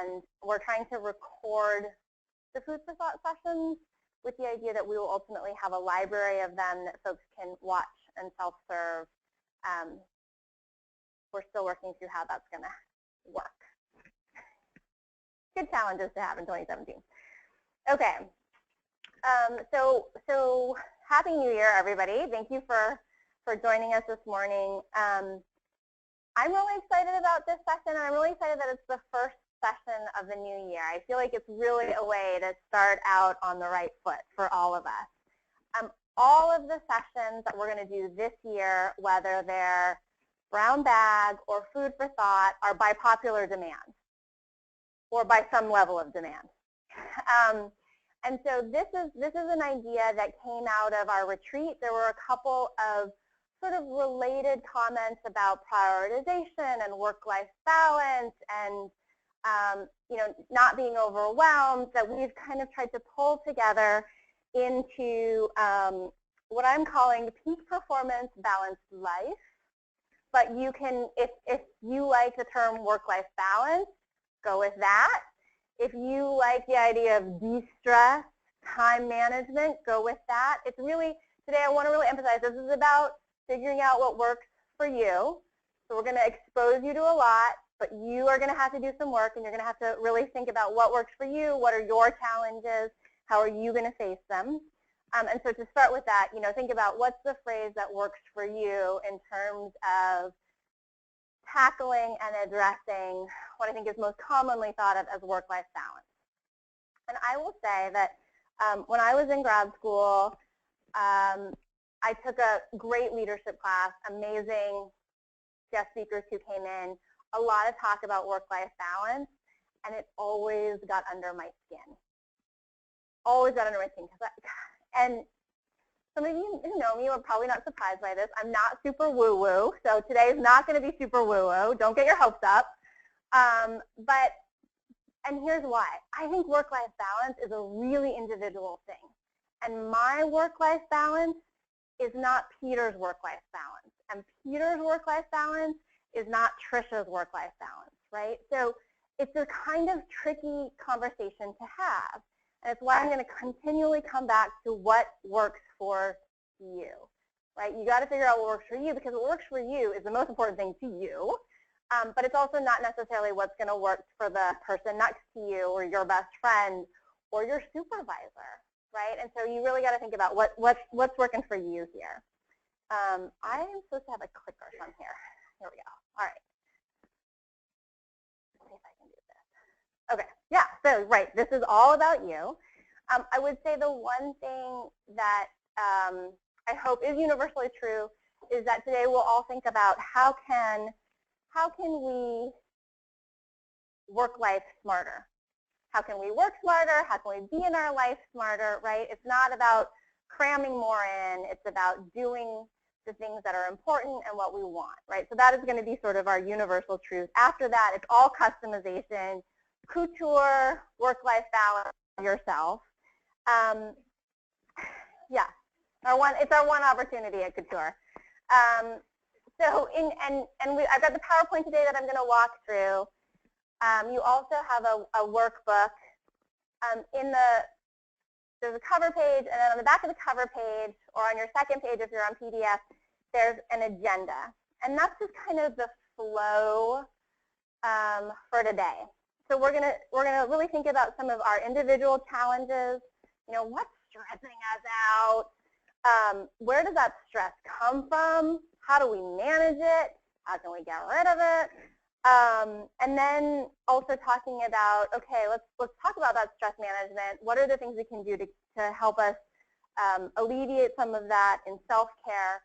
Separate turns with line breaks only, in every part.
and we're trying to record the food for thought sessions with the idea that we will ultimately have a library of them that folks can watch and self-serve. We're still working through how that's going to work. Good challenges to have in 2017. Okay. So Happy New Year, everybody. Thank you for joining us this morning. I'm really excited about this session, and I'm really excited that it's the first session of the new year. I feel like it's really a way to start out on the right foot for all of us. All of the sessions that we're going to do this year, whether they're brown bag or food for thought, are by popular demand or by some level of demand. And so this is an idea that came out of our retreat. There were a couple of sort of related comments about prioritization and work-life balance and not being overwhelmed that we've kind of tried to pull together into what I'm calling peak performance balanced life. But you can, if you like the term work-life balance, go with that. If you like the idea of de-stress, time management, go with that. It's really, today I want to really emphasize this is about figuring out what works for you. So we're going to expose you to a lot, but you are going to have to do some work, and you're going to have to really think about what works for you, what are your challenges, how are you going to face them. And so to start with that, think about what's the phrase that works for you in terms of tackling and addressing what I think is most commonly thought of as work-life balance. And I will say that when I was in grad school, I took a great leadership class, amazing guest speakers who came in, a lot of talk about work-life balance, and it always got under my skin. Always got under my skin. And some of you who know me are probably not surprised by this. I'm not super woo-woo, so today is not going to be super woo-woo. Don't get your hopes up. And here's why. I think work-life balance is a really individual thing. And my work-life balance is not Peter's work-life balance. And Peter's work-life balance is not Trisha's work-life balance, right? So it's a kind of tricky conversation to have. And it's why I'm going to continually come back to what works for you, right? You got to figure out what works for you, because what works for you is the most important thing to you. But it's also not necessarily what's going to work for the person next to you or your best friend or your supervisor, right? And so you really got to think about what's working for you here. I am supposed to have a clicker from here. Here we go. All right. Let's see if I can do this. Okay. Yeah. So right. This is all about you. I would say the one thing that I hope is universally true is that today we'll all think about how can we work life smarter? How can we work smarter? How can we be in our life smarter, right? It's not about cramming more in. It's about doing the things that are important and what we want, right? So that is going to be sort of our universal truth. After that, it's all customization, couture, work-life balance yourself. Yeah, it's our one opportunity at couture. I've got the PowerPoint today that I'm going to walk through. You also have a workbook. There's a cover page, and then on the back of the cover page, or on your second page if you're on PDF, there's an agenda. And that's just kind of the flow for today. So we're gonna really think about some of our individual challenges. What's stressing us out? Where does that stress come from? How do we manage it? How can we get rid of it? And then also talking about, okay, let's talk about that stress management. What are the things we can do to help us alleviate some of that in self-care?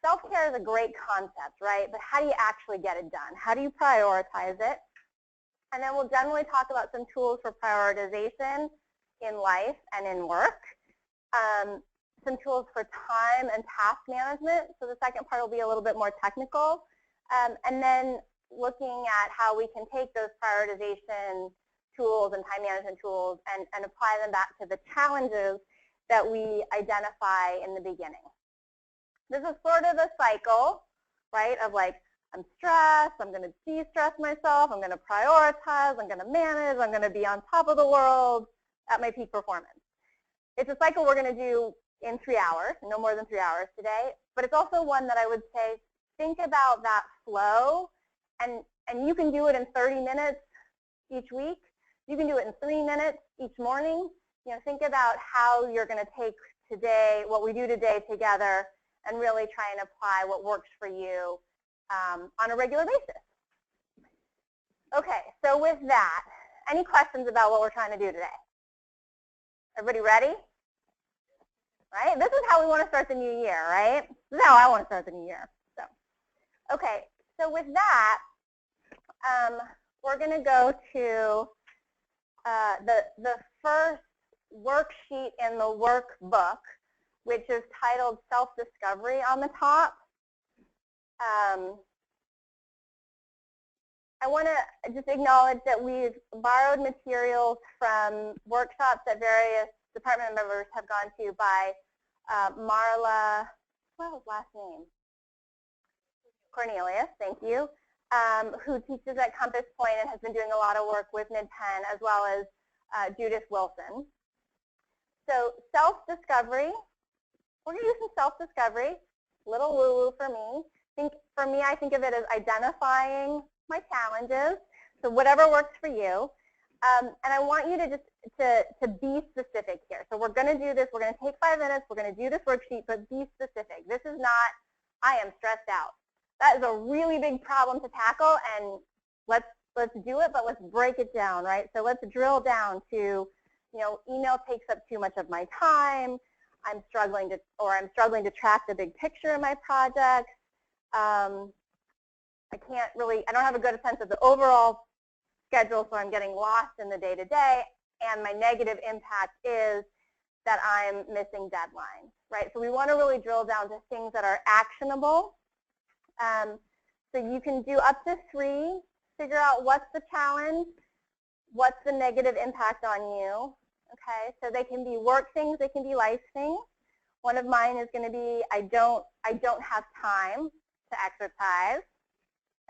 Self-care is a great concept, right? But how do you actually get it done? How do you prioritize it? And then we'll generally talk about some tools for prioritization in life and in work. Some tools for time and task management. So the second part will be a little bit more technical. And then looking at how we can take those prioritization tools and time management tools and apply them back to the challenges that we identify in the beginning. This is sort of a cycle, right, of like I'm stressed, I'm going to de-stress myself, I'm going to prioritize, I'm going to manage, I'm going to be on top of the world at my peak performance. It's a cycle we're going to do in 3 hours, no more than 3 hours today, but it's also one that I would say think about that flow, and you can do it in 30 minutes each week. You can do it in 3 minutes each morning. You know, think about how you're going to take today, what we do today together, and really try and apply what works for you on a regular basis. Okay, so with that, any questions about what we're trying to do today? Everybody ready? Right? This is how we want to start the new year, right? This is how I want to start the new year. So, okay, so with that, we're going to go to the first worksheet in the workbook, which is titled Self-Discovery on the top. I want to just acknowledge that we've borrowed materials from workshops that various department members have gone to by Marla, what was his last name? Cornelius, thank you, who teaches at Compass Point and has been doing a lot of work with Mid-Penn, as well as Judith Wilson. So self-discovery, we're going to do some self-discovery, little woo-woo for me. I think of it as identifying my challenges, so whatever works for you. And I want you to just to be specific here. So we're going to do this. We're going to take 5 minutes. We're going to do this worksheet, but be specific. This is not, I am stressed out. That is a really big problem to tackle, and let's do it, but let's break it down, right? So let's drill down to, you know, email takes up too much of my time. I'm struggling to track the big picture of my projects. I don't have a good sense of the overall schedule, so I'm getting lost in the day-to-day, and my negative impact is that I'm missing deadlines, right? So we want to really drill down to things that are actionable. So you can do up to 3, figure out what's the challenge, what's the negative impact on you, okay? So they can be work things, they can be life things. One of mine is going to be I don't have time to exercise.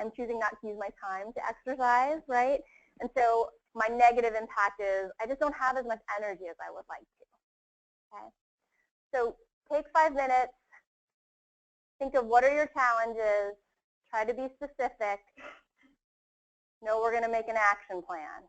I'm choosing not to use my time to exercise, right? And so my negative impact is I just don't have as much energy as I would like to, okay? So take 5 minutes, think of what are your challenges, try to be specific. Know we're going to make an action plan.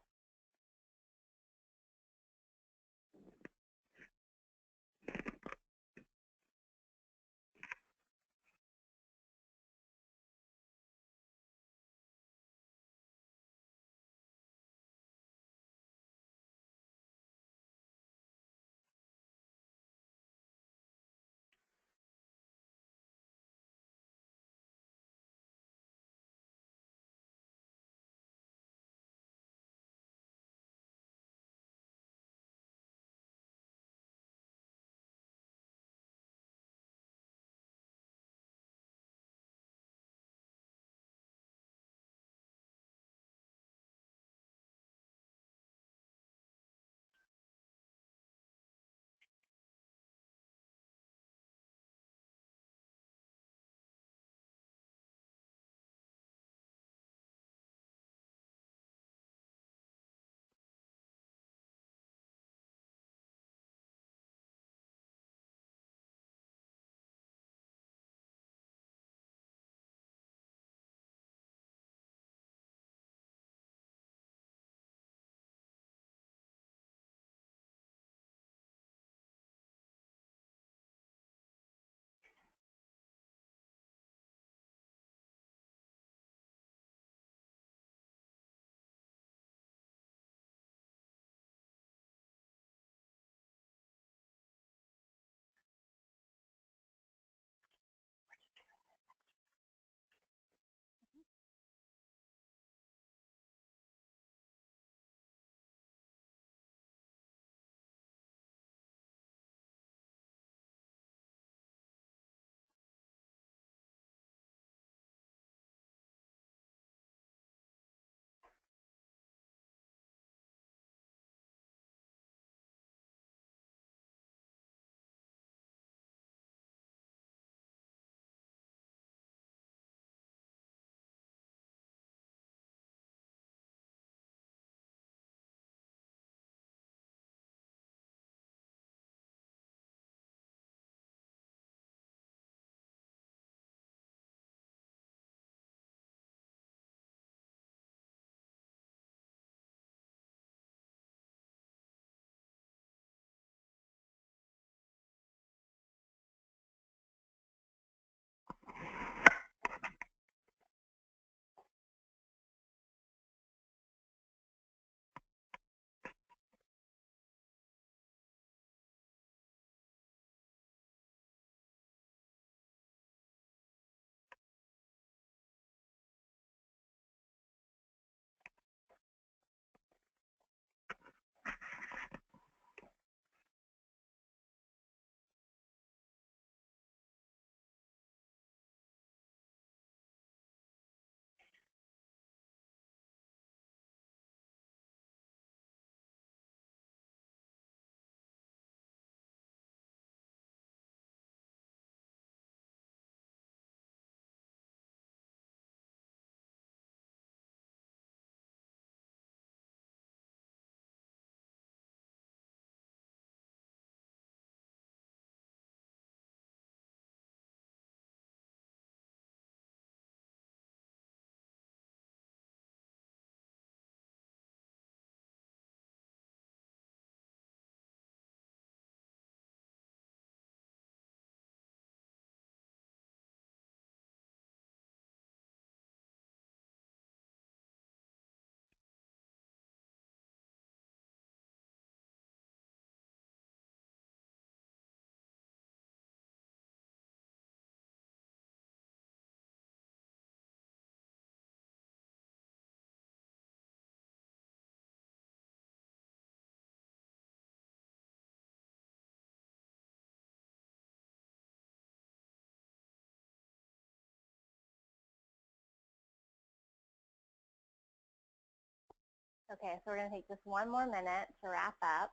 Okay, so we're going to take just one more minute to wrap up.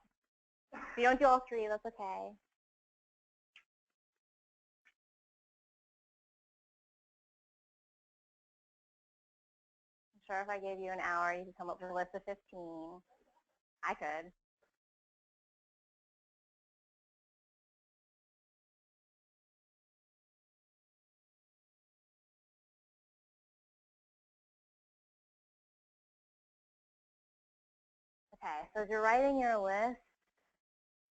If you don't do all three, that's okay. I'm sure if I gave you an hour, you could come up with a list of 15. I could. Okay, so as you're writing your list,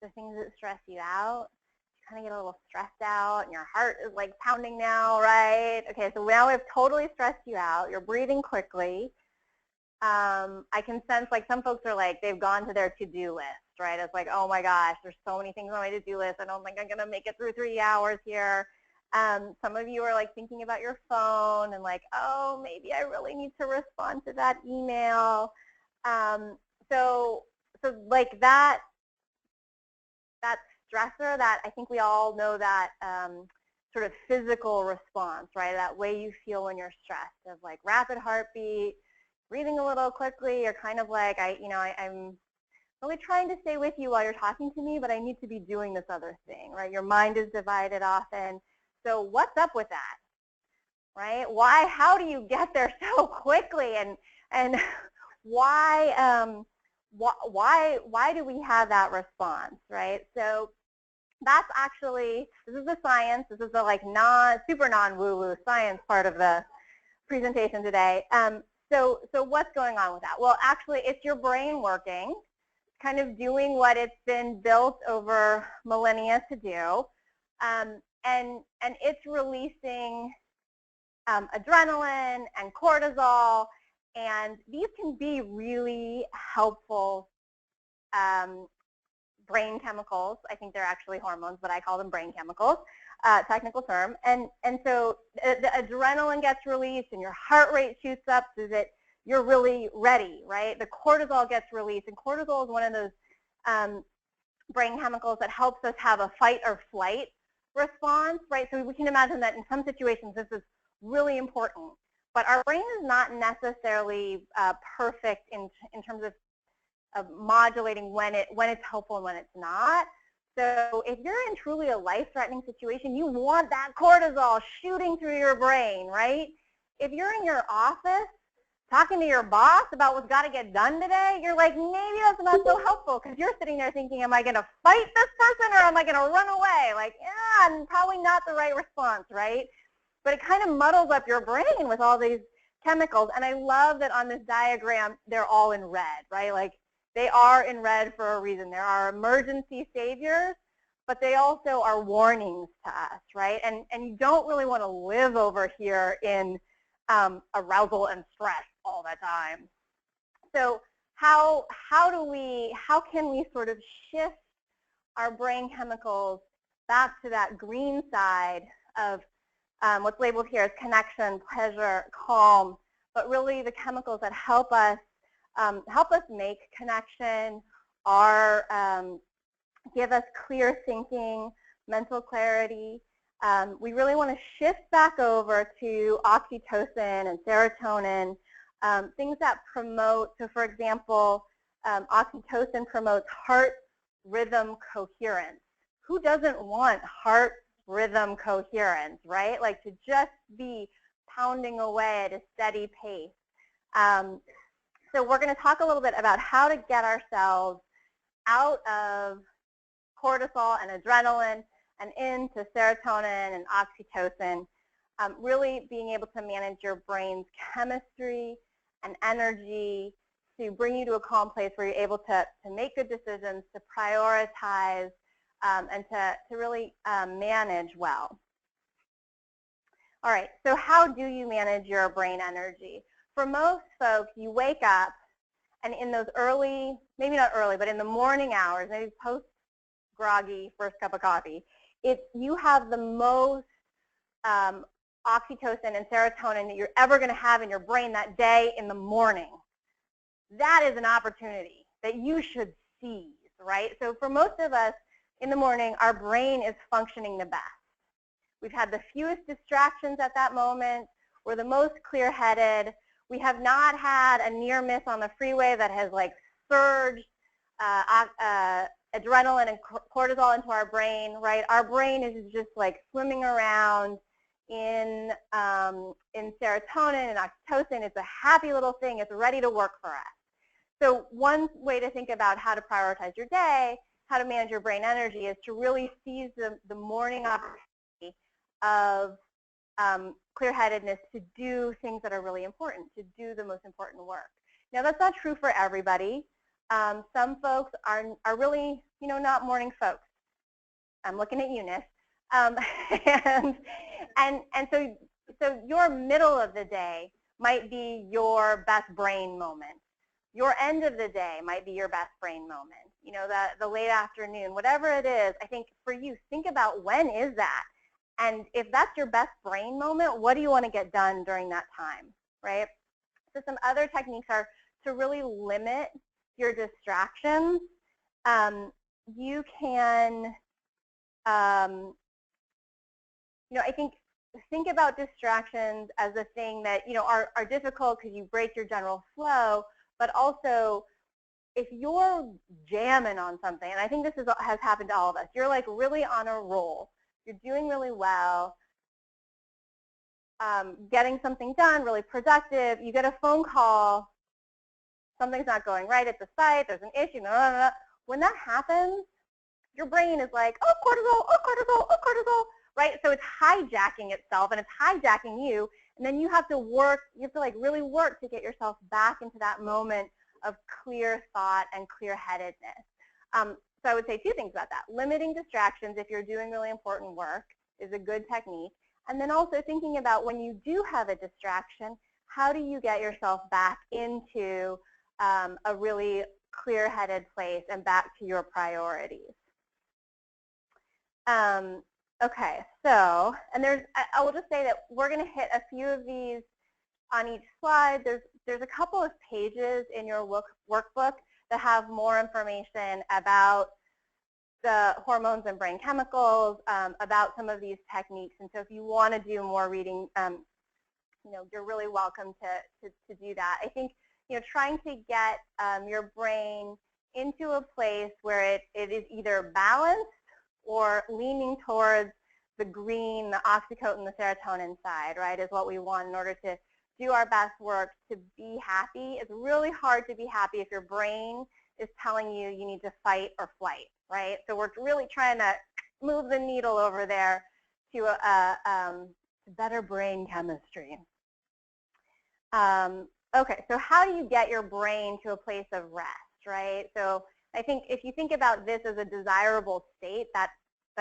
the things that stress you out, you kind of get a little stressed out and your heart is like pounding now, right? Okay, so now we've totally stressed you out. You're breathing quickly. I can sense like some folks are like, they've gone to their to-do list, right? It's like, oh my gosh, there's so many things on my to-do list. I don't think I'm going to make it through 3 hours here. Some of you are like thinking about your phone and like, oh, maybe I really need to respond to that email. So like that stressor, that I think we all know that sort of physical response, right? That way you feel when you're stressed, of like rapid heartbeat, breathing a little quickly, or kind of like, I'm really trying to stay with you while you're talking to me, but I need to be doing this other thing, right? Your mind is divided often. So what's up with that, right? Why? How do you get there so quickly, and why do we have that response, right? So that's actually, this is the science. This is the like super non-woo-woo science part of the presentation today. So what's going on with that? Well, actually, it's your brain working, kind of doing what it's been built over millennia to do, and it's releasing adrenaline and cortisol, and these can be really helpful brain chemicals. I think they're actually hormones, but I call them brain chemicals, technical term. And so the adrenaline gets released and your heart rate shoots up so that you're really ready, right? The cortisol gets released, and cortisol is one of those brain chemicals that helps us have a fight or flight response, right? So we can imagine that in some situations this is really important, but our brain is not necessarily perfect in terms of modulating when it's helpful and when it's not. So if you're in truly a life-threatening situation, you want that cortisol shooting through your brain, right? If you're in your office talking to your boss about what's got to get done today, you're like, maybe that's not so helpful, because you're sitting there thinking, am I going to fight this person or am I going to run away? Like, yeah, and probably not the right response, right? But it kind of muddles up your brain with all these chemicals. And I love that on this diagram, they're all in red, right? Like, they are in red for a reason. There are emergency saviors, but they also are warnings to us, right? And you don't really want to live over here in arousal and stress all the time. So how can we sort of shift our brain chemicals back to that green side of what's labeled here as connection, pleasure, calm, but really the chemicals that help us make connection, give us clear thinking, mental clarity. We really want to shift back over to oxytocin and serotonin, things that promote, so for example, oxytocin promotes heart rhythm coherence. Who doesn't want heart rhythm coherence, right? Like to just be pounding away at a steady pace. So we're going to talk a little bit about how to get ourselves out of cortisol and adrenaline and into serotonin and oxytocin, really being able to manage your brain's chemistry and energy to bring you to a calm place where you're able to make good decisions, to prioritize, and to really manage well. All right, so how do you manage your brain energy? For most folks, you wake up, and in those early, maybe not early, but in the morning hours, maybe post-groggy first cup of coffee, you have the most oxytocin and serotonin that you're ever going to have in your brain that day in the morning. That is an opportunity that you should seize, right? So for most of us, in the morning, our brain is functioning the best. We've had the fewest distractions at that moment. We're the most clear-headed. We have not had a near miss on the freeway that has like surged adrenaline and cortisol into our brain, right? Our brain is just like swimming around in serotonin and oxytocin. It's a happy little thing. It's ready to work for us. So one way to think about how to prioritize your day, how to manage your brain energy, is to really seize the morning opportunity of clear-headedness to do things that are really important, to do the most important work. Now, that's not true for everybody. Some folks are really, not morning folks. I'm looking at Eunice. And so your middle of the day might be your best brain moment. Your end of the day might be your best brain moment. The late afternoon, whatever it is, I think for you, think about when is that? And if that's your best brain moment, what do you want to get done during that time, right? So some other techniques are to really limit your distractions. You can, I think about distractions as a thing that, are difficult because you break your general flow, but also if you're jamming on something, and I think this has happened to all of us, you're like really on a roll. You're doing really well, getting something done, really productive. You get a phone call, something's not going right at the site, there's an issue, blah, blah, blah. When that happens, your brain is like, oh, cortisol, oh, cortisol, oh, cortisol, right? So it's hijacking itself, and it's hijacking you, and then you have to work, like really work to get yourself back into that moment of clear thought and clear-headedness. So I would say two things about that. Limiting distractions if you're doing really important work is a good technique. And then also thinking about when you do have a distraction, how do you get yourself back into a really clear-headed place and back to your priorities. Okay, so, and I will just say that we're going to hit a few of these on each slide. There's a couple of pages in your workbook that have more information about the hormones and brain chemicals, about some of these techniques. And so if you want to do more reading, you're really welcome to do that. I think, trying to get your brain into a place where it is either balanced or leaning towards the green, the oxytocin, the serotonin side, right, is what we want in order to do our best work, to be happy. It's really hard to be happy if your brain is telling you you need to fight or flight, right? So we're really trying to move the needle over there to better brain chemistry. Okay, so how do you get your brain to a place of rest, right? So I think if you think about this as a desirable state, that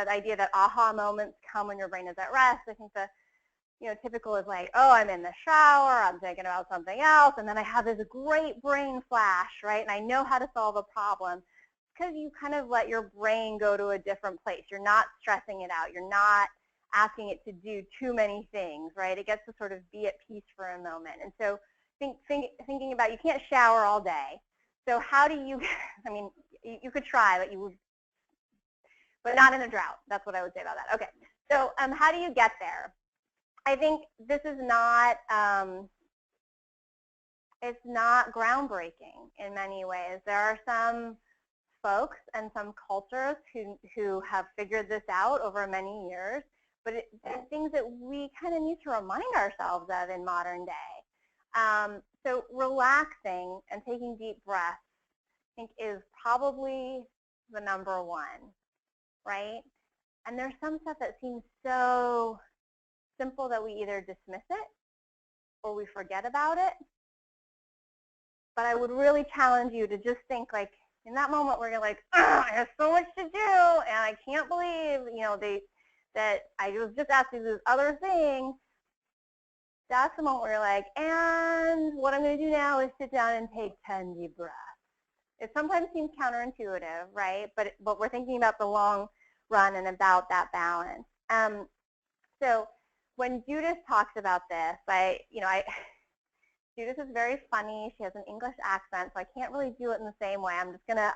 idea that aha moments come when your brain is at rest, I think the typical is like, oh, I'm in the shower, I'm thinking about something else, and then I have this great brain flash, right? And I know how to solve a problem. Because you kind of let your brain go to a different place. You're not stressing it out. You're not asking it to do too many things, right? It gets to sort of be at peace for a moment. And so thinking about, you can't shower all day. So how do you, I mean, you could try, but not in a drought. That's what I would say about that. Okay, so how do you get there? I think this is not, it's not groundbreaking in many ways. There are some folks and some cultures who have figured this out over many years, but it's things that we kind of need to remind ourselves of in modern day. So relaxing and taking deep breaths, I think, is probably the number one, right? And there's some stuff that seems so simple that we either dismiss it or we forget about it. But I would really challenge you to just think, like, in that moment where you're like, I have so much to do, and I can't believe, that I was just asked to do this other thing. That's the moment where you're like, and what I'm going to do now is sit down and take 10 deep breaths. It sometimes seems counterintuitive, right? But we're thinking about the long run and about that balance. So when Judith talks about this, Judith is very funny. She has an English accent, so I can't really do it in the same way.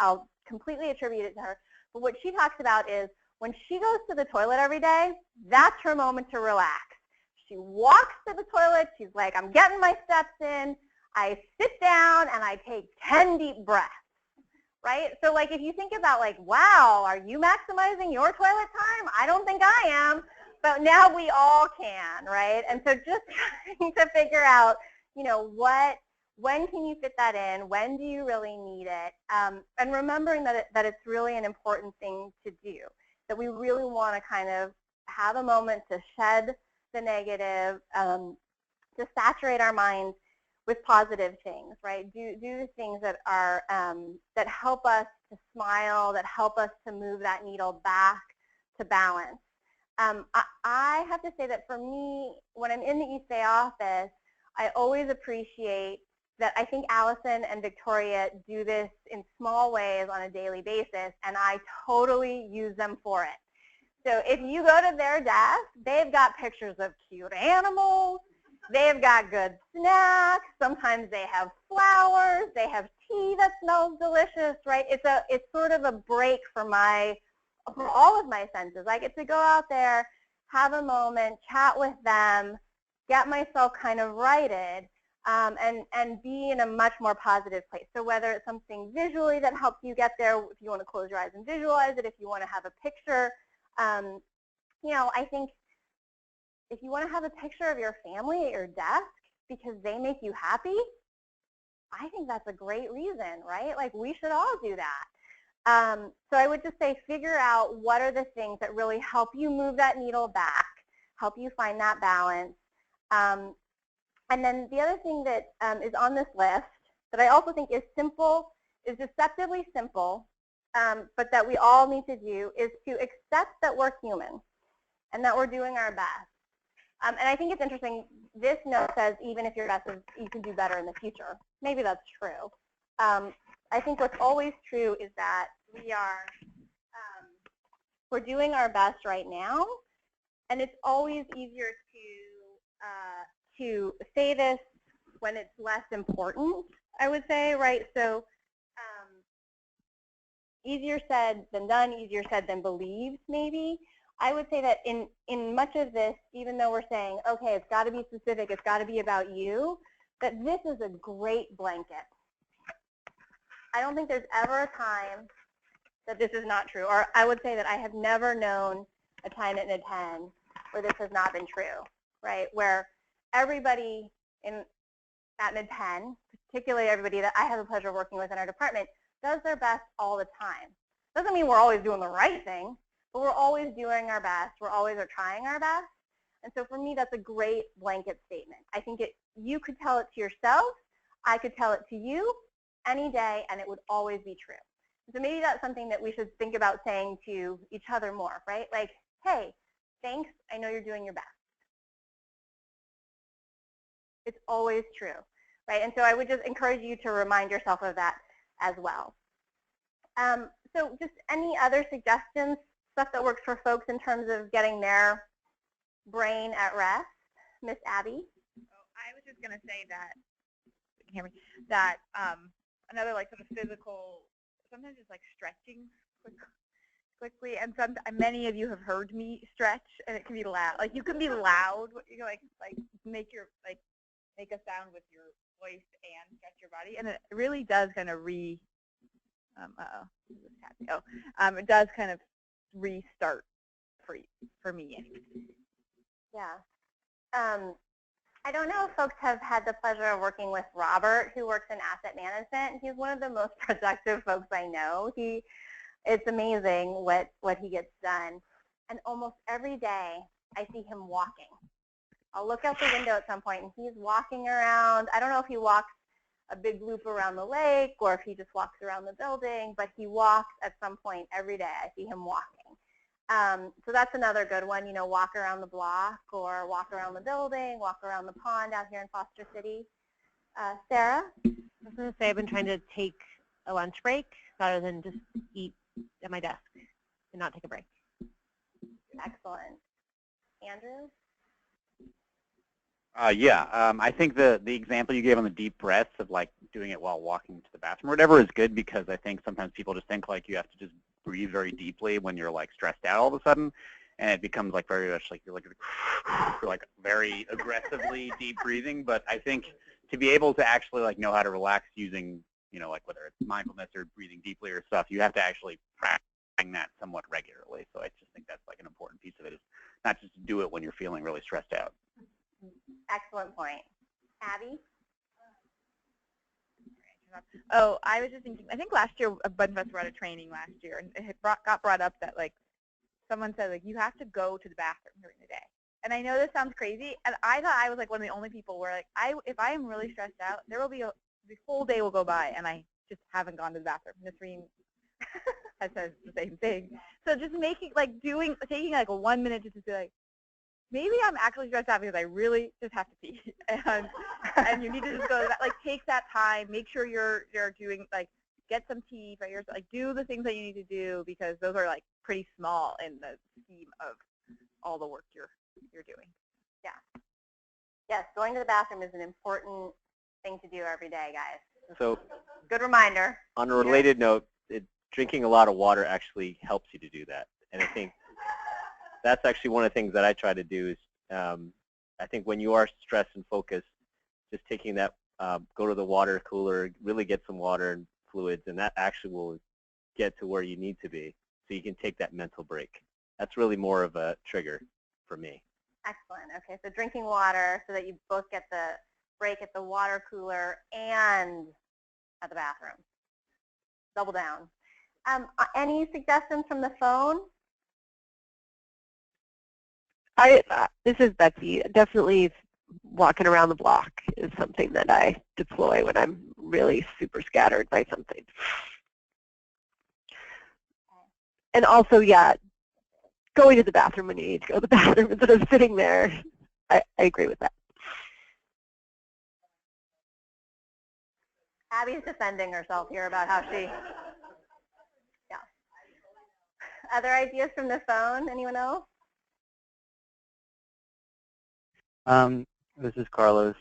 I'll completely attribute it to her. But what she talks about is when she goes to the toilet every day, that's her moment to relax. She walks to the toilet. She's like, I'm getting my steps in. I sit down and I take 10 deep breaths, right? So like if you think about like, wow, are you maximizing your toilet time? I don't think I am, but now we all can, right? And so just trying to figure out, you know, when can you fit that in? When do you really need it? And remembering that it's really an important thing to do, that we really want to kind of have a moment to shed the negative, to saturate our minds with positive things, right? Do the things that are that help us to smile, that help us to move that needle back to balance. I have to say that for me, when I'm in the East Bay office, I always appreciate that I think Allison and Victoria do this in small ways on a daily basis, and I totally use them for it. So if you go to their desk, they've got pictures of cute animals, they've got good snacks, sometimes they have flowers, they have tea that smells delicious, right? It's sort of a break for all of my senses. I get to go out there, have a moment, chat with them, get myself kind of righted, and be in a much more positive place. So whether it's something visually that helps you get there, if you want to close your eyes and visualize it, if you want to have a picture, you know, I think if you want to have a picture of your family at your desk because they make you happy, I think that's a great reason, right? Like we should all do that. So I would just say figure out what are the things that really help you move that needle back, help you find that balance. And then the other thing that is on this list that I also think is simple, is deceptively simple, but that we all need to do, is to accept that we're human and that we're doing our best. And I think it's interesting, this note says even if your best is, you can do better in the future. Maybe that's true. I think what's always true is that we're doing our best right now, and it's always easier to say this when it's less important, I would say, right? So easier said than done, easier said than believed, maybe. I would say that in much of this, even though we're saying, okay, it's got to be specific, it's got to be about you, that this is a great blanket. I don't think there's ever a time that this is not true. Or I would say that I have never known a time at Mid-Penn where this has not been true, right? Where everybody at Mid-Penn, particularly everybody that I have the pleasure of working with in our department, does their best all the time. Doesn't mean we're always doing the right thing, but we're always doing our best. We're always trying our best. And so for me, that's a great blanket statement. I think you could tell it to yourself. I could tell it to you any day, and it would always be true. So maybe that's something that we should think about saying to each other more, right? Like, hey, thanks. I know you're doing your best. It's always true, right? And so I would just encourage you to remind yourself of that as well. So just any other suggestions, stuff that works for folks in terms of getting their brain at rest? Miss Abby?
Oh, I was just going to say that, another like sort of physical, sometimes it's like stretching quickly, and many of you have heard me stretch, and it can be loud. Like you can be loud, you know, like make a sound with your voice and stretch your body, and it really does kind of it does kind of restart for me.
Yeah. I don't know if folks have had the pleasure of working with Robert, who works in asset management. He's one of the most productive folks I know. It's amazing what he gets done. And almost every day, I see him walking. I'll look out the window at some point, and he's walking around. I don't know if he walks a big loop around the lake or if he just walks around the building, but he walks at some point every day. I see him walking. So that's another good one, you know, walk around the block or walk around the building, walk around the pond out here in Foster City. Sarah?
I was going to say I've been trying to take a lunch break rather than just eat at my desk and not take a break.
Excellent. Andrew?
I think the example you gave on the deep breaths of like doing it while walking to the bathroom or whatever is good, because I think sometimes people just think like you have to just breathe very deeply when you're like stressed out all of a sudden, and it becomes like very much like you're like very aggressively deep breathing. But I think to be able to actually like know how to relax using, like whether it's mindfulness or breathing deeply or stuff, you have to actually practice that somewhat regularly. So I just think that's like an important piece of it, is not just to do it when you're feeling really stressed out.
Excellent point. Abby?
Oh, I was just thinking, I think last year a bunch of us were at a training last year, and it got brought up that like someone said like you have to go to the bathroom during the day. And I know this sounds crazy, and I thought I was like one of the only people where like if I am really stressed out, there will be the whole day will go by and I just haven't gone to the bathroom. Nasreen has said the same thing. So just taking like 1 minute just to be like, maybe I'm actually stressed out because I really just have to pee, and you need to just go to that. Like, take that time. Make sure you're doing like get some tea for yourself. Like, do the things that you need to do because those are like pretty small in the scheme of all the work you're doing.
Yeah. Yes, going to the bathroom is an important thing to do every day, guys.
So,
good reminder.
On a related note, drinking a lot of water actually helps you to do that, and I think that's actually one of the things that I try to do is, I think when you are stressed and focused, just taking that, go to the water cooler, really get some water and fluids, and that actually will get to where you need to be, so you can take that mental break. That's really more of a trigger for me.
Excellent. Okay, so drinking water so that you both get the break at the water cooler and at the bathroom. Double down. Any suggestions from the phone?
This is Betsy. Definitely walking around the block is something that I deploy when I'm really super scattered by something. And also, yeah, going to the bathroom when you need to go to the bathroom instead of sitting there. I agree with that.
Abby's defending herself here about how she, yeah. Other ideas from the phone? Anyone else?
This is Carlos.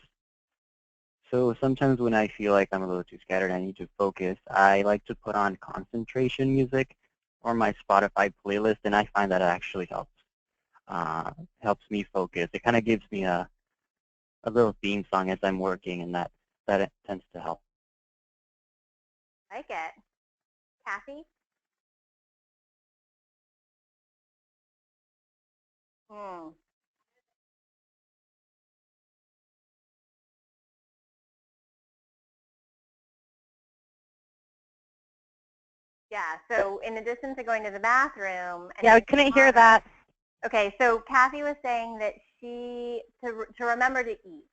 So sometimes when I feel like I'm a little too scattered, I need to focus, I like to put on concentration music or my Spotify playlist, and I find that it actually helps me focus. It kind of gives me a little theme song as I'm working, and that tends to help.
Like it. Kathy? Yeah, so in addition to going to the bathroom. And
yeah, I couldn't hear that.
Okay, so Kathy was saying that to remember to eat,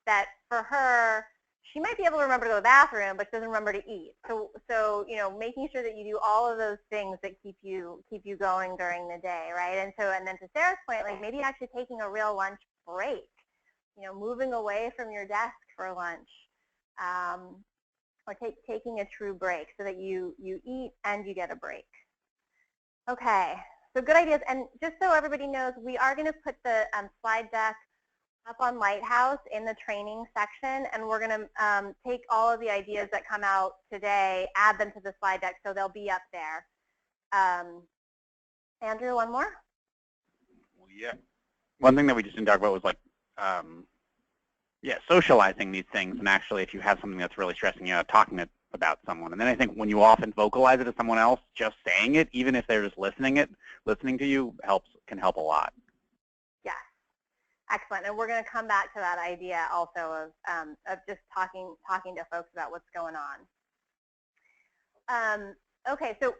that for her, she might be able to remember to go to the bathroom, but she doesn't remember to eat. So making sure that you do all of those things that keep you going during the day, right? And then to Sarah's point, like maybe actually taking a real lunch break, moving away from your desk for lunch, or taking a true break so that you eat and you get a break. Okay, so good ideas. And just so everybody knows, we are going to put the slide deck up on Lighthouse in the training section, and we're going to take all of the ideas that come out today, add them to the slide deck, so they'll be up there. Andrew, one more?
Well, yeah. One thing that we just didn't talk about was like, socializing these things, and actually if you have something that's really stressing you out, talking about someone. And then I think when you often vocalize it to someone else, just saying it, even if they're just listening to you, can help a lot.
Yes. Excellent. And we're going to come back to that idea also of just talking to folks about what's going on. Okay, so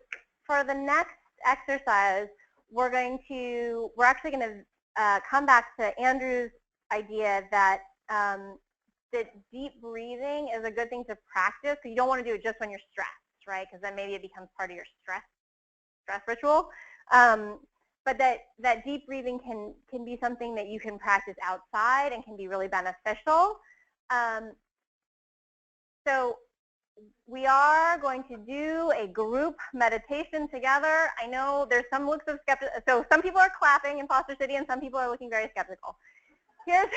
for the next exercise, we're actually going to come back to Andrew's idea that deep breathing is a good thing to practice. So you don't want to do it just when you're stressed, right? Because then maybe it becomes part of your stress ritual. But that deep breathing can be something that you can practice outside and can be really beneficial. So we are going to do a group meditation together. I know there's some looks of skepticism. So some people are clapping in Foster City and some people are looking very skeptical. Here's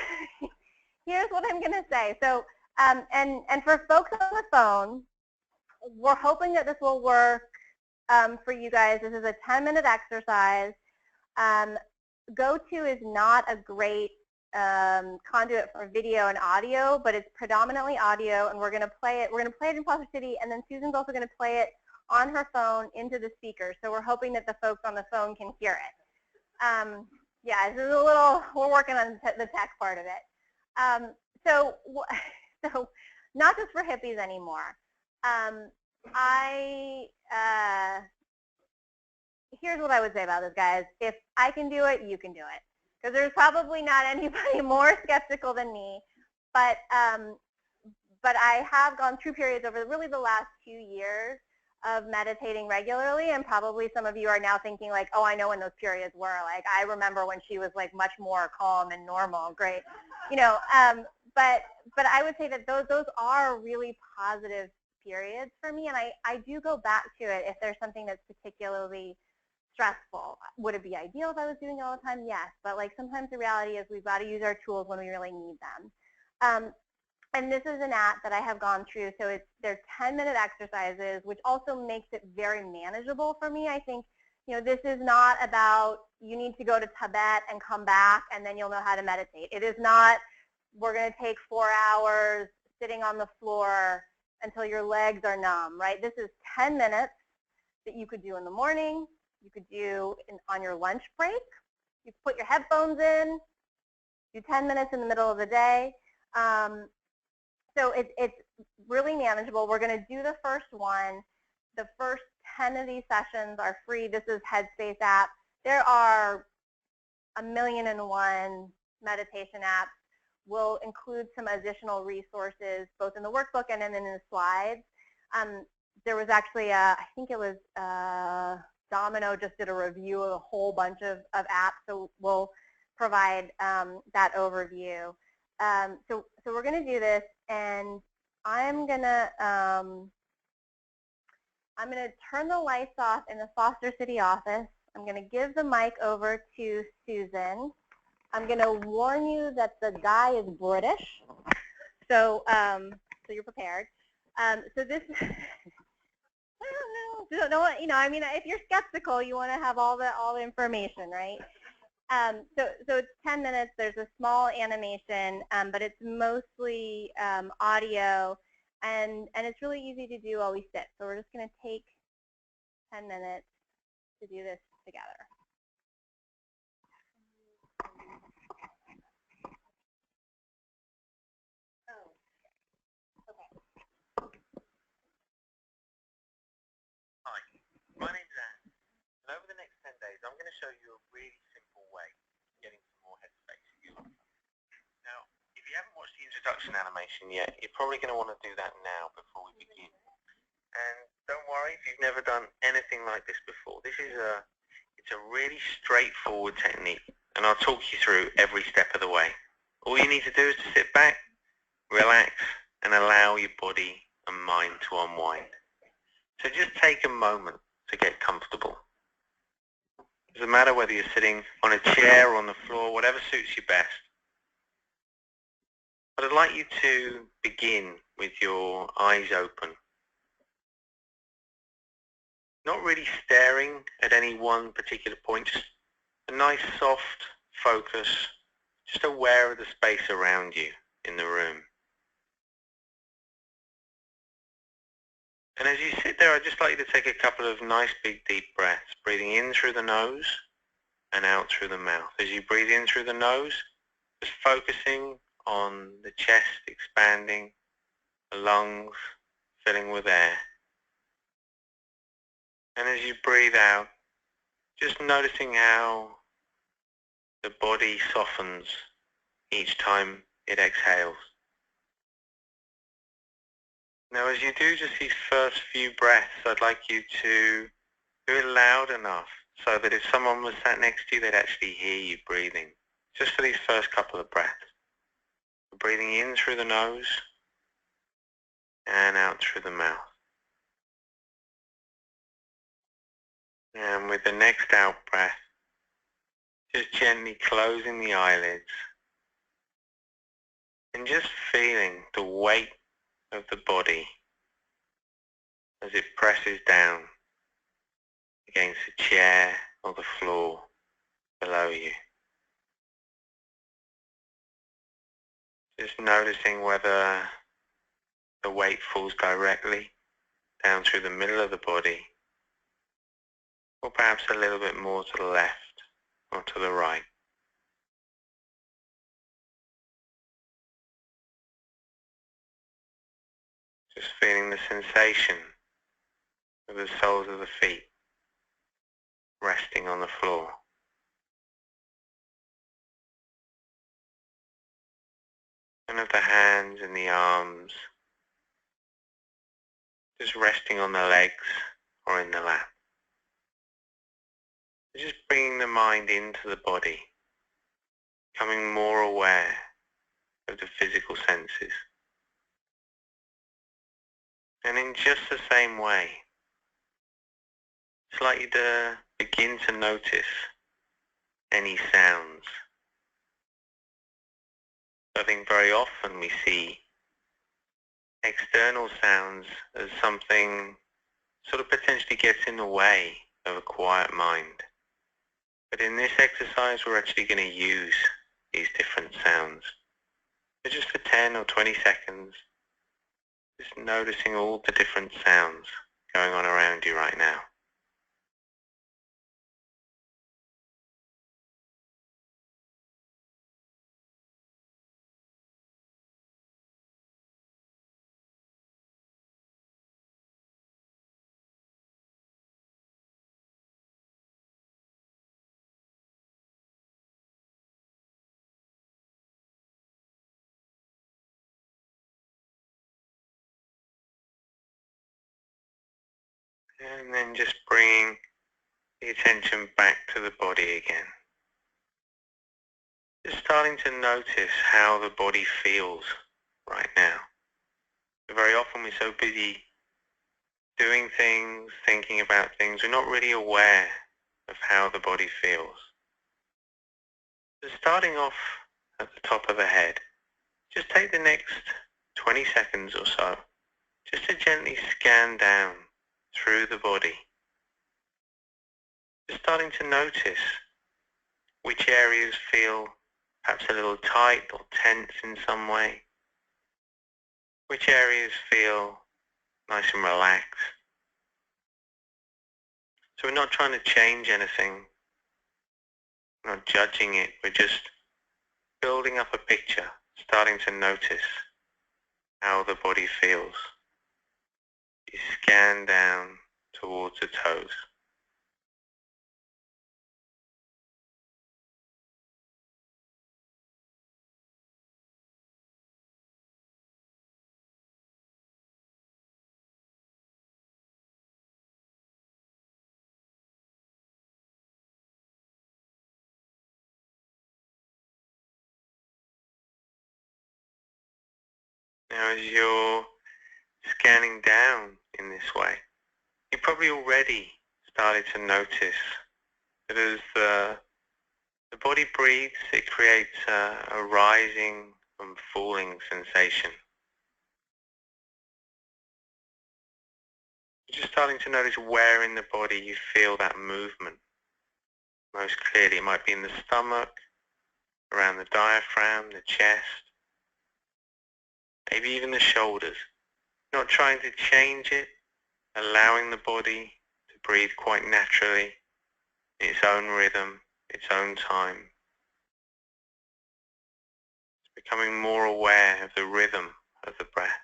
what I'm going to say. So, and for folks on the phone, we're hoping that this will work for you guys. This is a 10-minute exercise. Go-to is not a great conduit for video and audio, but it's predominantly audio, and we're going to play it. We're going to play it in Foster City, and then Susan's also going to play it on her phone into the speaker. So we're hoping that the folks on the phone can hear it. Yeah, this is a little. We're working on the tech part of it. So not just for hippies anymore. Here's what I would say about this, guys. If I can do it, you can do it. Because there's probably not anybody more skeptical than me. But I have gone through periods over really the last 2 years of meditating regularly, and probably some of you are now thinking like, oh, I know when those periods were. Like, I remember when she was like much more calm and normal, great, you know. But I would say that those are really positive periods for me, and I do go back to it if there's something that's particularly stressful. Would it be ideal if I was doing it all the time? Yes, but like sometimes the reality is we've got to use our tools when we really need them. And this is an app that I have gone through, so they're 10-minute exercises, which also makes it very manageable for me. I think, you know, this is not about you need to go to Tibet and come back and then you'll know how to meditate. It is not, we're going to take 4 hours sitting on the floor until your legs are numb, right? This is 10 minutes that you could do in the morning, you could do on your lunch break, you could put your headphones in, do 10 minutes in the middle of the day. So it's really manageable. We're going to do the first one. The first 10 of these sessions are free. This is Headspace app. There are 1,000,001 meditation apps. We'll include some additional resources both in the workbook and then in the slides. There was actually, I think it was Domino just did a review of a whole bunch of apps, so we'll provide that overview. So we're going to do this, and I'm going to turn the lights off in the Foster City office. I'm going to give the mic over to Susan. I'm going to warn you that the guy is British, so so you're prepared. So this, I don't know, you know, I mean, if you're skeptical, you want to have all the information, right? So it's 10 minutes. There's a small animation, but it's mostly audio, and it's really easy to do while we sit. So we're just going to take 10 minutes to do this together. Oh, okay.
Hi, my name's Anne, and over the next 10 days, I'm going to show you a really simple way of getting some more headspace in your life. Now, if you haven't watched the introduction animation yet, you're probably going to want to do that now before we begin. And don't worry if you've never done anything like this before. It's a really straightforward technique, and I'll talk you through every step of the way. All you need to do is to sit back, relax, and allow your body and mind to unwind. So just take a moment to get comfortable. It doesn't matter whether you're sitting on a chair or on the floor, whatever suits you best. But I'd like you to begin with your eyes open. Not really staring at any one particular point, just a nice soft focus, just aware of the space around you in the room. And as you sit there, I'd just like you to take a couple of nice big deep breaths, breathing in through the nose and out through the mouth. As you breathe in through the nose, just focusing on the chest expanding, the lungs filling with air. And as you breathe out, just noticing how the body softens each time it exhales. Now as you do just these first few breaths, I'd like you to do it loud enough so that if someone was sat next to you, they'd actually hear you breathing. Just for these first couple of breaths. Breathing in through the nose and out through the mouth. And with the next out breath, just gently closing the eyelids and just feeling the weight of the body as it presses down against the chair or the floor below you. Just noticing whether the weight falls directly down through the middle of the body, or perhaps a little bit more to the left or to the right. Just feeling the sensation of the soles of the feet resting on the floor. And of the hands and the arms just resting on the legs or in the lap. Just bringing the mind into the body, becoming more aware of the physical senses. And in just the same way, it's like you begin to notice any sounds. I think very often we see external sounds as something sort of potentially gets in the way of a quiet mind. But in this exercise, we're actually going to use these different sounds. So just for 10 or 20 seconds, just noticing all the different sounds going on around you right now. And then just bringing the attention back to the body again. Just starting to notice how the body feels right now. Very often we're so busy doing things, thinking about things, we're not really aware of how the body feels. So starting off at the top of the head, just take the next 20 seconds or so just to gently scan down through the body. Just starting to notice which areas feel perhaps a little tight or tense in some way, which areas feel nice and relaxed. So we're not trying to change anything, we're not judging it, we're just building up a picture, starting to notice how the body feels. You scan down towards the toes. Now as you're scanning down in this way, you probably already started to notice that as the body breathes, it creates a rising and falling sensation. You're just starting to notice where in the body you feel that movement most clearly. It might be in the stomach, around the diaphragm, the chest, maybe even the shoulders. Not trying to change it, allowing the body to breathe quite naturally, in its own rhythm, its own time. It's becoming more aware of the rhythm of the breath,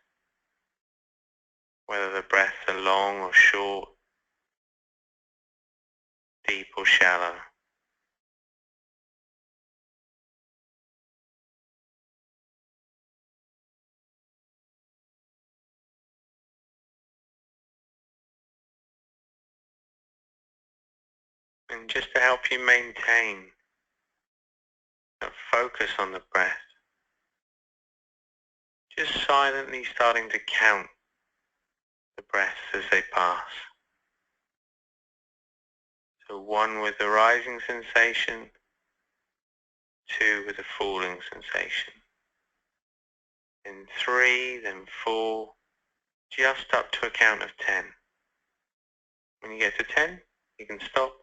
whether the breaths are long or short, deep or shallow. And just to help you maintain that focus on the breath, just silently starting to count the breaths as they pass. So 1 with the rising sensation, 2 with the falling sensation, then 3, then 4, just up to a count of 10. When you get to 10, you can stop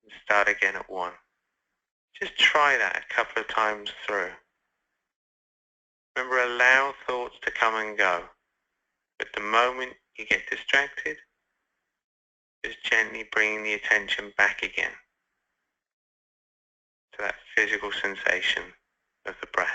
and start again at 1. Just try that a couple of times through. Remember, allow thoughts to come and go. But the moment you get distracted, just gently bringing the attention back again to that physical sensation of the breath.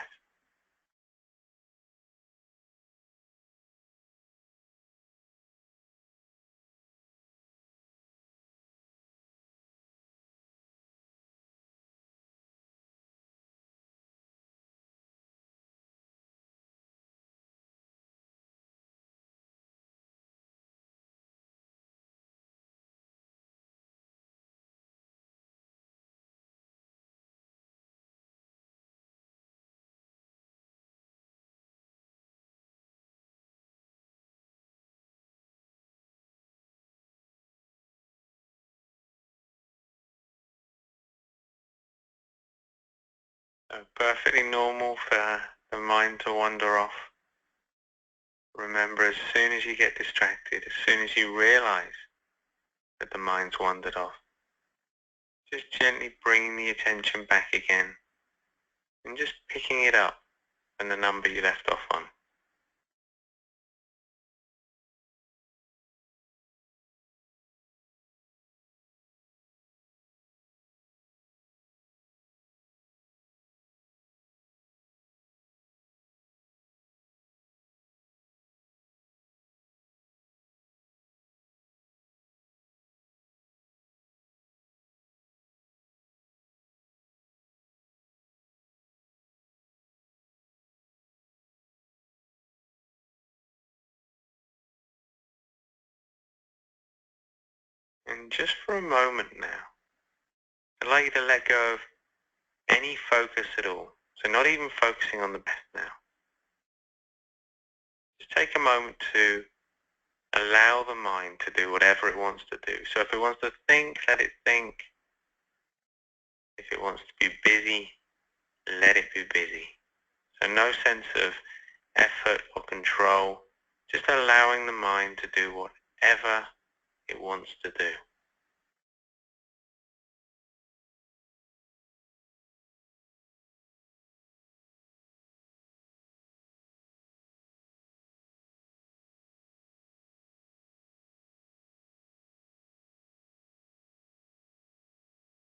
So perfectly normal for the mind to wander off. Remember, as soon as you get distracted, as soon as you realize that the mind's wandered off, just gently bringing the attention back again and just picking it up from the number you left off on. And just for a moment now, I'd like you to let go of any focus at all. So not even focusing on the breath now. Just take a moment to allow the mind to do whatever it wants to do. So if it wants to think, let it think. If it wants to be busy, let it be busy. So no sense of effort or control, just allowing the mind to do whatever it wants to do.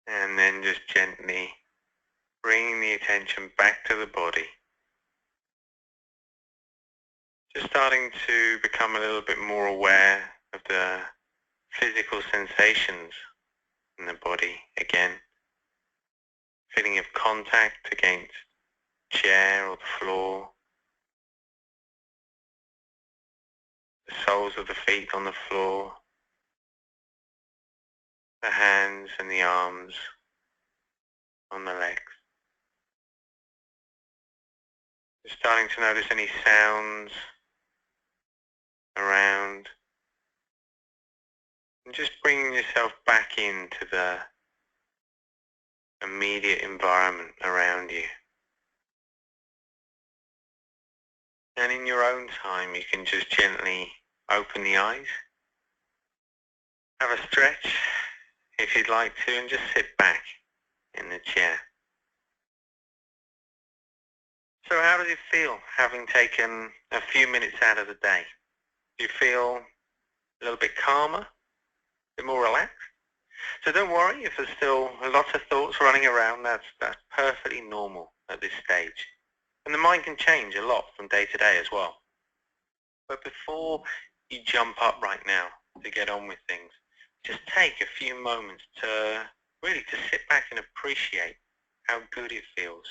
And then just gently bringing the attention back to the body. Just starting to become a little bit more aware of the physical sensations in the body again. Feeling of contact against the chair or the floor. The soles of the feet on the floor. The hands and the arms on the legs. Just starting to notice any sounds around. And just bringing yourself back into the immediate environment around you. And in your own time, you can just gently open the eyes, have a stretch if you'd like to, and just sit back in the chair. So how does it feel having taken a few minutes out of the day? Do you feel a little bit calmer, a bit more relaxed? So don't worry if there's still a lot of thoughts running around. That's perfectly normal at this stage. And the mind can change a lot from day to day as well. But before you jump up right now to get on with things, just take a few moments to really to sit back and appreciate how good it feels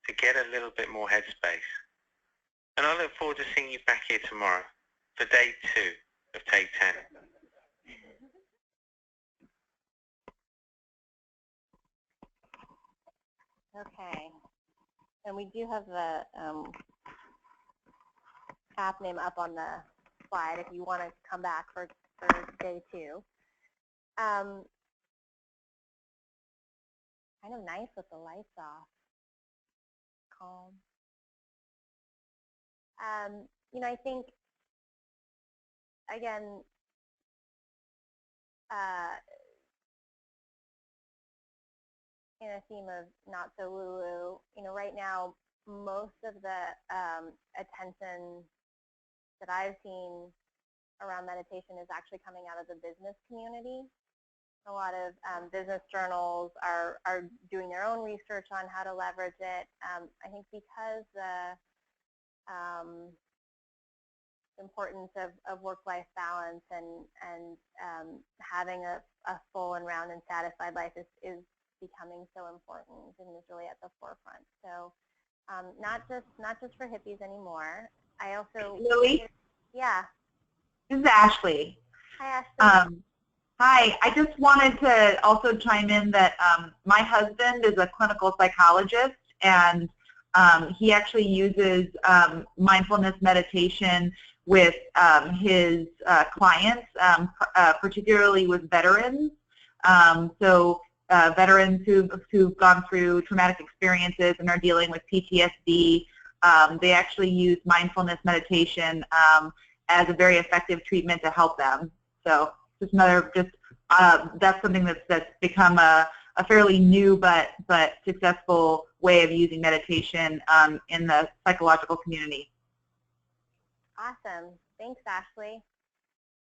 to get a little bit more headspace. And I look forward to seeing you back here tomorrow for day 2 of Take 10.
Okay. And we do have the app name up on the slide if you want to come back for day 2. Kind of nice with the lights off. Calm. You know, I think, again, in a theme of not so woo-woo, you know, right now most of the attention that I've seen around meditation is actually coming out of the business community. A lot of business journals are doing their own research on how to leverage it. I think because the importance of work-life balance and having a full and round and satisfied life is becoming so important and is really at the forefront. So not just for hippies anymore. I also
Lily?
Yeah.
This is Ashley.
Hi, Ashley.
Hi, I just wanted to also chime in that my husband is a clinical psychologist, and he actually uses mindfulness meditation with his clients, particularly with veterans. So veterans who've gone through traumatic experiences and are dealing with PTSD, they actually use mindfulness meditation as a very effective treatment to help them. So just another, that's something that's become a fairly new but successful way of using meditation in the psychological community.
Awesome. Thanks, Ashley.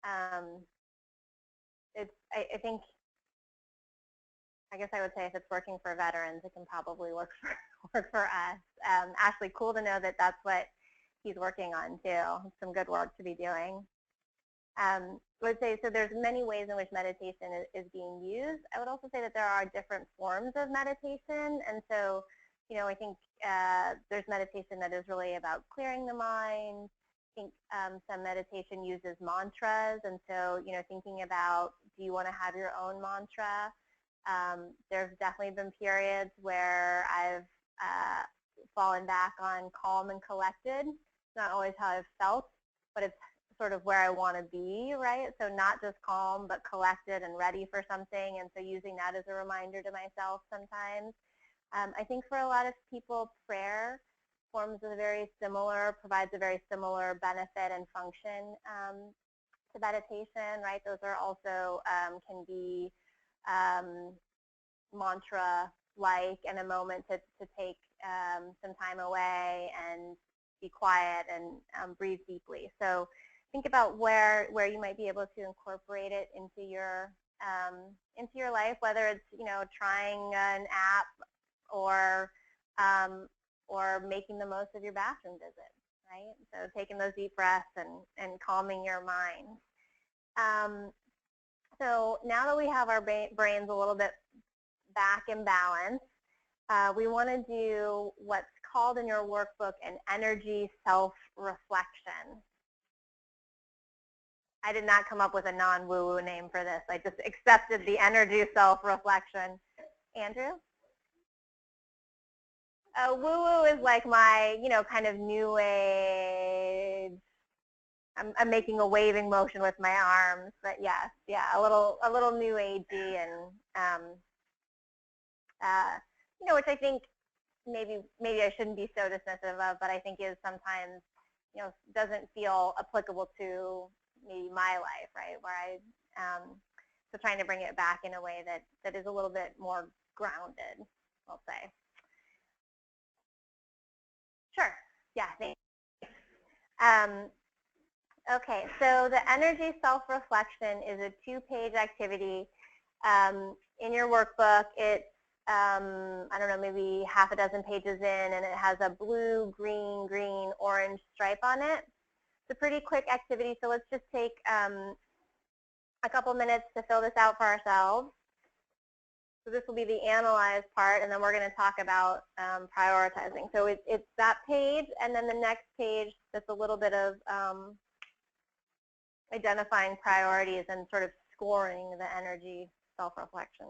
I think, I guess I would say if it's working for veterans, it can probably work for us. Ashley, cool to know that that's what he's working on too. Some good work to be doing. I would say, so there's many ways in which meditation is being used. I would also say that there are different forms of meditation. And so, you know, I think there's meditation that is really about clearing the mind. I think some meditation uses mantras. And so, you know, thinking about, do you want to have your own mantra? There's definitely been periods where I've fallen back on calm and collected. It's not always how I've felt, but it's sort of where I want to be, right? So not just calm, but collected and ready for something. And so using that as a reminder to myself sometimes. I think for a lot of people, prayer provides a very similar benefit and function to meditation, right? Those are also can be mantra-like, and a moment to take some time away and be quiet and breathe deeply. So think about where you might be able to incorporate it into your life, whether it's, you know, trying an app or making the most of your bathroom visit, right? So taking those deep breaths and calming your mind. So now that we have our brains a little bit back in balance, we want to do what's called in your workbook an energy self-reflection. I did not come up with a non-woo-woo name for this. I just accepted the energy self-reflection. Andrew? Woo-woo is like my, you know, kind of new age. I'm making a waving motion with my arms, but yes, yeah, a little new agey, and you know, which I think maybe I shouldn't be so dismissive of, but I think is sometimes, you know, doesn't feel applicable to maybe my life, right? Where so trying to bring it back in a way that is a little bit more grounded, I'll say. Sure. Yeah. Thanks. Okay. So the energy self-reflection is a 2-page activity in your workbook. It's I don't know, maybe half a dozen pages in, and it has a blue, green, orange stripe on it. It's a pretty quick activity, so let's just take a couple minutes to fill this out for ourselves. So this will be the analyze part, and then we're going to talk about prioritizing. So it's that page, and then the next page that's a little bit of identifying priorities and sort of scoring the energy self-reflection.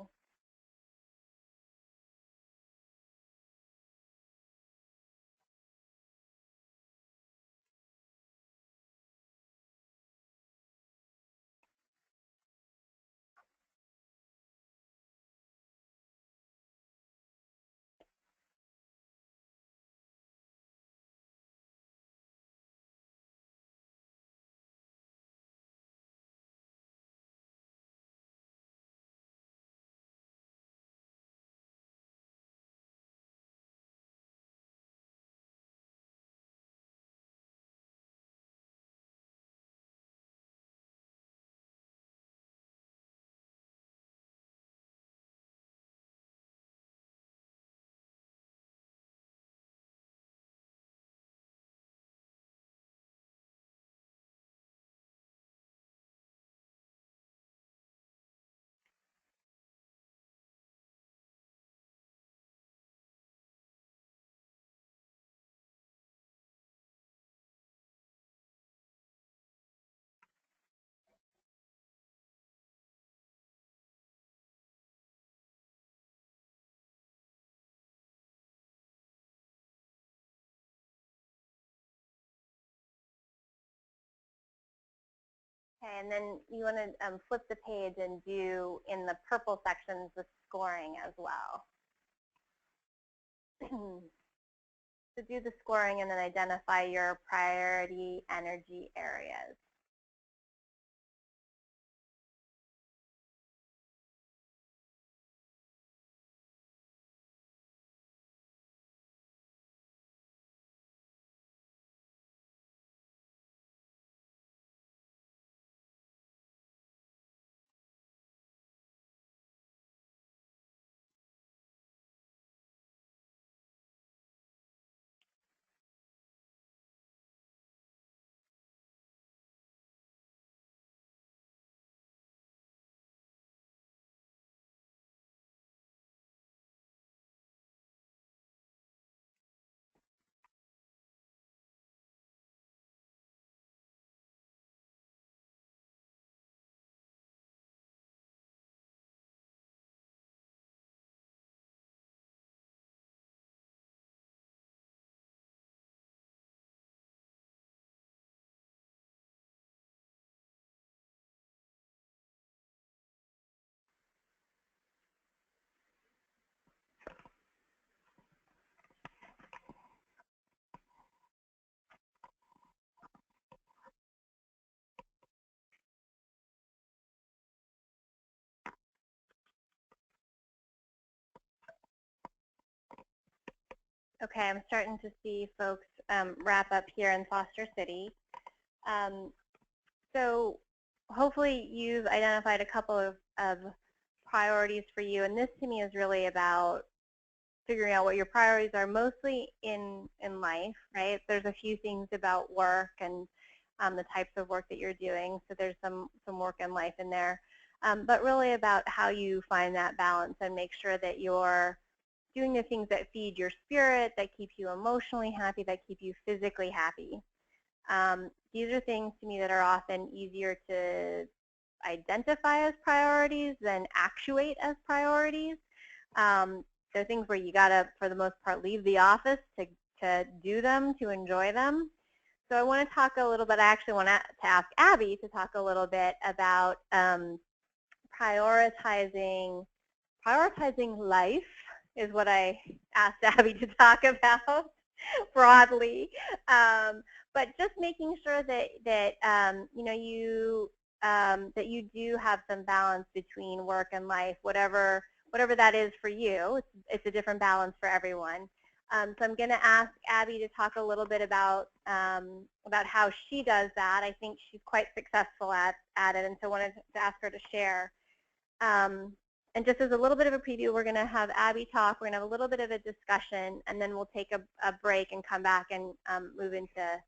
Okay, and then you want to flip the page and do, in the purple sections, the scoring as well. So do the scoring and then identify your priority energy areas. Okay, I'm starting to see folks wrap up here in Foster City. So hopefully you've identified a couple of priorities for you, and this to me is really about figuring out what your priorities are mostly in life, right? There's a few things about work and the types of work that you're doing, so there's some work in life in there, but really about how you find that balance and make sure that you're doing the things that feed your spirit, that keep you emotionally happy, that keep you physically happy. These are things to me that are often easier to identify as priorities than actuate as priorities. They're things where you gotta, for the most part, leave the office to do them, to enjoy them. So I want to talk a little bit, I actually want to ask Abby to talk a little bit about prioritizing life is what I asked Abby to talk about broadly. But just making sure that you know that you do have some balance between work and life, whatever that is for you. It's a different balance for everyone. So I'm going to ask Abby to talk a little bit about how she does that. I think she's quite successful at it, and so I wanted to ask her to share. And just as a little bit of a preview, we're going to have Abby talk. We're going to have a little bit of a discussion, and then we'll take a break and come back and move into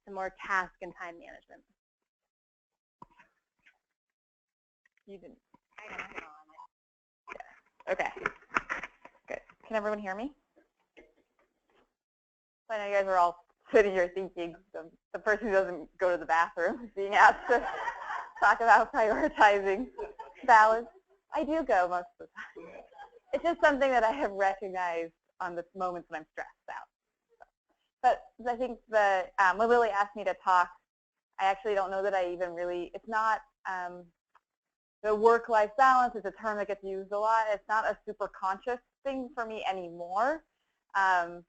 some more task and time management. You didn't. I don't know. Okay. Good. Can everyone hear me? I know you guys are all sitting here thinking the person who doesn't go to the bathroom is being asked to talk about prioritizing balance. I do go most of the time. It's just something that I have recognized on the moments when I'm stressed out. But I think when Lily asked me to talk, I actually don't know that I even really, it's not the work-life balance is a term that gets used a lot. It's not a super conscious thing for me anymore. And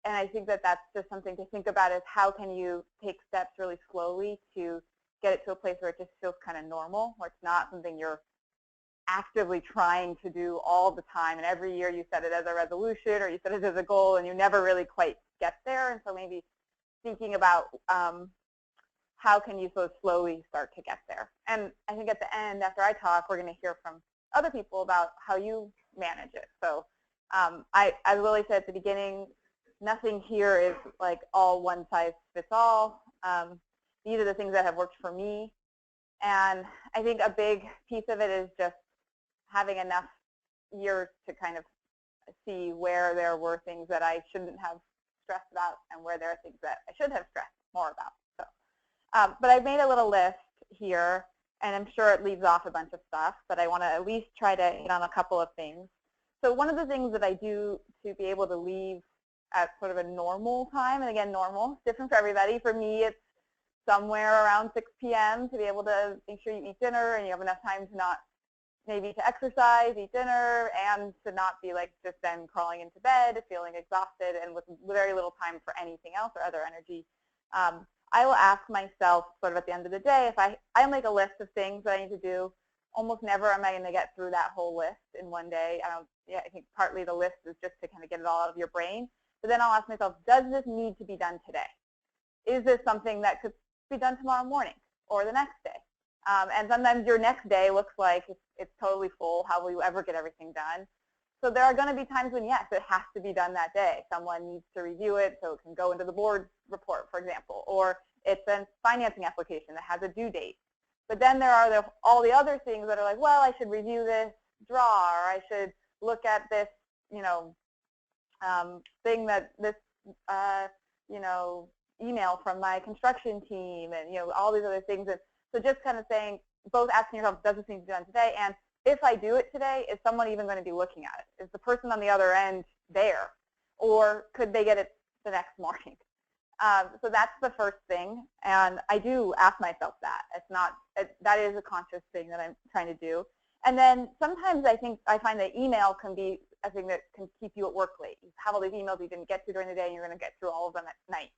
I think that that's just something to think about, is how can you take steps really slowly to get it to a place where it just feels kind of normal, where it's not something you're actively trying to do all the time, and every year you set it as a resolution or you set it as a goal and you never really quite get there. And so maybe thinking about how can you so slowly start to get there. And I think at the end, after I talk, we're going to hear from other people about how you manage it. So as Lily said at the beginning, nothing here is like all one size fits all. These are the things that have worked for me. And I think a big piece of it is just having enough years to kind of see where there were things that I shouldn't have stressed about and where there are things that I should have stressed more about. So, but I've made a little list here, and I'm sure it leaves off a bunch of stuff, but I want to at least try to hit on a couple of things. So one of the things that I do to be able to leave at sort of a normal time, and again, normal, different for everybody. For me, it's
somewhere around 6 p.m. to be able to make sure you eat dinner and you have enough time to not maybe to exercise, eat dinner, and to not be like just then crawling into bed, feeling exhausted, and with very little time for anything else or other energy. I will ask myself sort of at the end of the day, if I make a list of things that I need to do. Almost never am I going to get through that whole list in one day. I think partly the list is just to kind of get it all out of your brain. But then I'll ask myself, does this need to be done today? Is this something that could be done tomorrow morning or the next day? And sometimes your next day looks like it's totally full. How will you ever get everything done? So there are going to be times when, yes, it has to be done that day. Someone needs to review it so it can go into the board report, for example, or it's a financing application that has a due date. But then there are all the other things that are like, well, I should review this draw, or I should look at this, thing that this, email from my construction team, and all these other things. So just kind of saying, both asking yourself, does this need to be done today? And if I do it today, is someone even going to be looking at it? Is the person on the other end there? Or could they get it the next morning? So that's the first thing. And I do ask myself that. That is a conscious thing that I'm trying to do. And then sometimes I find that email can be a thing that can keep you at work late. You have all these emails you didn't get to during the day, and you're going to get through all of them at night.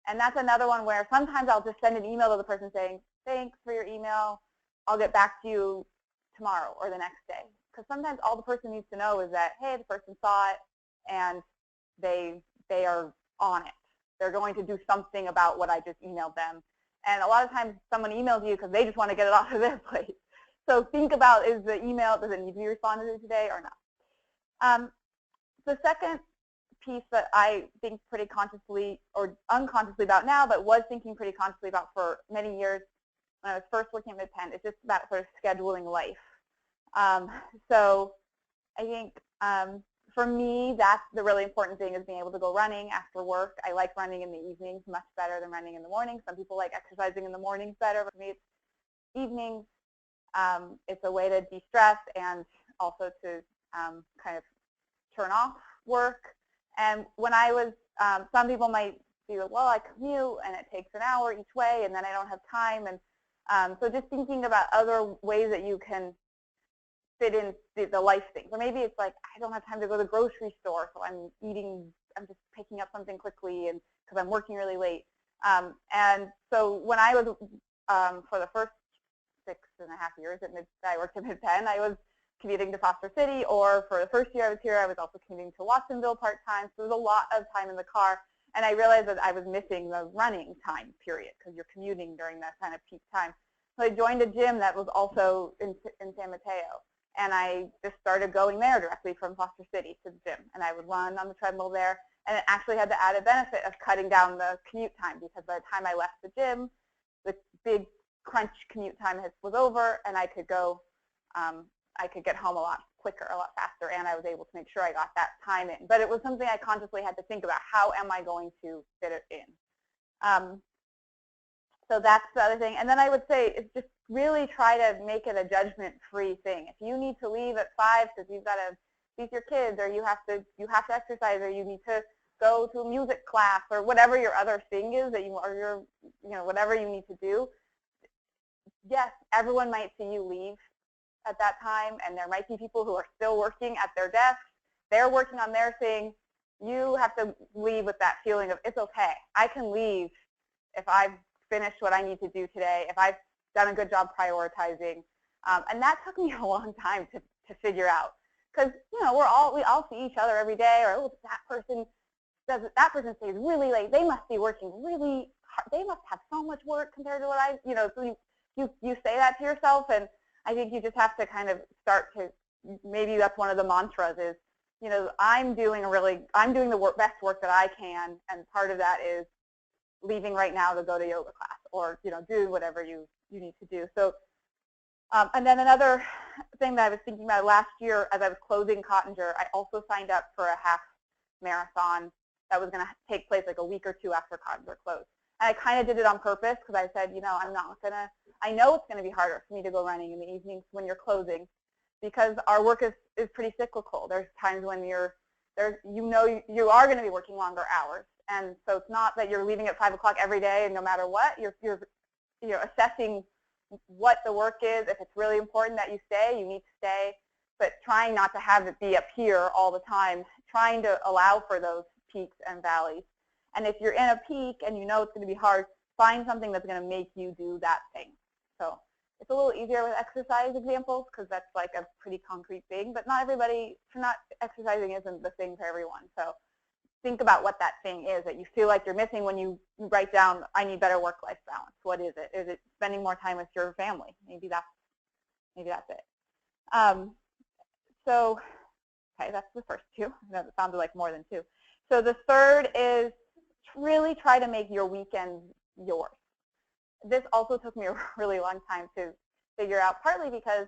And that's another one where sometimes I'll just send an email to the person saying, thanks for your email. I'll get back to you tomorrow or the next day. Because sometimes all the person needs to know is that, hey, the person saw it and they are on it. They're going to do something about what I just emailed them. And a lot of times someone emails you because they just want to get it off of their plate. So think about, is the email, does it need to be responded to today or not? The second piece that I think pretty consciously or unconsciously about now, but was thinking pretty consciously about for many years when I was first working at Mid-Penn, is just about sort of scheduling life. So I think for me, that's the really important thing, is being able to go running after work. I like running in the evenings much better than running in the morning. Some people like exercising in the mornings better, but for me it's evenings. It's a way to de-stress and also to kind of turn off work. And when I was, some people might be like, well, I commute and it takes an hour each way and then I don't have time. And so just thinking about other ways that you can fit in the life things. Or maybe it's like, I don't have time to go to the grocery store, so I'm just picking up something quickly and because I'm working really late. And so when I was, for the first 6.5 years I worked at Mid-Penn, I was commuting to Foster City, or for the first year I was here, I was also commuting to Watsonville part-time. So there was a lot of time in the car, and I realized that I was missing the running time period because you're commuting during that kind of peak time. So I joined a gym that was also in San Mateo, and I just started going there directly from Foster City to the gym, and I would run on the treadmill there, and it actually had the added benefit of cutting down the commute time, because by the time I left the gym, the big crunch commute time was over, and I could go, I could get home a lot quicker, a lot faster, and I was able to make sure I got that time in. But it was something I consciously had to think about. How am I going to fit it in? So that's the other thing. And then I would say is just really try to make it a judgment-free thing. If you need to leave at 5 because you've got to feed your kids, or you have to exercise, or you need to go to a music class, or whatever your other thing is that whatever you need to do. Yes, everyone might see you leave at that time, and there might be people who are still working at their desks. They're working on their thing. You have to leave with that feeling of, it's okay. I can leave if I've finished what I need to do today, if I've done a good job prioritizing. And that took me a long time to figure out, because we all see each other every day, or oh, that person stays really late. They must be working really hard. They must have so much work compared to what so you say that to yourself, and I think you just have to kind of start to, maybe that's one of the mantras is, I'm doing the best work that I can, and part of that is leaving right now to go to yoga class, or do whatever you need to do. So, and then another thing that I was thinking about last year, as I was closing Cottinger, I also signed up for a half marathon that was going to take place like a week or two after Cottinger closed. And I kind of did it on purpose, because I said, I know it's going to be harder for me to go running in the evenings when you're closing, because our work is pretty cyclical. There's times when you're you are going to be working longer hours. And so it's not that you're leaving at 5 o'clock every day and no matter what, you're assessing what the work is. If it's really important that you stay, you need to stay, but trying not to have it be up here all the time, trying to allow for those peaks and valleys. And if you're in a peak and you know it's going to be hard, find something that's going to make you do that thing. So it's a little easier with exercise examples because that's like a pretty concrete thing, but not exercising isn't the thing for everyone. So think about what that thing is that you feel like you're missing when you write down, I need better work-life balance. What is it? Is it spending more time with your family? Maybe that's it. So, okay, that's the first two. That sounded like more than two. So the third is really try to make your weekends yours. This also took me a really long time to figure out, partly because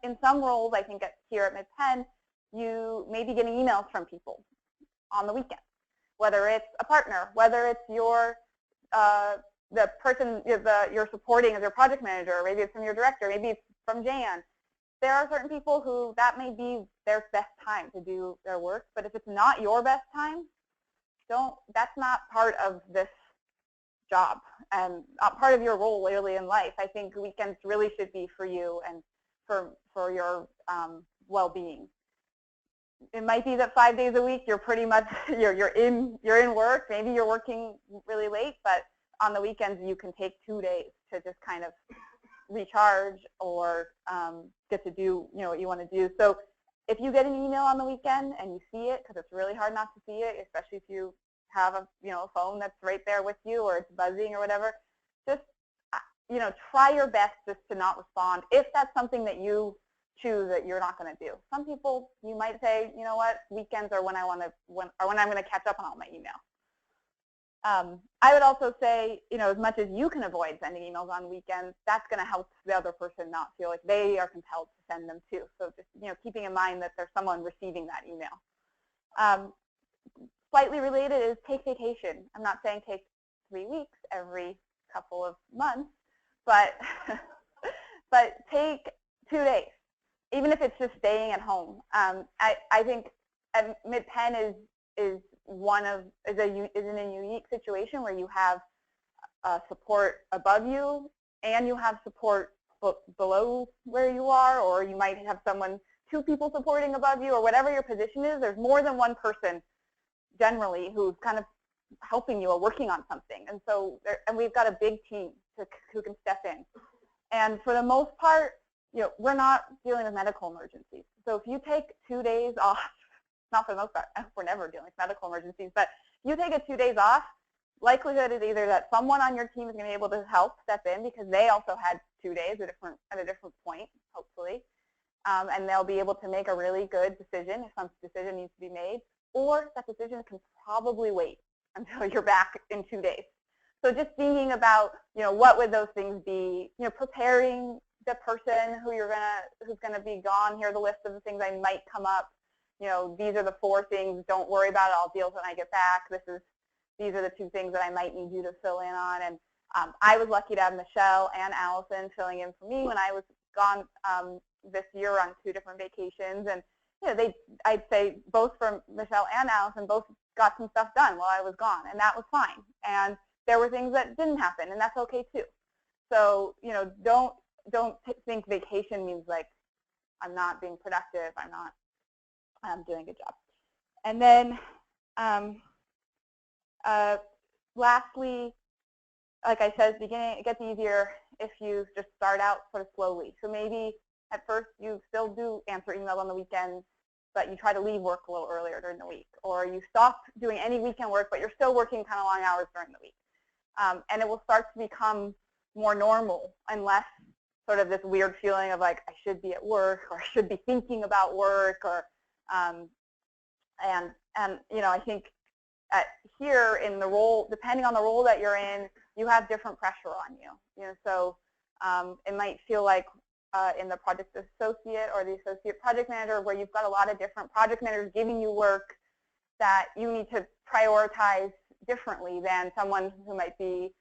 in some roles, I think here at Mid-Penn, you may be getting emails from people on the weekend, whether it's a partner, whether it's the person you're supporting as your project manager, or maybe it's from your director, maybe it's from Jan. There are certain people who that may be their best time to do their work, but if it's not your best time, that's not part of this job and not part of your role early in life. I think weekends really should be for you and for your well-being. It might be that 5 days a week you're pretty much you're in work. Maybe you're working really late, but on the weekends you can take 2 days to just kind of recharge or get to do what you want to do. So if you get an email on the weekend and you see it, because it's really hard not to see it, especially if you have a phone that's right there with you or it's buzzing or whatever, just try your best just to not respond if that's something that you choose that you're not going to do. Some people, you might say, you know what, weekends are when I'm going to catch up on all my email. I would also say, as much as you can avoid sending emails on weekends, that's going to help the other person not feel like they are compelled to send them too. So just, keeping in mind that there's someone receiving that email. Slightly related is take vacation. I'm not saying take 3 weeks every couple of months, but but take 2 days, even if it's just staying at home. I think Mid-Penn is in a unique situation where you have support above you and you have support below where you are, or you might have 2 people supporting above you, or whatever your position is. There's more than one person generally who's kind of helping you or working on something, and so we've got a big team who can step in. And for the most part, we're not dealing with medical emergencies. So if you take 2 days off, not for the most part, we're never dealing with medical emergencies, but if you take 2 days off, likelihood is either that someone on your team is going to be able to help step in because they also had 2 days at a different point, hopefully, and they'll be able to make a really good decision if some decision needs to be made, or that decision can probably wait until you're back in 2 days. So just thinking about, what would those things be? Preparing the person who's gonna be gone. Here's a list of the things that might come up. These are the 4 things. Don't worry about it. I'll deal when I get back. These are the 2 things that I might need you to fill in on. And I was lucky to have Michelle and Allison filling in for me when I was gone this year on 2 different vacations. And I'd say both from Michelle and Allison both got some stuff done while I was gone, and that was fine. And there were things that didn't happen, and that's okay too. So don't think vacation means like I'm not being productive, I'm doing a good job. And then lastly, like I said at the beginning, it gets easier if you just start out sort of slowly. So maybe at first you still do answer emails on the weekends, but you try to leave work a little earlier during the week, or you stop doing any weekend work, but you're still working kind of long hours during the week. And it will start to become more normal and less sort of this weird feeling of like I should be at work or I should be thinking about work, or I think here in the role, depending on the role that you're in, you have different pressure on you. So it might feel like in the project associate or the associate project manager, where you've got a lot of different project managers giving you work that you need to prioritize differently than someone who might be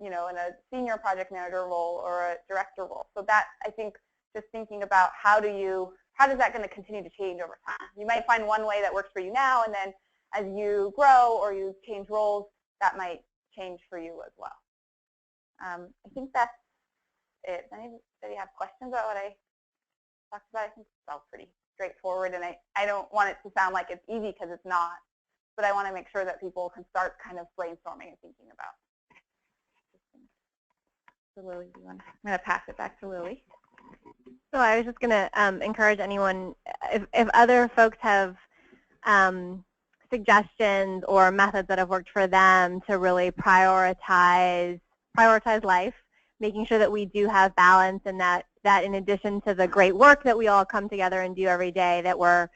in a senior project manager role or a director role. So that, I think, just thinking about how do you
how does that going to continue to change over time? You might find one way that works for you now, and then as you grow or you change roles, that might change for you as well. I think that's it. Anybody have questions about what I talked about? I think it's all pretty straightforward, and I don't want it to sound like it's easy because it's not, but I want to make sure that people can start kind of brainstorming and thinking about. So Lily, I'm going to pass it back to Lily.
So I was just going to encourage anyone, if other folks have suggestions or methods that have worked for them to really prioritize life, making sure that we do have balance, and that in addition to the great work that we all come together and do every day, that we're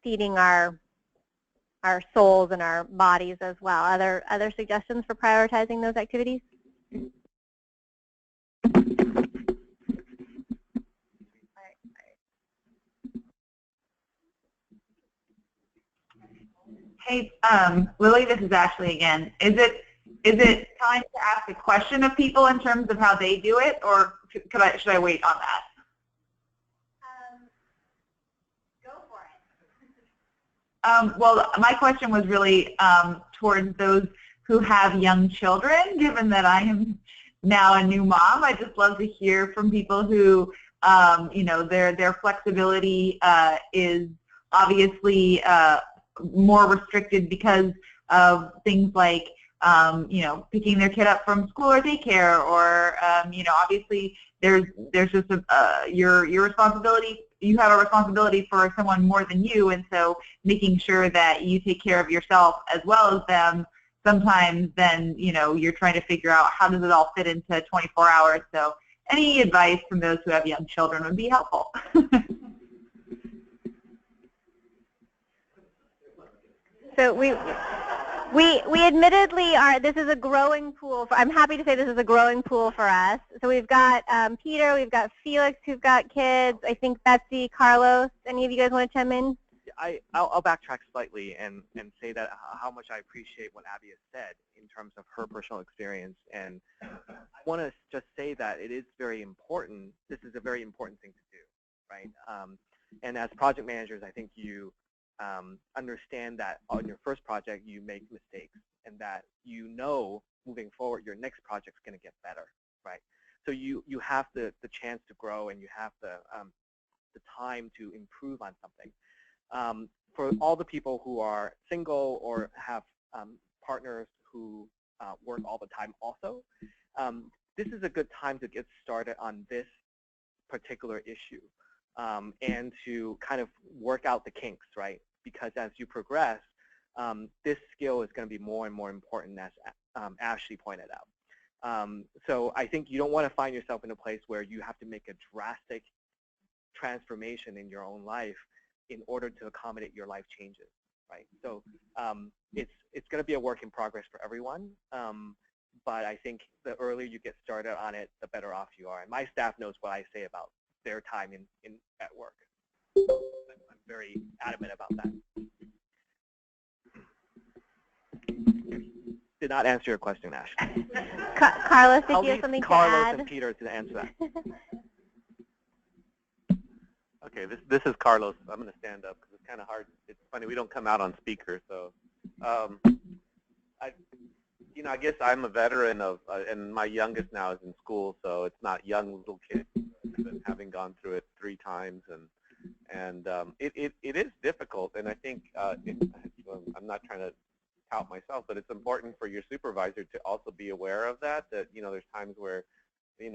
feeding our souls and our bodies as well. Other suggestions for prioritizing those activities?
Hey, Lily, this is Ashley again. Is it time to ask a question of people in terms of how they do it, or should I wait on that?
Go for it.
Well, my question was really towards those who have young children, given that I am now a new mom. I just love to hear from people who, you know, their flexibility is obviously more restricted because of things like, you know, picking their kid up from school or daycare, or, you know, obviously there's just your responsibility. You have a responsibility for someone more than you, and so making sure that you take care of yourself as well as them. Sometimes then, you know, you're trying to figure out how does it all fit into 24 hours. So any advice from those who have young children would be helpful.
So we admittedly are, this is a growing pool. I'm happy to say this is a growing pool for us. So we've got Peter, we've got Felix who've got kids, I think Betsy, Carlos. Any of you guys want to chime in?
I'll backtrack slightly and say that how much I appreciate what Abby has said in terms of her personal experience. And I want to just say that it is very important. This is a very important thing to do, right? And as project managers, I think you understand that on your first project you make mistakes, and that you know moving forward your next project's going to get better, right? So you have the chance to grow, and you have the time to improve on something. For all the people who are single or have partners who work all the time also, this is a good time to get started on this particular issue and to kind of work out the kinks, right? Because as you progress, this skill is going to be more and more important, as Ashley pointed out. So I think you don't want to find yourself in a place where you have to make a drastic transformation in your own life in order to accommodate your life changes, right? So it's going to be a work in progress for everyone, but I think the earlier you get started on it, the better off you are. And my staff knows what I say about their time at work. I'm very adamant about that. Did not answer your question, Ashley.
Carlos, did you have something to add?
Carlos and Peter to answer that.
Okay, this is Carlos. I'm going to stand up because it's kind of hard. It's funny, we don't come out on speaker. So, I guess I'm a veteran of, and my youngest now is in school, so it's not young little kids, but having gone through it 3 times, and it is difficult. And I think I'm not trying to tout myself, but it's important for your supervisor to also be aware of that. That there's times where you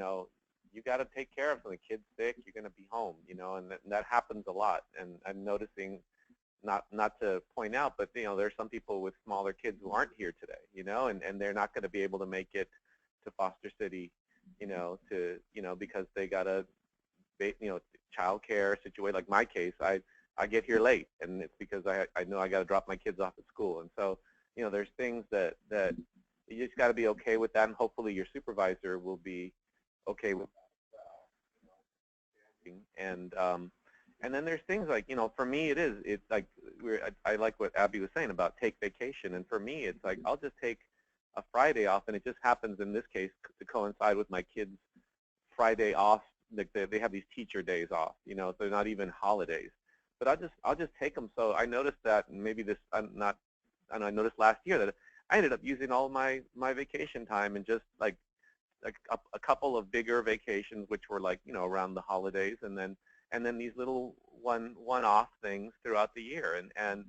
got to take care of something. Kid's sick, you're going to be home, and that happens a lot. And I'm noticing, not to point out, but there's some people with smaller kids who aren't here today, and they're not going to be able to make it to Foster City, because they got a, child care situation. Like my case, I get here late, and it's because I know I got to drop my kids off at school, and so there's things that you just got to be okay with that, and hopefully your supervisor will be okay with that. And then there's things like, for me it's like I like what Abby was saying about take vacation, and for me it's like I'll just take a Friday off, and it just happens in this case to coincide with my kids' Friday off
like they have these teacher days off. You know, they're not even holidays. But I'll just take them. So I noticed that, and maybe this and I noticed last year that I ended up using all my vacation time and just like a couple of bigger vacations, which were like, you know, around the holidays, and then these little one-off things throughout the year. And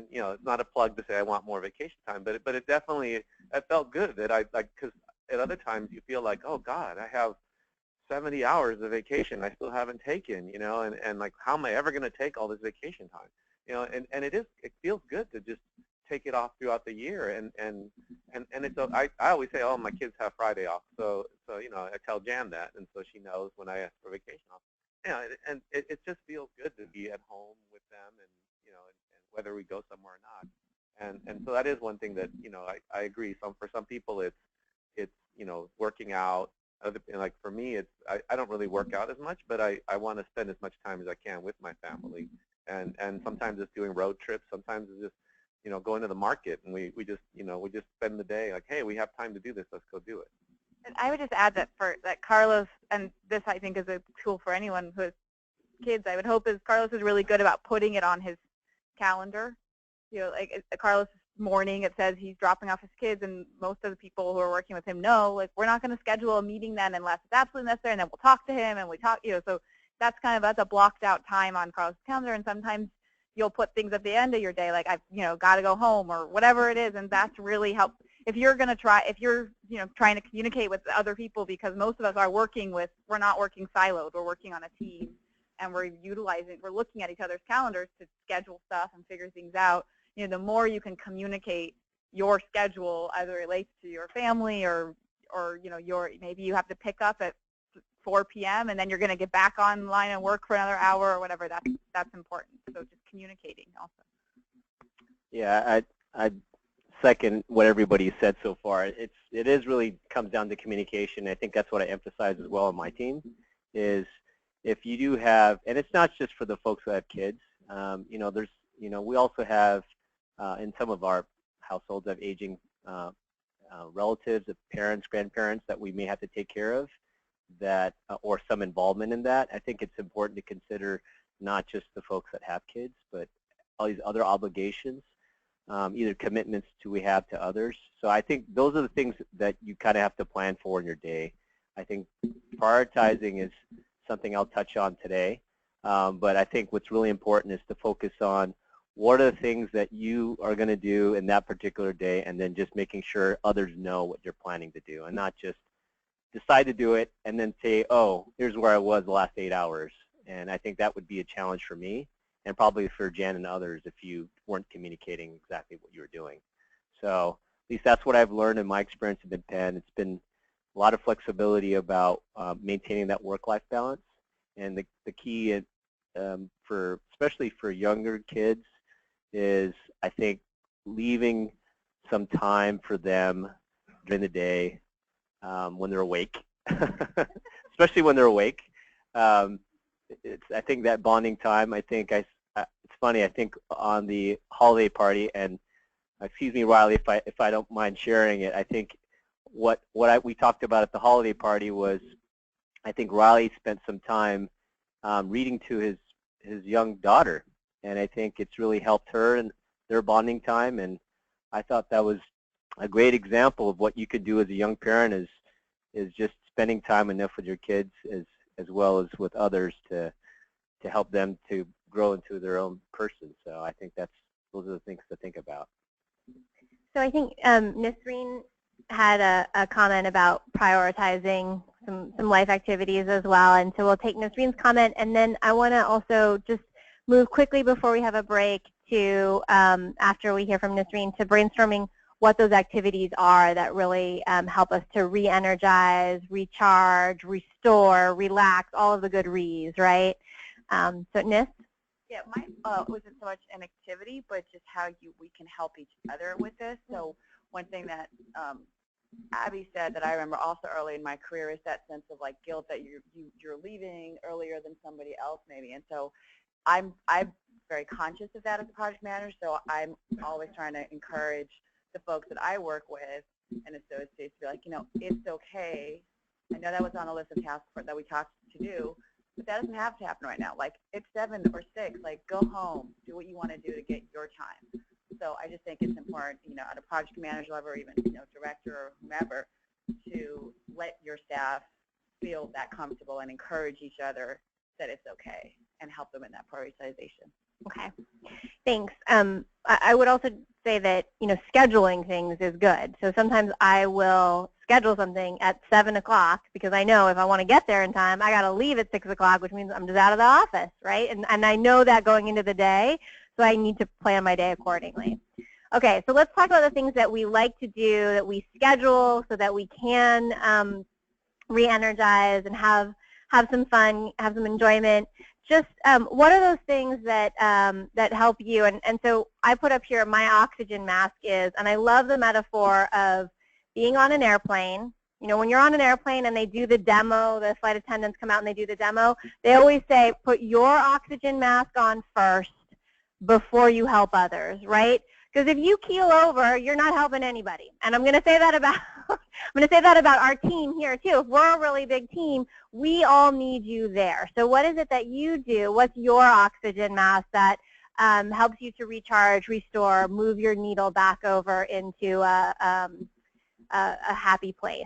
you know, it's not a plug to say I want more vacation time, but it definitely, it felt good that I like, because at other times you feel like, oh God, I have 70 hours of vacation I still haven't taken, you know, and like, how am I ever going to take all this vacation time? You know, and it feels good to just take it off throughout the year, and it's I always say, oh, my kids have Friday off, so you know, I tell Jan that, and so she knows when I ask for vacation off. Yeah, and it just feels good to be at home with them, and you know, and whether we go somewhere or not, and so that is one thing that, you know, I agree. For some people it's you know, working out. Like for me, it's I don't really work out as much, but I want to spend as much time as I can with my family, and sometimes it's doing road trips, sometimes it's just, you know, going to the market, and we just, you know, we just spend the day like, hey, we have time to do this, let's go do it.
And I would just add that Carlos, and this I think is a tool for anyone who has kids, I would hope, is Carlos is really good about putting it on his calendar. You know, like Carlos' morning, it says he's dropping off his kids, and most of the people who are working with him know, like, we're not going to schedule a meeting then unless it's absolutely necessary, and then we'll talk to him, and we talk, you know, so that's a blocked out time on Carlos' calendar, and sometimes you'll put things at the end of your day, like, I've, you know, got to go home or whatever it is, and that's really helpful. If you're, you know, trying to communicate with other people, because most of us are we're not working siloed, we're working on a team, and we're looking at each other's calendars to schedule stuff and figure things out. You know, the more you can communicate your schedule as it relates to your family, or you know, maybe you have to pick up at 4 p.m. and then you're going to get back online and work for another hour or whatever. That's important. So just communicating also.
Yeah, I second what everybody said so far. It is really comes down to communication. I think that's what I emphasize as well on my team, is if you do have, and it's not just for the folks who have kids. You know, there's, you know, we also have in some of our households have aging relatives, parents, grandparents that we may have to take care of, that or some involvement in that. I think it's important to consider not just the folks that have kids, but all these other obligations, either commitments we have to others. So I think those are the things that you kind of have to plan for in your day. I think prioritizing is something I'll touch on today, but I think what's really important is to focus on what are the things that you are going to do in that particular day, and then just making sure others know what you're planning to do, and not just decide to do it and then say, oh, here's where I was the last 8 hours. And I think that would be a challenge for me, and probably for Jan and others, if you weren't communicating exactly what you were doing. So at least that's what I've learned in my experience at Penn. It's been a lot of flexibility about maintaining that work-life balance. And the key, especially for younger kids, is, I think, leaving some time for them during the day when they're awake, especially when they're awake. I think that bonding time, I think, it's funny, I think on the holiday party, and excuse me, Riley, if I don't mind sharing it, I think what we talked about at the holiday party was, I think Riley spent some time reading to his young daughter, and I think it's really helped her and their bonding time. And I thought that was a great example of what you could do as a young parent, is just spending time enough with your kids as well as with others to help them to grow into their own person. So I think those are the things to think about.
So I think Nisreen had a comment about prioritizing some life activities as well, and so we'll take Nisreen's comment, and then I want to also just move quickly before we have a break to, after we hear from Nisreen, to brainstorming what those activities are that really help us to re-energize, recharge, restore, relax, all of the good re's, right? So Nis?
Yeah, mine wasn't so much an activity, but just how we can help each other with this. So one thing that Abby said that I remember also early in my career is that sense of like guilt that you're leaving earlier than somebody else maybe. And so I'm very conscious of that as a project manager. So I'm always trying to encourage the folks that I work with and associates to be like, you know, it's okay. I know that was on the list of tasks that we talked to do. But that doesn't have to happen right now. Like, it's 7 or 6. Like, go home. Do what you want to do to get your time. So I just think it's important, at a project manager level or even, director or whomever, to let your staff feel that comfortable and encourage each other that it's okay and help them in that prioritization.
Okay, thanks. I would also say that, scheduling things is good. So sometimes I will schedule something at 7 o'clock because I know if I want to get there in time, I got to leave at 6 o'clock, which means I'm just out of the office, right? And I know that going into the day, so I need to plan my day accordingly. Okay, so let's talk about the things that we like to do, that we schedule so that we can re-energize and have some fun, have some enjoyment. Just what are those things that that help you? And so I put up here my oxygen mask is, and I love the metaphor of being on an airplane. When you're on an airplane and they do the demo, the flight attendants come out and they do the demo, they always say, put your oxygen mask on first before you help others, right? Because if you keel over, you're not helping anybody. And I'm going to say that about our team here too. If we're a really big team, we all need you there. So what is it that you do? What's your oxygen mask that helps you to recharge, restore, move your needle back over into a happy place?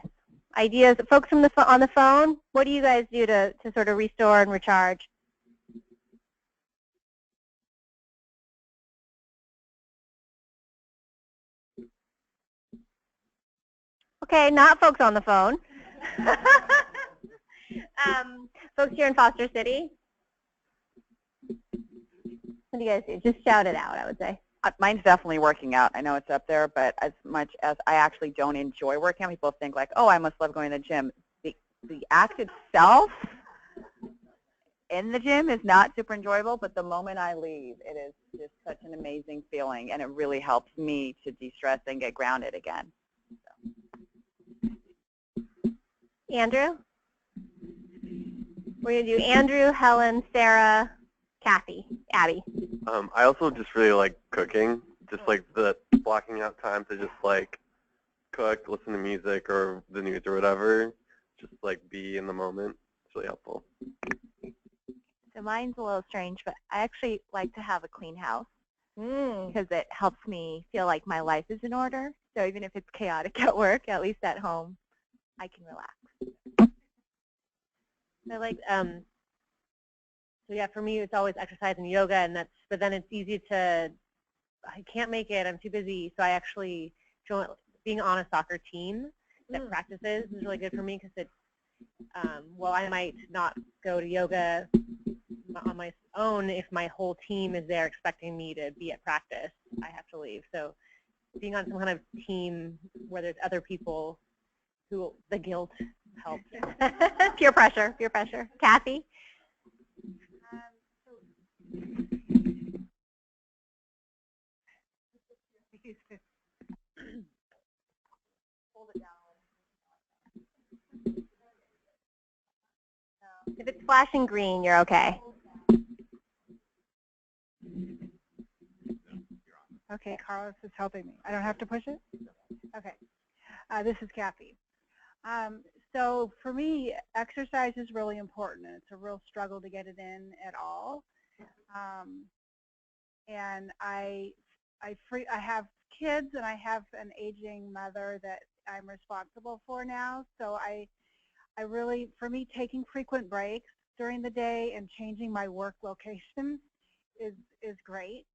Ideas, folks on the phone, what do you guys do to sort of restore and recharge? Okay, not folks on the phone. Folks here in Foster City. What do you guys do? Just shout it out, I would say.
Mine's definitely working out. I know it's up there, but as much as I actually don't enjoy working out, people think like, oh, I must love going to the gym. The act itself in the gym is not super enjoyable, but the moment I leave, it is just such an amazing feeling, and it really helps me to de-stress and get grounded again.
Andrew? We're going to do Andrew, Helen, Sarah, Kathy, Abby.
I also just really like cooking, just like the blocking out time to just like cook, listen to music or the news or whatever, just like be in the moment. It's really helpful.
So mine's a little strange, but I actually like to have a clean house because it helps me feel like my life is in order. So even if it's chaotic at work, at least at home, I can relax.
I like, so yeah, for me it's always exercise and yoga, but then it's easy to, I can't make it, I'm too busy, so I actually join, being on a soccer team that practices is really good for me because it's, well, I might not go to yoga on my own if my whole team is there expecting me to be at practice. I have to leave. So being on some kind of team where there's other people who, the guilt helps. Peer pressure, peer pressure. Kathy? If it's flashing green, you're okay.
Okay, Carlos is helping me. I don't have to push it? Okay. This is Kathy. So for me, exercise is really important, and it's a real struggle to get it in at all. And I have kids, and I have an aging mother that I'm responsible for now. So I really, for me, taking frequent breaks during the day and changing my work location is great.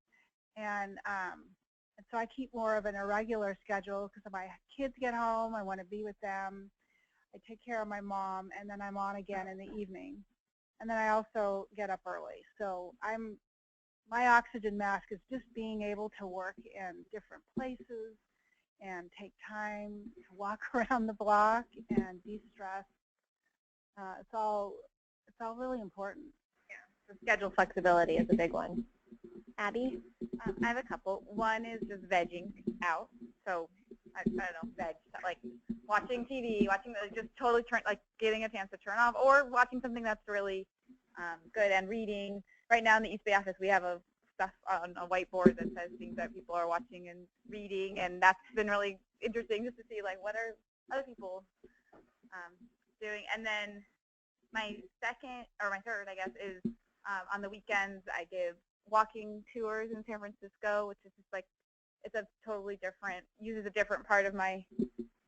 And so I keep more of an irregular schedule because if my kids get home, I want to be with them. I take care of my mom, and then I'm on again in the evening. And then I also get up early. So my oxygen mask is just being able to work in different places and take time to walk around the block and de-stress. It's all really important.
Yeah, so schedule flexibility is a big one. Abby?
I have a couple. One is just vegging out. So I don't know, veg, like watching TV, just totally getting a chance to turn off, or watching something that's really good, and reading. Right now in the East Bay office, we have stuff on a whiteboard that says things that people are watching and reading, and that's been really interesting just to see like what are other people doing. And then my third, I guess, is on the weekends I give walking tours in San Francisco, which is just like, it's a totally different, uses a different part of my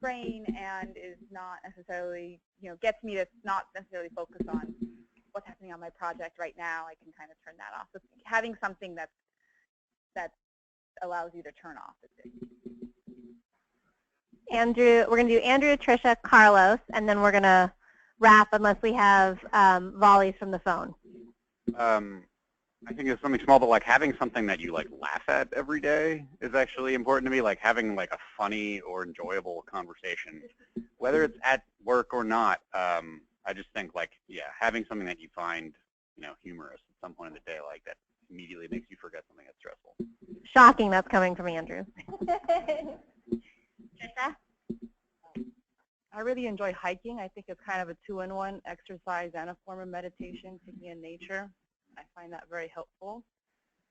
brain and is not necessarily, gets me to not necessarily focus on what's happening on my project right now. I can kind of turn that off. So having something that allows you to turn off is good.
Andrew, we're going to do Andrew, Tricia, Carlos, and then we're going to wrap unless we have volleys from the phone.
I think it's something small, but like having something that you like laugh at every day is actually important to me. Like having like a funny or enjoyable conversation, whether it's at work or not. I just think like, yeah, having something that you find, humorous at some point in the day, like that immediately makes you forget something that's stressful.
Shocking that's coming from Andrew. Trisha?
I really enjoy hiking. I think it's kind of a two-in-one, exercise and a form of meditation, taking in nature. I find that very helpful.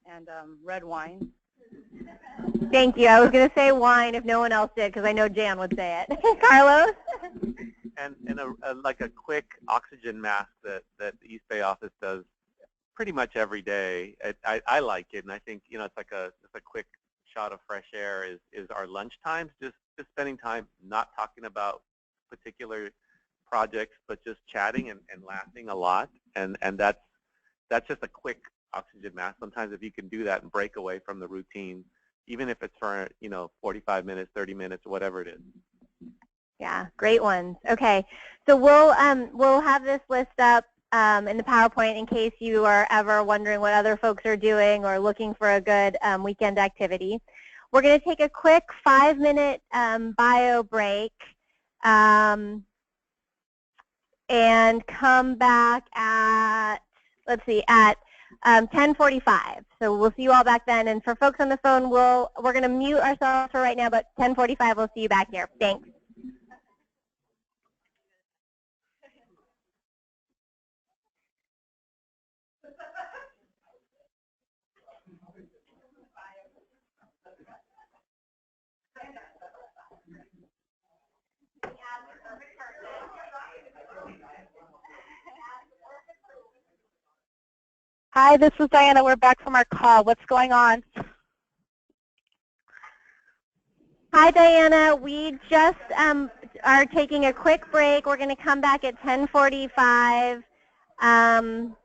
And red wine.
Thank you. I was going to say wine if no one else did, because I know Jan would say it. Carlos?
And like a quick oxygen mask that the East Bay office does pretty much every day. I like it, and I think it's like a quick shot of fresh air is our lunch times. Just spending time not talking about particular projects, but just chatting and laughing a lot, and that's just a quick oxygen mask. Sometimes if you can do that and break away from the routine, even if it's for 45 minutes, 30 minutes, whatever it is.
Yeah, great ones. Okay, so we'll have this list up in the PowerPoint in case you are ever wondering what other folks are doing or looking for a good weekend activity. We're going to take a quick 5-minute bio break and come back at, let's see, at 10:45. So we'll see you all back then. And for folks on the phone, we're going to mute ourselves for right now, but 10:45 we'll see you back here. Thanks.
Hi, this is Diana. We're back from our call. What's going on?
Hi, Diana. We just are taking a quick break. We're going to come back at 10:45. And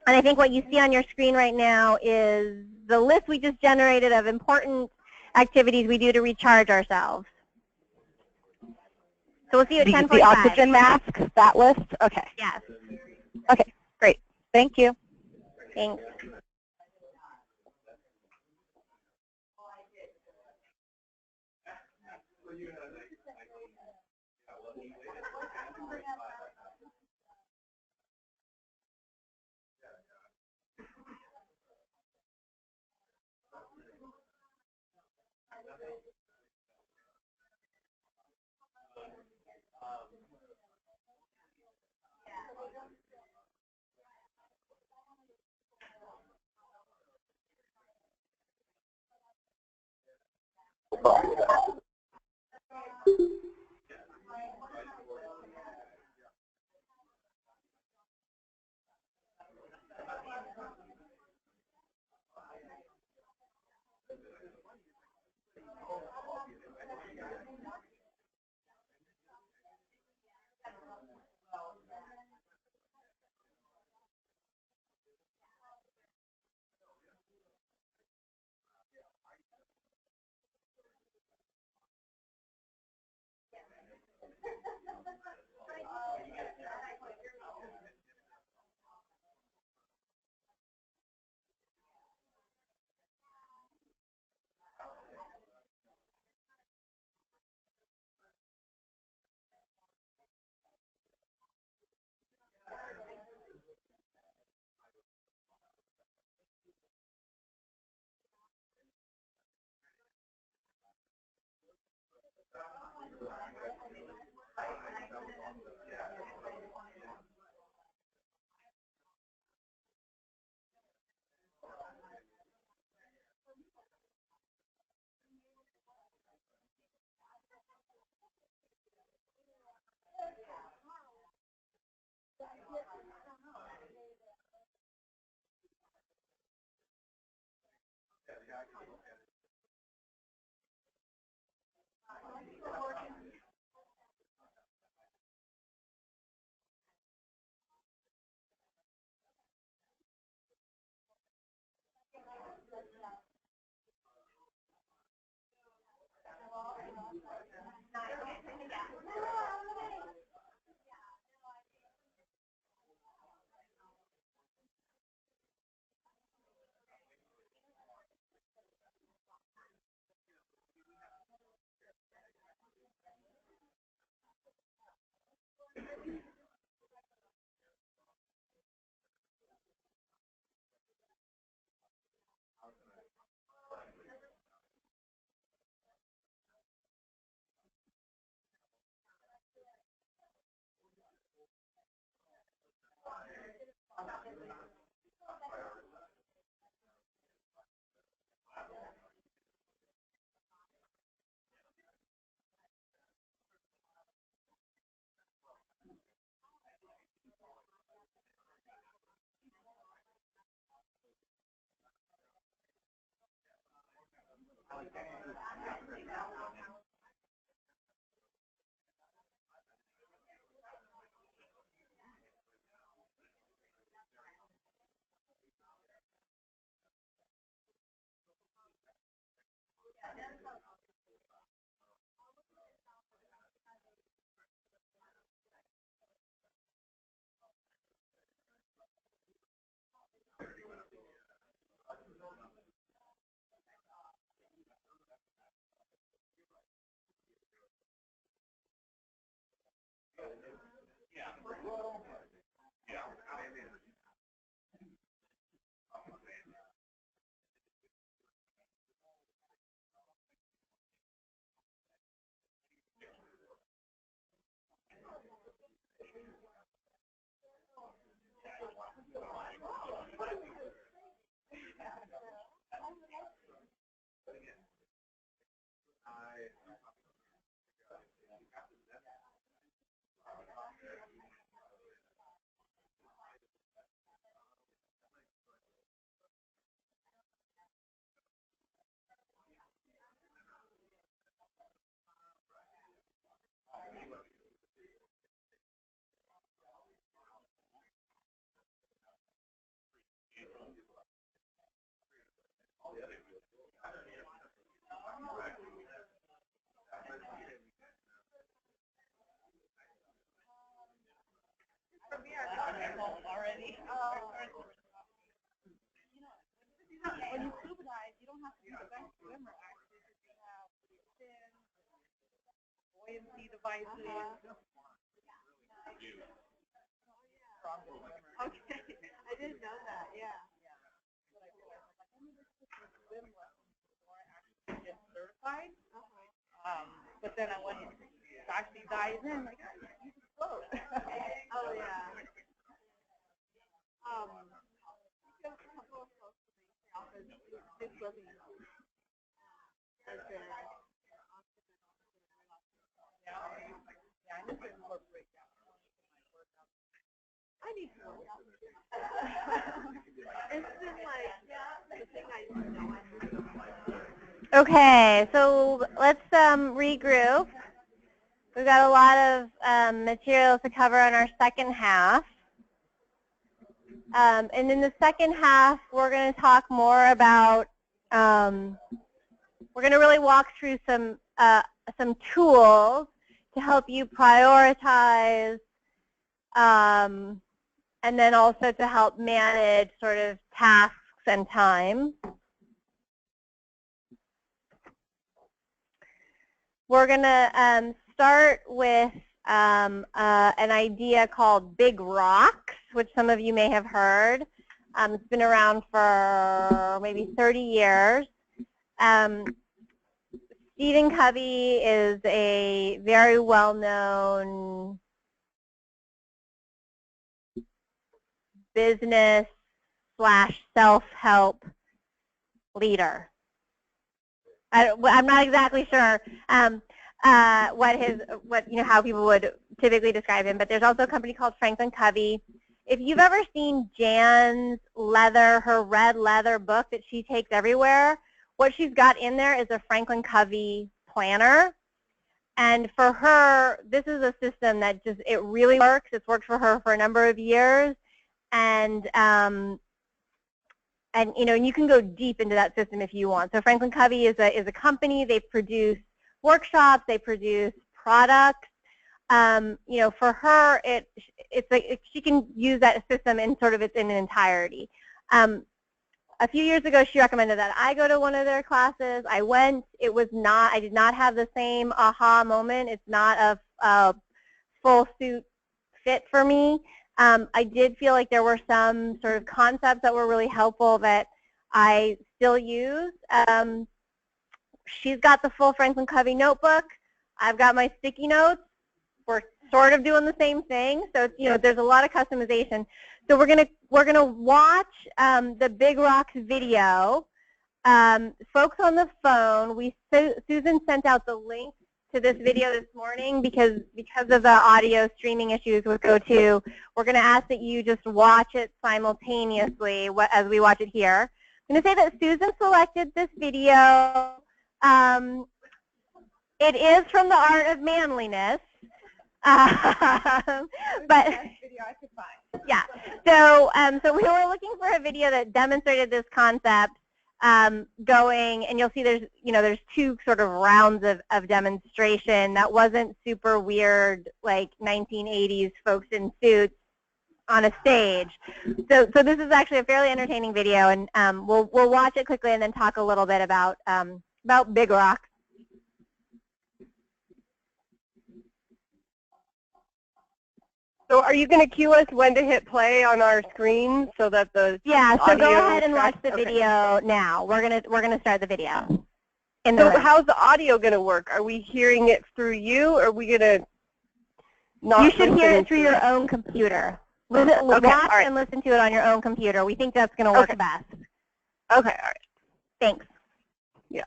I think what you see on your screen right now is the list we just generated of important activities we do to recharge ourselves. So we'll see you at 10:45.
The oxygen mask, that list? Okay.
Yes.
Okay, great. Thank you.
Thanks.
Already. When you scuba dive, you don't have to be the best swimmer, actually, because you have fin, buoyancy devices. Okay, I didn't know that, yeah. But I realized, like, I never took swim lessons before I actually get certified. But then I went to actually dive in, like, you can float. Oh, yeah. This wasn't yeah, I need to incorporate that. I need to work out. It's been like the thing I know.
Okay, so let's regroup. We've got a lot of materials to cover on our second half. And in the second half, we're going to talk more about, we're going to really walk through some tools to help you prioritize and then also to help manage sort of tasks and time. We're going to start with an idea called big rocks, which some of you may have heard. It's been around for maybe 30 years. Stephen Covey is a very well-known business / self-help leader. I'm not exactly sure how people would typically describe him, but there's also a company called Franklin Covey. If you've ever seen Jan's her red leather book that she takes everywhere, what she's got in there is a Franklin Covey planner. And for her, this is a system that it really works. It's worked for her for a number of years. And you can go deep into that system if you want. So Franklin Covey is a company. They produce workshops. They produce products. For her, she can use that system in in an entirety. A few years ago, she recommended that I go to one of their classes. I went. I did not have the same aha moment. It's not a full suit fit for me. I did feel like there were some sort of concepts that were really helpful that I still use. She's got the full Franklin Covey notebook. I've got my sticky notes. We're sort of doing the same thing, so there's a lot of customization. So we're gonna watch the Big Rocks video. Folks on the phone, Susan sent out the link to this video this morning because of the audio streaming issues with GoTo. We're going to ask that you just watch it simultaneously as we watch it here. I'm going to say that Susan selected this video It is from the Art of Manliness. But
video I could find.
yeah, so we were looking for a video that demonstrated this concept going, and you'll see there's two sort of rounds of demonstration that wasn't super weird, like 1980s folks in suits on a stage. So this is actually a fairly entertaining video, and we'll watch it quickly and then talk a little bit about Big Rock.
So are you going to cue us when to hit play on our screen so that the
So go ahead and
track,
watch the video now. We're gonna start the video.
So how's the audio going to work? Are we hearing it through you, or are we going to not?
You should hear it through your own computer. Watch and listen to it on your own computer. We think that's going to work best.
Okay, all right.
Thanks.
Yeah.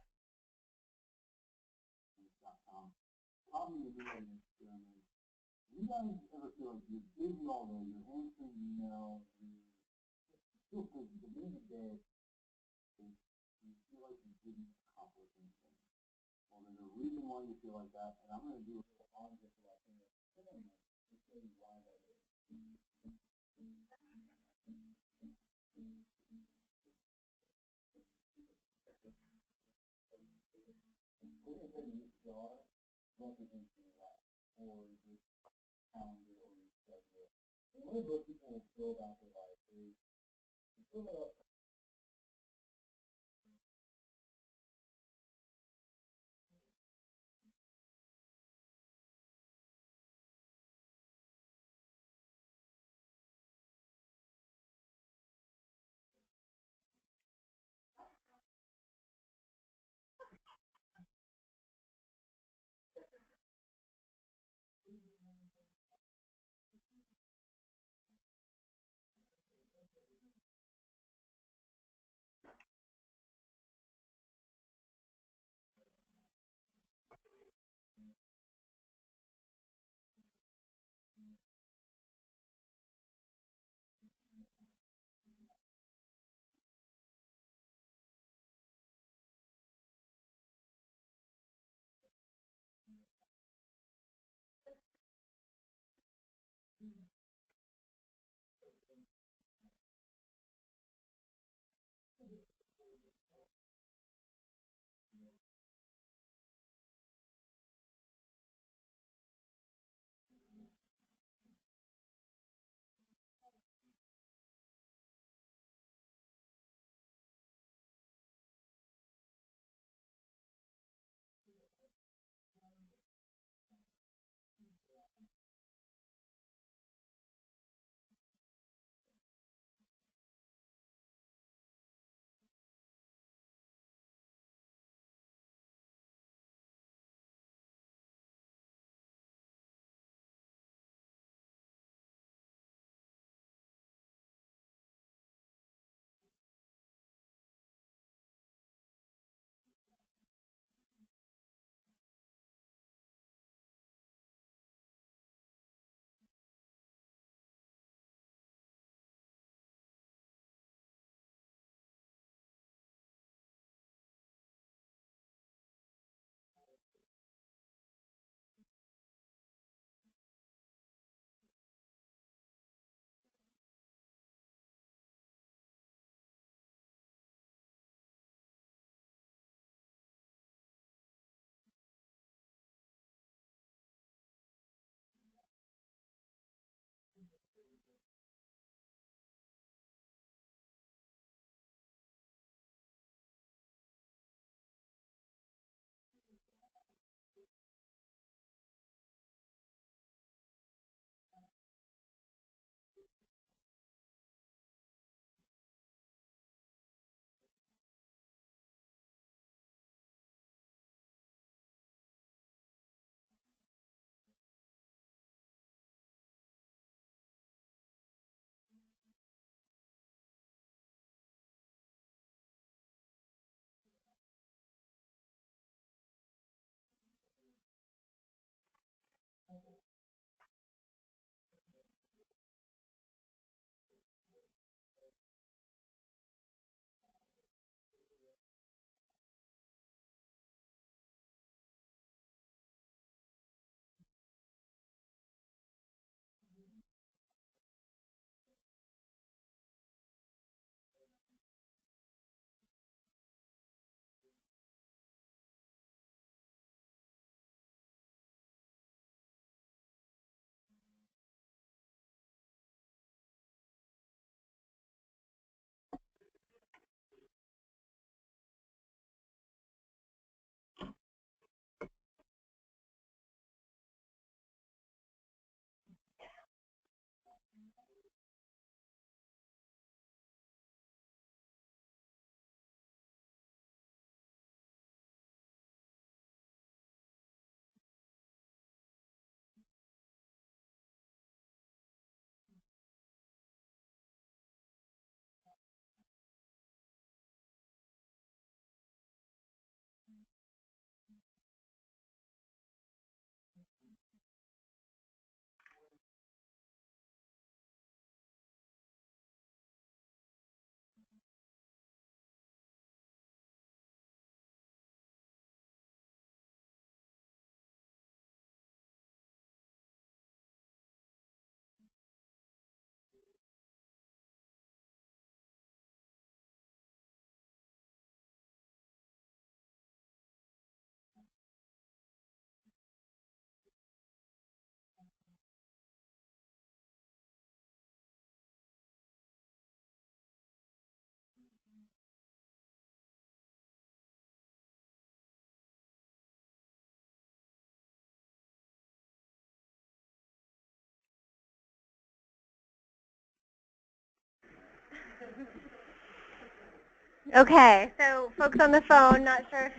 Okay, so folks on the phone, not sure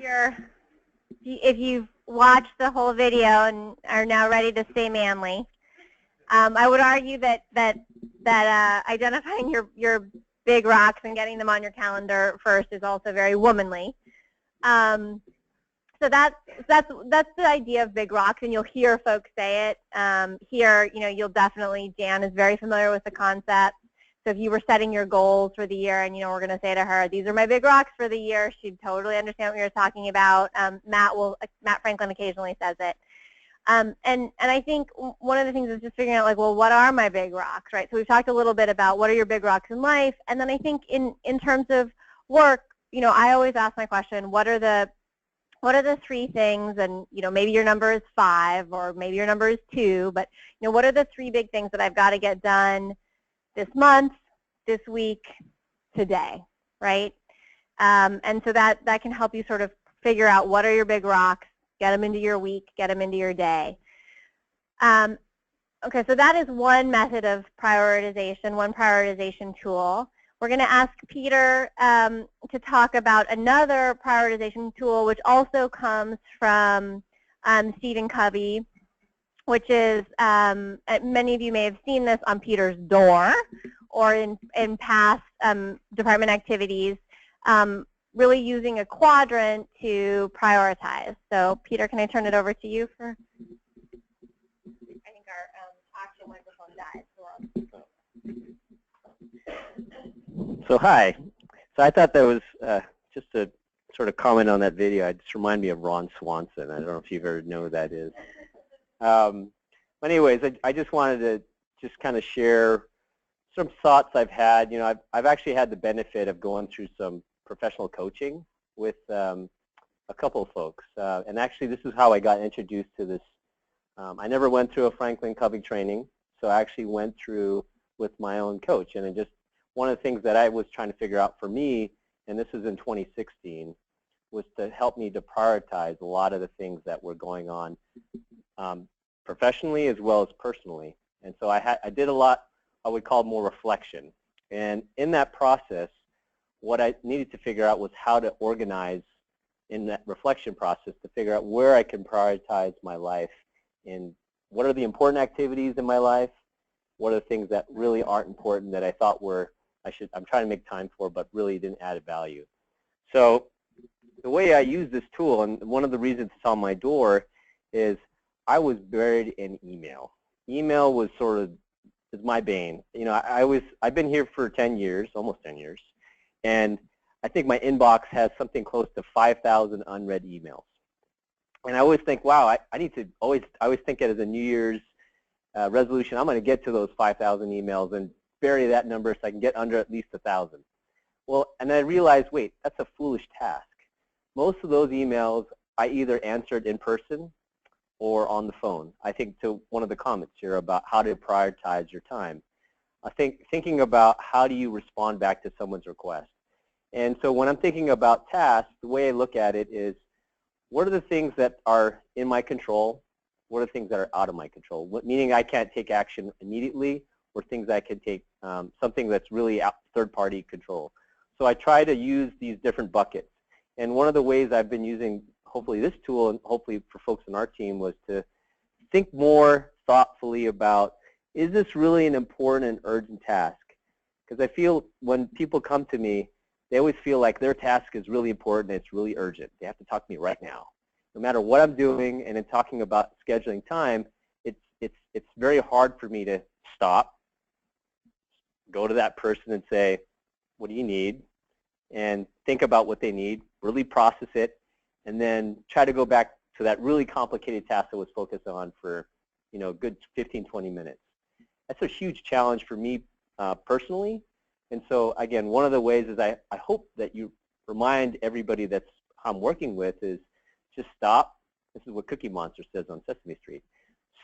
if you've watched the whole video and are now ready to stay manly. I would argue that identifying your big rocks and getting them on your calendar first is also very womanly. So that's the idea of big rocks, and you'll hear folks say it. Here, you'll definitely, Jan is very familiar with the concept. So if you were setting your goals for the year and, we're going to say to her, these are my big rocks for the year, she'd totally understand what you're talking about. Matt Franklin occasionally says it. And I think one of the things is just figuring out, like, well, what are my big rocks, right? So we've talked a little bit about what are your big rocks in life. And then I think in terms of work, I always ask my question, what are the 3 things, and maybe your number is 5 or maybe your number is 2, but what are the 3 big things that I've got to get done this month, this week, today, right? And so that can help you sort of figure out what are your big rocks, get them into your week, get them into your day. Okay, so that is one method of prioritization, one prioritization tool. We're going to ask Peter to talk about another prioritization tool, which also comes from Stephen Covey, which is, many of you may have seen this on Peter's door or in past department activities, really using a quadrant to prioritize. So Peter, can I turn it over to you for? I think our actual microphone died.
So hi. So I thought that was just a sort of comment on that video. It just reminded me of Ron Swanson. I don't know if you've ever know who that is. But anyways, I just wanted to just kind of share some thoughts I've had. I've actually had the benefit of going through some professional coaching with a couple of folks. And actually, this is how I got introduced to this. I never went through a Franklin Covey training, so I actually went through with my own coach. And it just one of the things that I was trying to figure out for me, and this was in 2016, was to help me to prioritize a lot of the things that were going on professionally as well as personally. And so I did a lot I would call more reflection. And in that process, what I needed to figure out was how to organize in that reflection process to figure out where I can prioritize my life and what are the important activities in my life, what are the things that really aren't important that I thought I'm trying to make time for but really didn't add value. So the way I use this tool, and one of the reasons it's on my door, is I was buried in email. Email was sort of is my bane. I've been here for 10 years, almost 10 years, and I think my inbox has something close to 5,000 unread emails. And I always think, wow, I need to I always think it as a New Year's resolution. I'm going to get to those 5,000 emails and bury that number so I can get under at least 1,000. Well, and I realized, wait, that's a foolish task. Most of those emails I either answered in person or on the phone. I think to one of the comments here about how to prioritize your time. I think thinking about how do you respond back to someone's request. And so when I'm thinking about tasks, the way I look at it is, what are the things that are in my control? What are the things that are out of my control? Meaning I can't take action immediately, or things I can take, something that's really out third-party control. So I try to use these different buckets. And one of the ways I've been using, hopefully this tool, and hopefully for folks in our team, was to think more thoughtfully about, is this really an important and urgent task? Because I feel when people come to me, they always feel like their task is really important and it's really urgent. They have to talk to me right now. No matter what I'm doing, and in talking about scheduling time, it's very hard for me to stop, go to that person and say, what do you need? And think about what they need, really process it, and then try to go back to that really complicated task I was focused on for a good 15, 20 minutes. That's a huge challenge for me personally. And so again, one of the ways is I hope that you remind everybody that's I'm working with is just stop. This is what Cookie Monster says on Sesame Street.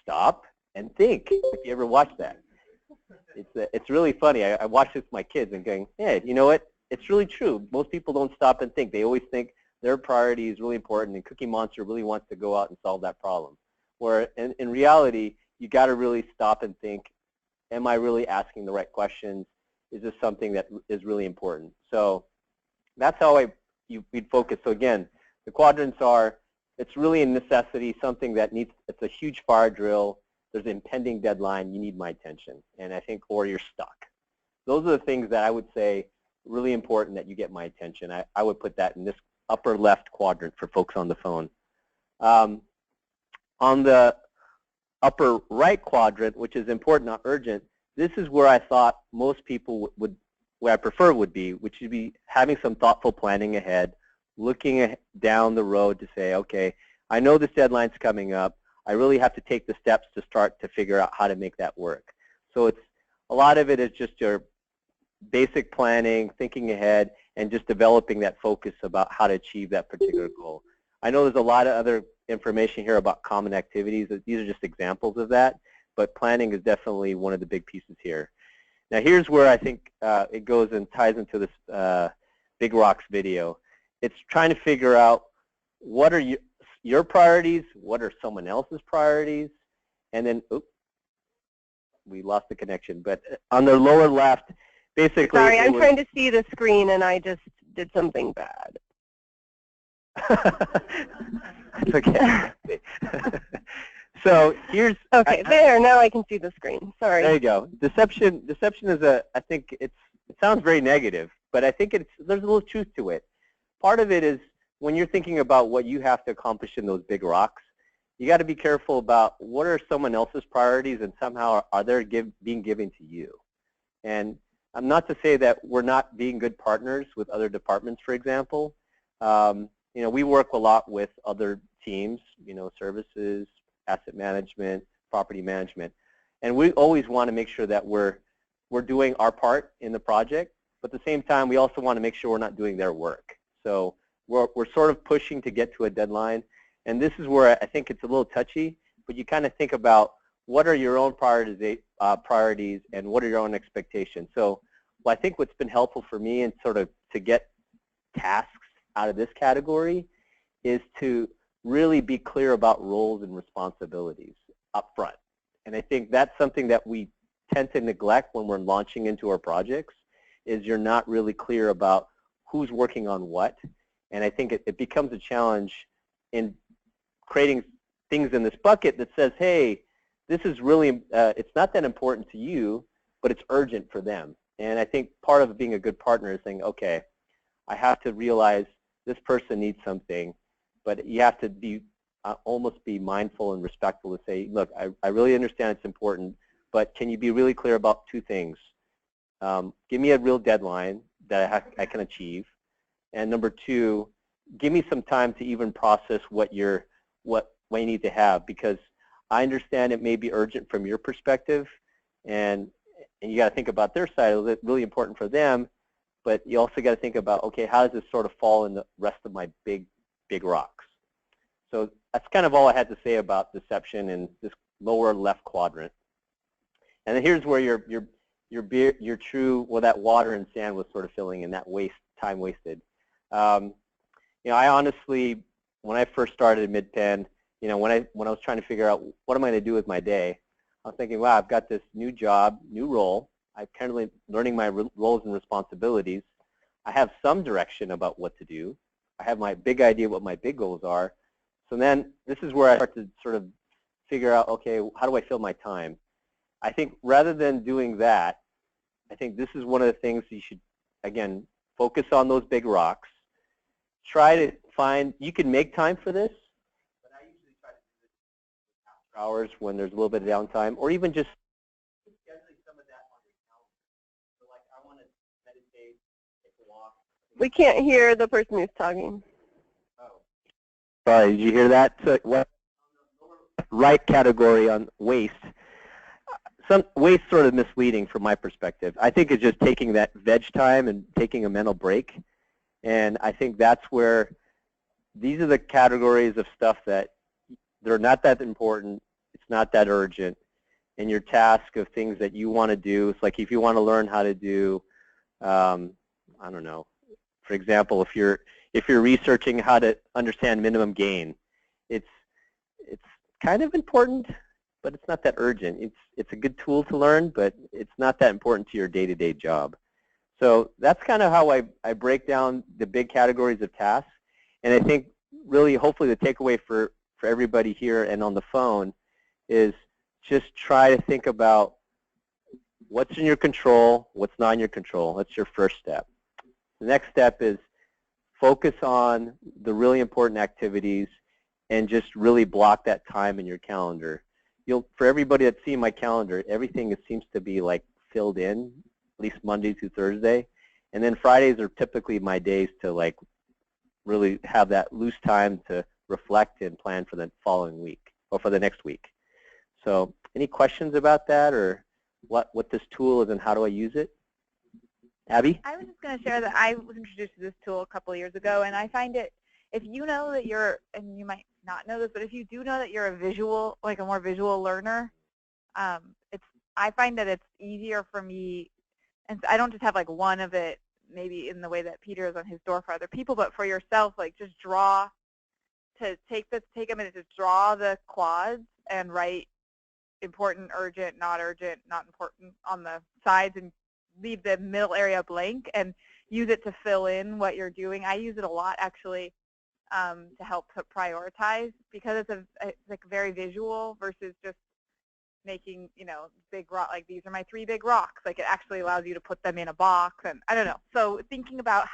Stop and think, if you ever watch that. It's really funny. I watch this with my kids and going, hey, you know what? It's really true. Most people don't stop and think. They always think their priority is really important and Cookie Monster really wants to go out and solve that problem. Where in reality, you got to really stop and think, am I really asking the right questions? Is this something that is really important? So that's how we'd focus. So again, the quadrants are, it's really a necessity, something that needs, it's a huge fire drill, there's an impending deadline, you need my attention. And I think, or you're stuck. Those are the things that I would say really important that you get my attention. I would put that in this upper left quadrant for folks on the phone. On the upper right quadrant, which is important, not urgent, this is where I thought most people would, where I prefer would be, which would be having some thoughtful planning ahead, looking down the road to say, okay, I know this deadline's coming up. I really have to take the steps to start to figure out how to make that work. So it's, a lot of it is just your basic planning, thinking ahead, and just developing that focus about how to achieve that particular goal. I know there's a lot of other information here about common activities. These are just examples of that, but planning is definitely one of the big pieces here. Now here's where I think it goes and ties into this Big Rocks video. It's trying to figure out what are your priorities, what are someone else's priorities, and then, oops, we lost the connection, but on the lower left, basically.
Sorry, I'm trying to see the screen and I just did something bad.
It's okay. So here's.
Okay, there, now I can see the screen. Sorry.
There you go. Deception is I think it sounds very negative, but I think there's a little truth to it. Part of it is when you're thinking about what you have to accomplish in those big rocks, you got to be careful about what are someone else's priorities and somehow are they being given to you. And I'm not to say that we're not being good partners with other departments, for example. You know, we work a lot with other teams, you know, services, asset management, property management, and we always want to make sure that we're doing our part in the project, but at the same time, we also want to make sure we're not doing their work. So we're sort of pushing to get to a deadline, and this is where I think it's a little touchy, but you kind of think about what are your own priorities and what are your own expectations. So well, I think what's been helpful for me and sort of to get tasks out of this category is to really be clear about roles and responsibilities up front. And I think that's something that we tend to neglect when we're launching into our projects, is you're not really clear about who's working on what. And I think it becomes a challenge in creating things in this bucket that says, hey, this is really, it's not that important to you, but it's urgent for them. And I think part of being a good partner is saying, okay, I have to realize this person needs something, but you have to be almost be mindful and respectful to say, look, I really understand it's important, but can you be really clear about two things? Give me a real deadline that I can achieve, and number two, give me some time to even process what you need to have, because I understand it may be urgent from your perspective, and you got to think about their side. It's really important for them, but you also got to think about, okay, how does this sort of fall in the rest of my big rocks? So that's kind of all I had to say about deception in this lower left quadrant. And then here's where your true, well, that water and sand was sort of filling in, that time wasted. You know, I honestly, when I first started at Mid-Penn, you know, when I was trying to figure out what am I going to do with my day, I was thinking, wow, I've got this new job, new role. I'm currently learning my roles and responsibilities. I have some direction about what to do. I have my big idea what my big goals are. So then this is where I start to sort of figure out, okay, how do I fill my time? I think rather than doing that, I think this is one of the things you should, again, focus on those big rocks. Try to find, you can make time for this, but I usually try to do this after hours when there's a little bit of downtime, or even just scheduling some of that on your calendar. So like, I want to meditate, take a walk.
We can't hear the person who's talking.
Oh. Sorry, did you hear that? So what right category on waste. Some waste sort of misleading from my perspective. I think it's just taking that veg time and taking a mental break. And I think that's where these are the categories of stuff that they're not that important, it's not that urgent, and your task of things that you want to do, it's like if you want to learn how to do, I don't know, for example, if you're researching how to understand minimum gain, it's kind of important, but it's not that urgent. It's a good tool to learn, but it's not that important to your day-to-day job. So that's kind of how I break down the big categories of tasks. And I think really, hopefully, the takeaway for everybody here and on the phone is just try to think about what's in your control, what's not in your control. That's your first step. The next step is focus on the really important activities and just really block that time in your calendar. For everybody that's seen my calendar, everything seems to be like filled in, at least Monday through Thursday. And then Fridays are typically my days to like really have that loose time to reflect and plan for the following week or for the next week. So any questions about that or what this tool is and how do I use it? Abby?
I was just going to share that I was introduced to this tool a couple of years ago, and I find it, if you know that you're, and you might not know this, but if you do know that you're a visual, like a more visual learner, I find that it's easier for me, and I don't just have like one of it, maybe in the way that Peter is on his door for other people, but for yourself, like just take a minute to draw the quads and write important, urgent, not important on the sides and leave the middle area blank and use it to fill in what you're doing. I use it a lot actually to help prioritize because it's like very visual versus just making, big rock, like these are my 3 big rocks. Like it actually allows you to put them in a box and I don't know. So thinking about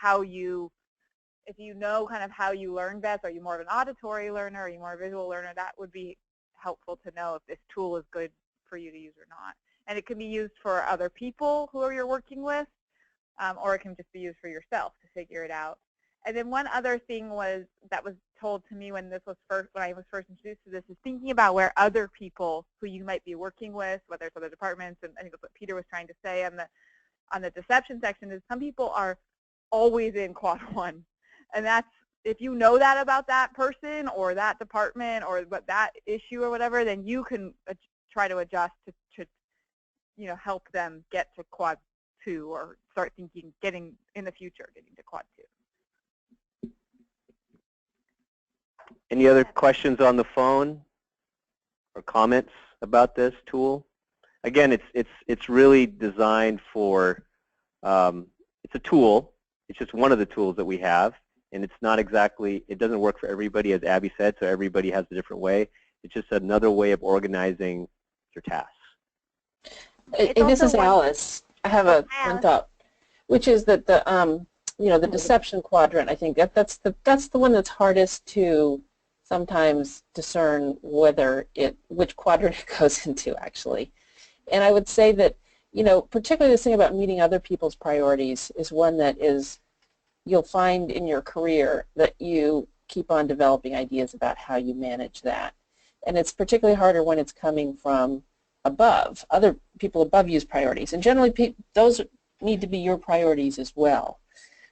if you know kind of how you learn best, are you more of an auditory learner, are you more a visual learner, that would be helpful to know if this tool is good for you to use or not. And it can be used for other people who you're working with, or it can just be used for yourself to figure it out. And then one other thing that was told to me when I was first introduced to this is thinking about where other people who you might be working with, whether it's other departments, and I think that's what Peter was trying to say on the deception section, is some people are always in quad 1. And that's, if you know that about that person or that department or that issue or whatever, then you can try to adjust to help them get to quad 2 or start thinking, in the future, getting to quad 2.
Any other questions on the phone or comments about this tool? Again, it's really designed for, it's a tool. It's just one of the tools that we have. And it's not exactly, it doesn't work for everybody, as Abby said, so everybody has a different way. It's just another way of organizing your tasks.
And this is Alice. I have one thought, which is that the deception quadrant, I think that's the one that's hardest to sometimes discern which quadrant it goes into actually. And I would say that, particularly this thing about meeting other people's priorities is one that you'll find in your career that you keep on developing ideas about how you manage that. And it's particularly harder when it's coming from above, other people above you's priorities. And generally those need to be your priorities as well.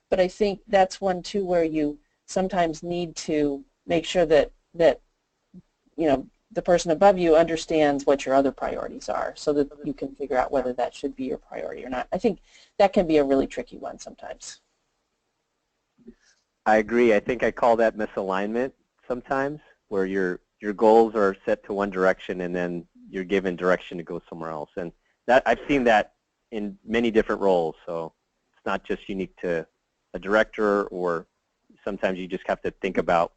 But I think that's one too where you sometimes need to make sure that the person above you understands what your other priorities are so that you can figure out whether that should be your priority or not. I think that can be a really tricky one sometimes.
I agree. I think I call that misalignment sometimes, where your goals are set to one direction and then you're given direction to go somewhere else. And that I've seen that in many different roles. So it's not just unique to a director, or sometimes you just have to think about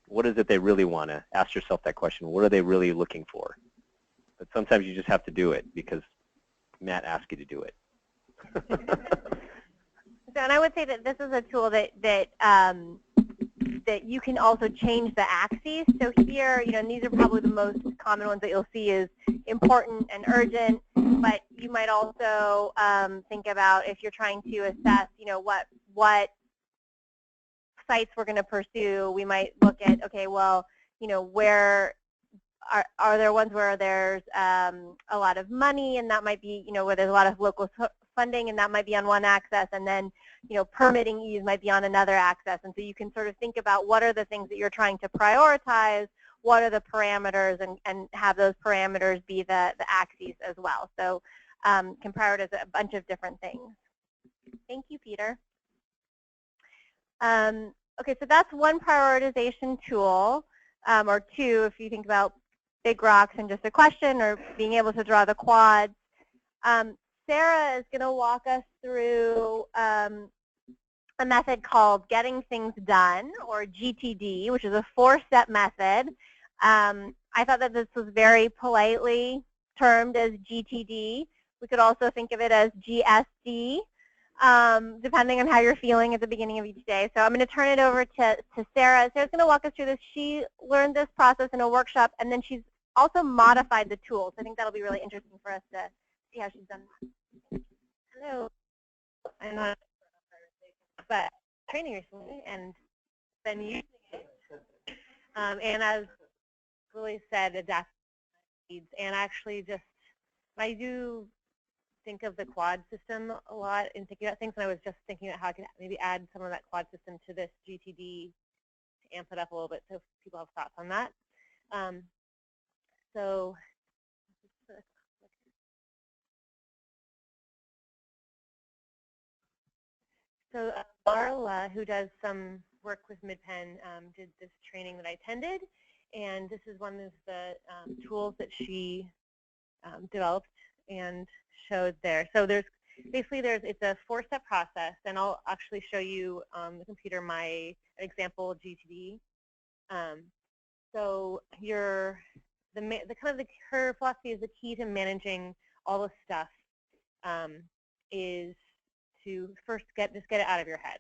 what is it they really want to ask yourself that question. What are they really looking for? But sometimes you just have to do it because Matt asked you to do it.
So, and I would say that this is a tool that you can also change the axes. So here, and these are probably the most common ones that you'll see is important and urgent, but you might also think about if you're trying to assess, what sites we're going to pursue. We might look at, okay, well, where are there ones where there's a lot of money, and that might be, where there's a lot of local funding, and that might be on one axis, and then permitting ease might be on another axis. And so you can sort of think about what are the things that you're trying to prioritize, what are the parameters, and have those parameters be the axes as well. So can prioritize a bunch of different things. Thank you, Peter. Okay, so that's one prioritization tool, or two if you think about big rocks and just a question, or being able to draw the quads. Sarah is going to walk us through a method called Getting Things Done, or GTD, which is a 4-step method. I thought that this was very politely termed as GTD. We could also think of it as GSD, depending on how you're feeling at the beginning of each day. So I'm going to turn it over to Sarah. Sarah's going to walk us through this. She learned this process in a workshop, and then she's also modified the tools. I think that'll be really interesting for us to see how she's done that. Hello. I'm not, but training recently and been using it. And as Lily said, adapt needs. And actually just, I do think of the quad system a lot in thinking about things, and I was just thinking about how I could maybe add some of that quad system to this GTD to amp it up a little bit so people have thoughts on that. So Marla, who does some work with MidPenn, did this training that I attended, and this is one of the tools that she developed and showed there. So there's basically it's a 4-step process, and I'll actually show you on the computer my example GTD. So her philosophy is the key to managing all the stuff is to first just get it out of your head.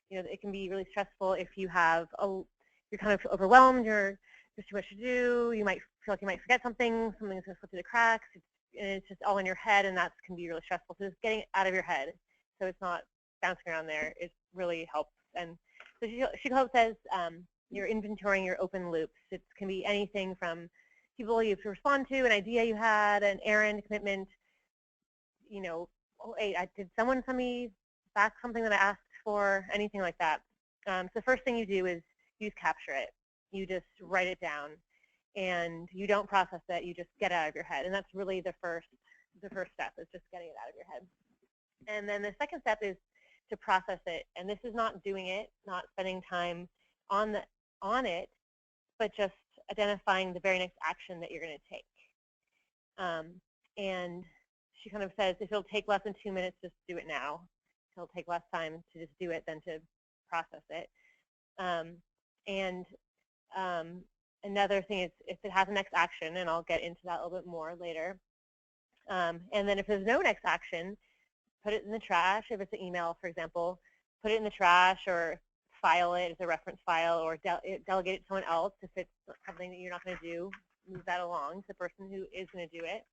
You know, it can be really stressful if you have you're kind of overwhelmed, there's too much to do, you might feel like you might forget something's going to slip through the cracks, and it's just all in your head, and that can be really stressful. So just getting it out of your head so it's not bouncing around there, it really helps. And so she says you're inventorying your open loops. It can be anything from people you have to respond to, an idea you had, an errand, commitment, you know, oh, hey, did someone send me back something that I asked for, anything like that. So the first thing you do is you capture it. You just write it down, and you don't process it. You just get it out of your head, and that's really the first step, is just getting it out of your head. And then the second step is to process it, and this is not doing it, not spending time on it, but just identifying the very next action that you're going to take. And she kind of says if it'll take less than 2 minutes, just do it now. It'll take less time to just do it than to process it. Another thing is if it has a next action, and I'll get into that a little bit more later. And then if there's no next action, put it in the trash. If it's an email, for example, put it in the trash or file it as a reference file, or delegate it to someone else. If it's something that you're not going to do, move that along to the person who is going to do it.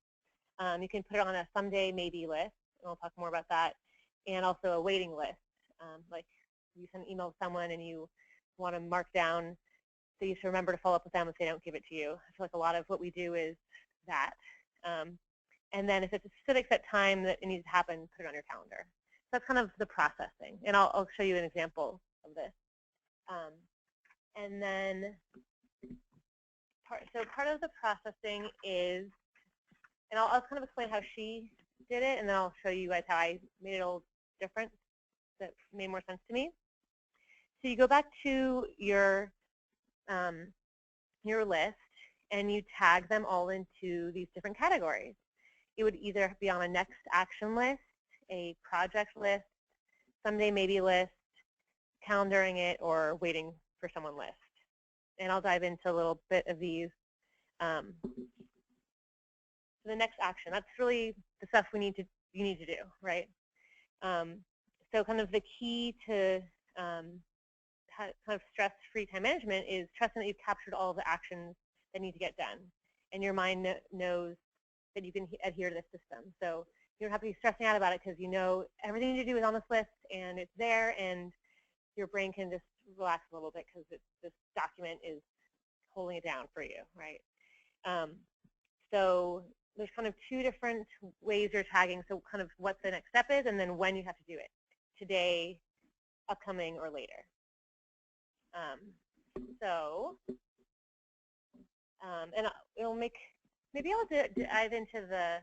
You can put it on a someday maybe list, and I'll talk more about that, and also a waiting list. Like you send an email to someone and you want to mark down, so you should remember to follow up with them if they don't give it to you. I feel like a lot of what we do is that. And then if it's a specific set time that it needs to happen, put it on your calendar. So that's kind of the processing, and I'll show you an example of this. And then part of the processing is, and I'll kind of explain how she did it, and then I'll show you guys how I made it a little different that made more sense to me. So you go back to your list, and you tag them all into these different categories. It would either be on a next action list, a project list, someday maybe list, calendaring it, or waiting for someone list. And I'll dive into a little bit of these. So the next action, that's really the stuff you need to do, right? So kind of the key to kind of stress-free time management is trusting that you've captured all of the actions that need to get done, and your mind knows that you can adhere to this system. So you don't have to be stressing out about it, because you know everything you need to do is on this list, and it's there, and your brain can just relax a little bit because this document is holding it down for you, right? So there's kind of 2 different ways you're tagging. So kind of what the next step is, and then when you have to do it. Today, upcoming, or later. And it'll make, maybe I'll dive into the,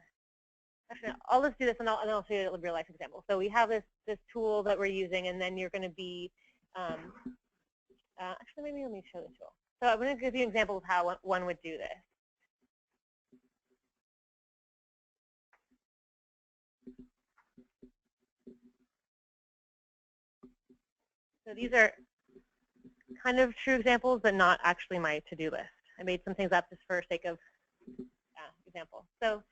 actually I'll just do this, and I'll show you a real life example. So we have this tool that we're using, and then you're going to be, actually maybe let me show the tool. So I'm going to give you an example of how one would do this. So these are kind of true examples, but not actually my to-do list. I made some things up just for sake of example. So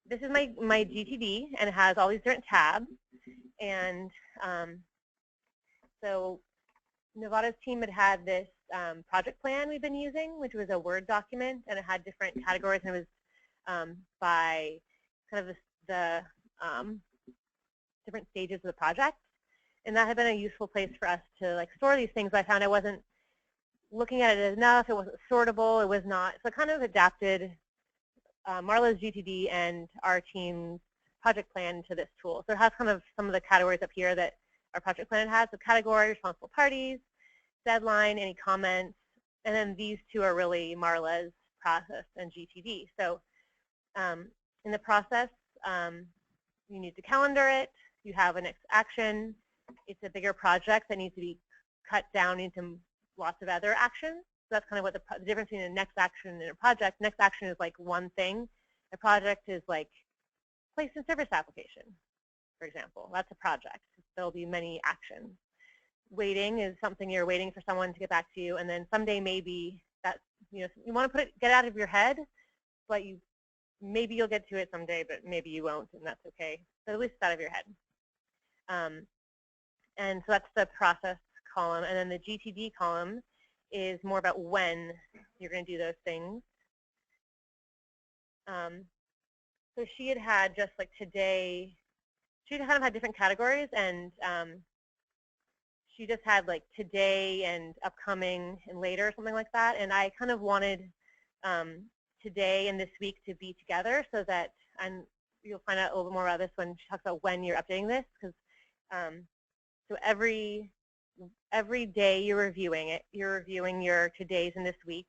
this is my GTD, and it has all these different tabs. And so Nevada's team had this project plan we've been using, which was a Word document, and it had different categories, and it was by kind of the different stages of the project. And that had been a useful place for us to like store these things. But I found I wasn't looking at it enough. It wasn't sortable. It was not. So I kind of adapted Marla's GTD and our team's project plan to this tool. So it has kind of some of the categories up here that our project plan has. So category, responsible parties, deadline, any comments, and then these two are really Marla's process and GTD. So in the process, you need to calendar it. You have a next action. It's a bigger project that needs to be cut down into lots of other actions. So that's kind of what the difference between a next action and a project. Next action is like one thing. A project is like place and service application, for example. That's a project. There'll be many actions. Waiting is something you're waiting for someone to get back to you, and then someday maybe that you want to get it out of your head, but maybe you'll get to it someday, but maybe you won't, and that's okay. So at least it's out of your head. And so that's the process column, and then the GTD column is more about when you're going to do those things. So she had just like today, she kind of had different categories, and she just had like today and upcoming and later, something like that. And I kind of wanted today and this week to be together so that, and you'll find out a little bit more about this when she talks about when you're updating this, because so every day you're reviewing it. You're reviewing your todays in this week,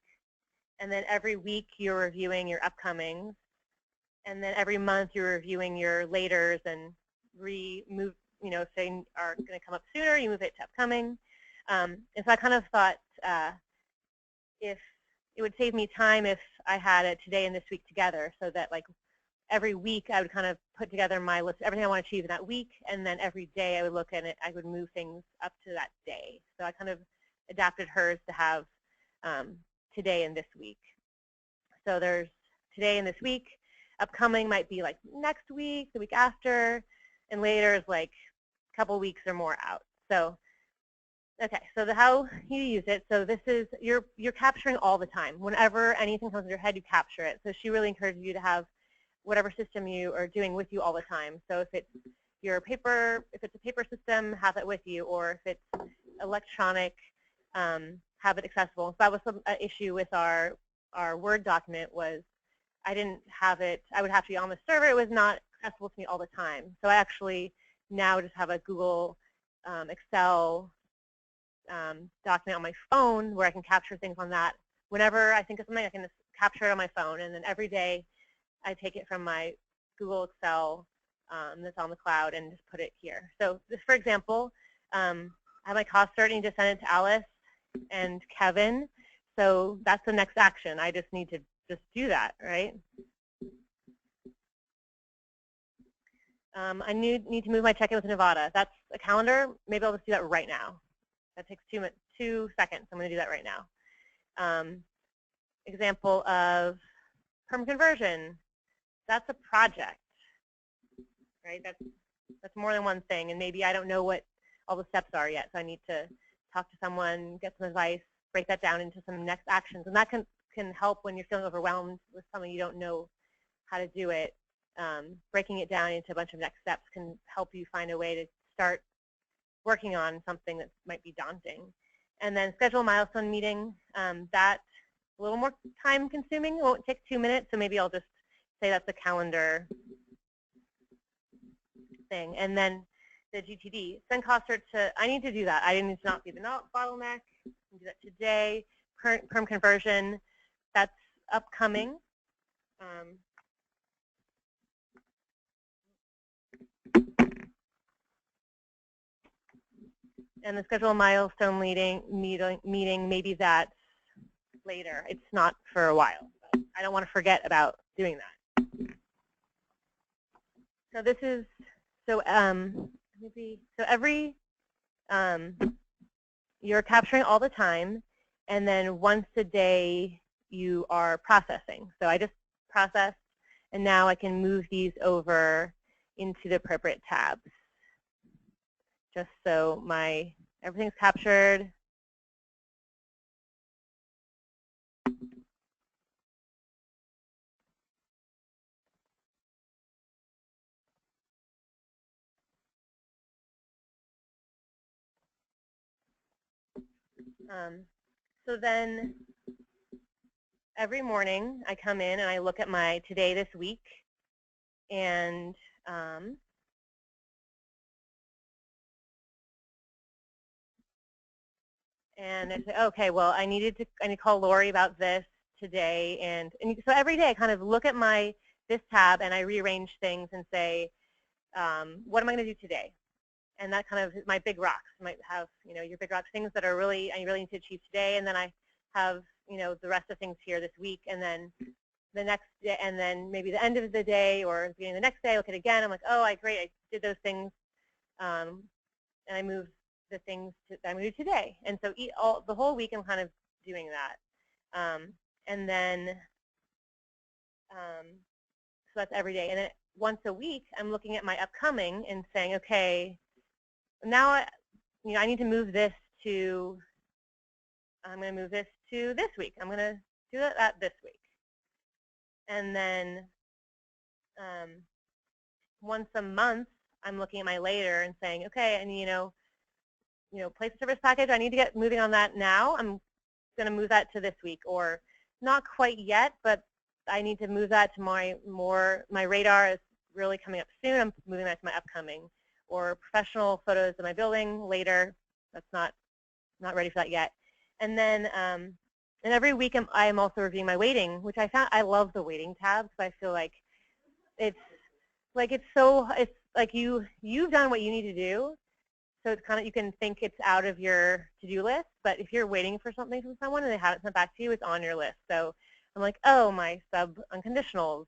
and then every week you're reviewing your upcomings, and then every month you're reviewing your laters and remove, saying are going to come up sooner, you move it to upcoming. And so I kind of thought if it would save me time if I had a today and this week together, so that like every week I would kind of put together my list, everything I want to achieve in that week, and then every day I would look at it, I would move things up to that day. So I kind of adapted hers to have today and this week. So there's today and this week. Upcoming might be like next week, the week after, and later is like a couple weeks or more out. So okay, so how you use it. So this is, you're capturing all the time. Whenever anything comes in your head, you capture it. So she really encourages you to have whatever system you are doing with you all the time. So if it's your paper, if it's a paper system, have it with you, or if it's electronic, have it accessible. So that was an issue with our Word document, was I didn't have it, I would have to be on the server. It was not accessible to me all the time. So I actually now just have a Google Excel document on my phone where I can capture things on that. Whenever I think of something, I can just capture it on my phone, and then every day I take it from my Google Excel that's on the cloud and just put it here. So just for example, I have my cost starting to send it to Alice and Kevin. So that's the next action. I just need to just do that, right? I need to move my check-in with Nevada. That's a calendar. Maybe I'll just do that right now. That takes 2 seconds. I'm going to do that right now. Example of perm conversion. That's a project, right? That's more than one thing, and maybe I don't know what all the steps are yet, so I need to talk to someone, get some advice, break that down into some next actions, and that can help when you're feeling overwhelmed with something you don't know how to do it. Breaking it down into a bunch of next steps can help you find a way to start working on something that might be daunting. And then schedule a milestone meeting. That's a little more time consuming. It won't take 2 minutes, so maybe I'll just say that's a calendar thing. And then the GTD, send Costard to, I need to do that. I need to not be the bottleneck. Do that today. Perm conversion, that's upcoming. And the schedule a milestone meeting, maybe that's later. It's not for a while. But I don't want to forget about doing that. So this is, so every you're capturing all the time, and then once a day you are processing. So I just processed, and now I can move these over into the appropriate tabs. Just so everything's captured. So then every morning I come in and I look at my today this week, and I say, okay, well, I need to call Lori about this today, and so every day I kind of look at this tab and I rearrange things and say, what am I going to do today? And that kind of is my big rocks. You might have, your big rocks, things that are I really need to achieve today, and then I have, the rest of things here this week, and then the next day, and then maybe the end of the day or the beginning of the next day, I look at it again. I'm like, oh, great, I did those things, and I moved the things that I'm going to do today. And so the whole week I'm kind of doing that. And then, so that's every day. And then once a week, I'm looking at my upcoming and saying, okay, now I need to move this to, I'm going to move this to this week. I'm going to do that this week. And then once a month, I'm looking at my later and saying, okay, and place a service package, I need to get moving on that now. I'm going to move that to this week, or not quite yet, but I need to move that to my radar is really coming up soon. I'm moving that to my upcoming. Or professional photos of my building later. That's not ready for that yet. And then and every week I'm also reviewing my weighting, which I love the weighting tabs. But I feel like it's like you've done what you need to do. So it's kind of, you can think it's out of your to-do list, but if you're waiting for something from someone and they haven't sent back to you, it's on your list. So I'm like, oh, my sub unconditionals.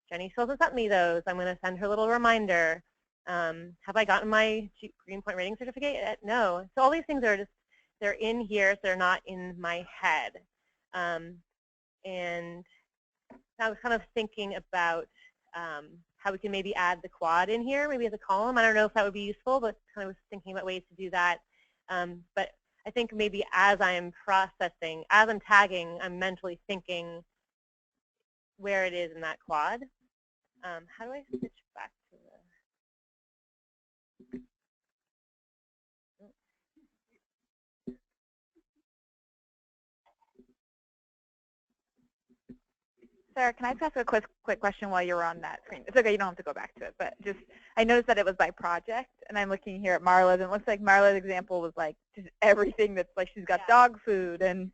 Jenny still hasn't sent me those. I'm going to send her a little reminder. Have I gotten my Greenpoint rating certificate? No. So all these things are they're in here, so they're not in my head. And I was kind of thinking about how we can maybe add the quad in here, maybe as a column. I don't know if that would be useful, but kind of was thinking about ways to do that. But I think maybe as I am processing, as I'm tagging, I'm mentally thinking where it is in that quad. How do I switch back to the...
Sarah, can I ask a quick question while you're on that screen? It's okay, you don't have to go back to it, but just, I noticed that it was by project, and I'm looking here at Marla's, and it looks like Marla's example was like just everything that's like she's got dog food and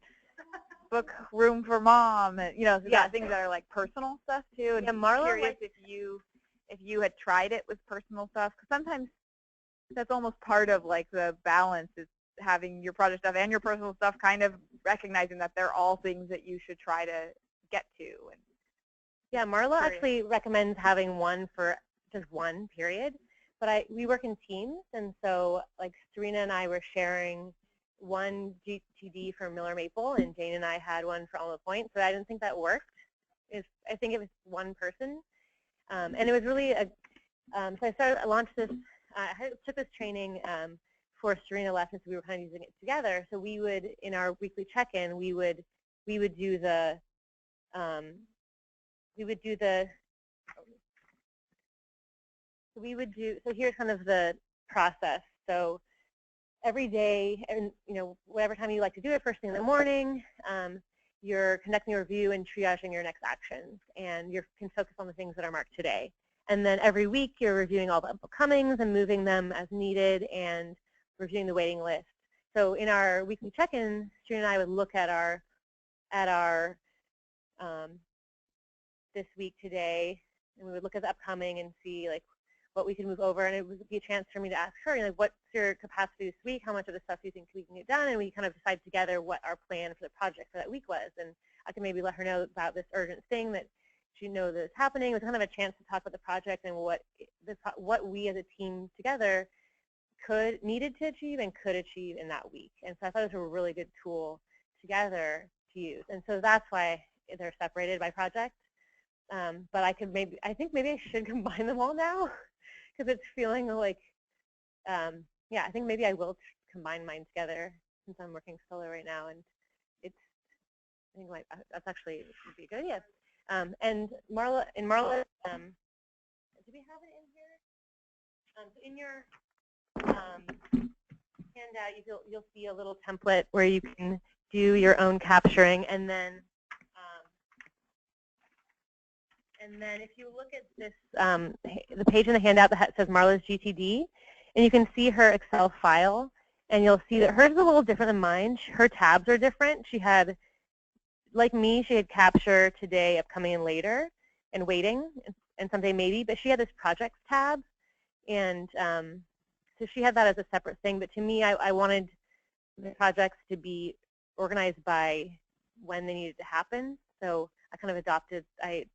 book room for mom, and she's got things that are like personal stuff too. And I'm curious if you had tried it with personal stuff, because sometimes that's almost part of like the balance is having your project stuff and your personal stuff, kind of recognizing that they're all things that you should try to get to. And
yeah, Marla actually recommends having one for just one period, but we work in teams, and so like Serena and I were sharing one GTD for Miller Maple, and Jane and I had one for Alma Point, so I didn't think that worked. I think it was one person, and it was really so I launched this, I took this training for Serena lessons, so we were kind of using it together. So we would, in our weekly check-in, we would do the so here's kind of the process. So every day, and whatever time you like to do it, first thing in the morning, you're conducting a review and triaging your next actions, and you can focus on the things that are marked today. And then every week, you're reviewing all the upcomings and moving them as needed and reviewing the waiting list. So in our weekly check-in, Serena and I would look at our this week today, and we would look at the upcoming and see like what we could move over, and it would be a chance for me to ask her, like, what's your capacity this week? How much of the stuff do you think we can get done? And we kind of decide together what our plan for the project for that week was. And I can maybe let her know about this urgent thing that she knows that is happening. It was kind of a chance to talk about the project and what we as a team together needed to achieve and could achieve in that week. And so I thought it was a really good tool together to use. And so that's why they're separated by project. But I think maybe I should combine them all now because it's feeling like, yeah, I think maybe I will combine mine together since I'm working solo right now. And I think that's actually would be a good idea. And Marla, do we have it in here? So in your handout, you'll see a little template where you can do your own capturing, and then if you look at this, the page in the handout that says Marla's GTD, and you can see her Excel file, and you'll see that hers is a little different than mine. Her tabs are different. She had, like me, she had capture today, upcoming, and later, and waiting, and someday maybe, but she had this projects tab, and so she had that as a separate thing. But to me, I wanted the projects to be organized by when they needed to happen. So I kind of I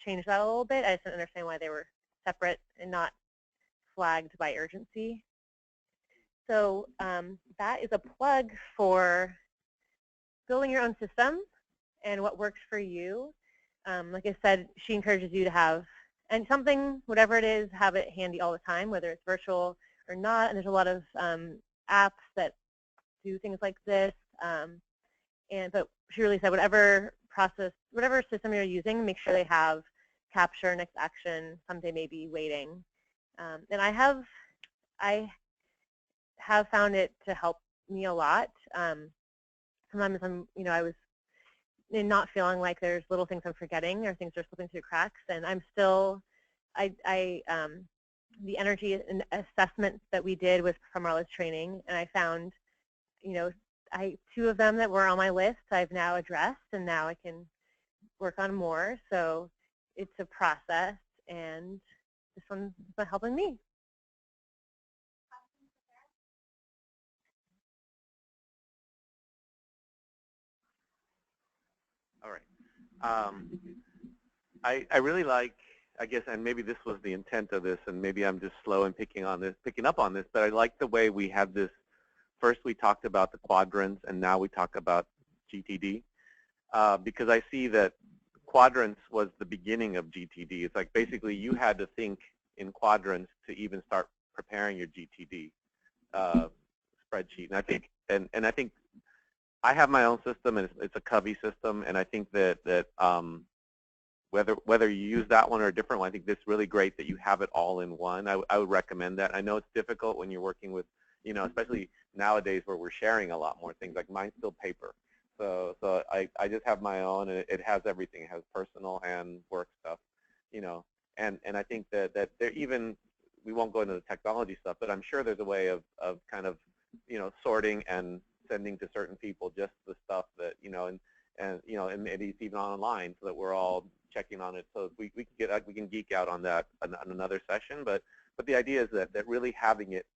changed that a little bit. I just didn't understand why they were separate and not flagged by urgency. So that is a plug for building your own system and what works for you. Like I said, she encourages you to have, and something, whatever it is, have it handy all the time, whether it's virtual or not. And there's a lot of apps that do things like this. But she really said whatever system you're using, make sure they have capture, next action, someday maybe, waiting. And I have found it to help me a lot. Sometimes I was not feeling like there's little things I'm forgetting or things are slipping through cracks, and I'm still, the energy and assessments that we did was from Marla's training, and I found, two of them that were on my list I've now addressed, and now I can work on more. So it's a process, and this one's been helping me.
All right. I really like, I guess, and maybe this was the intent of this, and maybe I'm just slow in picking up on this, but I like the way we have this. First we talked about the quadrants, and now we talk about GTD, because I see that quadrants was the beginning of GTD. It's like basically you had to think in quadrants to even start preparing your GTD spreadsheet. And I think, and I think I have my own system, and it's a Covey system, and I think that whether you use that one or a different one, I think it's really great that you have it all in one. I would recommend that. I know it's difficult when you're working with, especially nowadays where we're sharing a lot more things. Like mine's still paper. So I just have my own, and it has everything. It has personal and work stuff, and I think that there even, we won't go into the technology stuff, but I'm sure there's a way of kind of, sorting and sending to certain people just the stuff that, and maybe it's even online so that we're all checking on it. So we can geek out on that on another session, but the idea is that really having it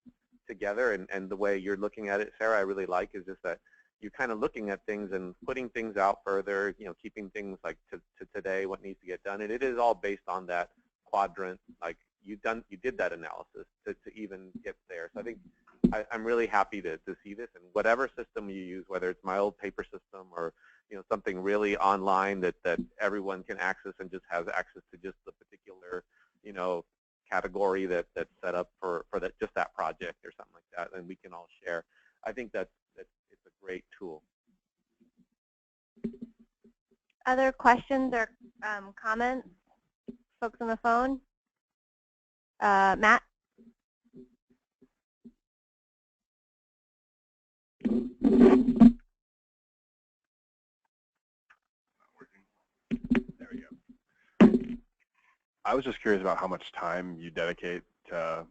together, and the way you're looking at it, Sarah, I really like, is just that you're kind of looking at things and putting things out further, keeping things like to today, what needs to get done. And it is all based on that quadrant, like you did that analysis to even get there. So I think I'm really happy to see this, and whatever system you use, whether it's my old paper system or something really online that everyone can access and just has access to just the particular category that's set up for just that project or something like that, and we can all share. I think it's a great tool.
Other questions or comments, folks on the phone? Matt?
There we go. I was just curious about how much time you dedicate to,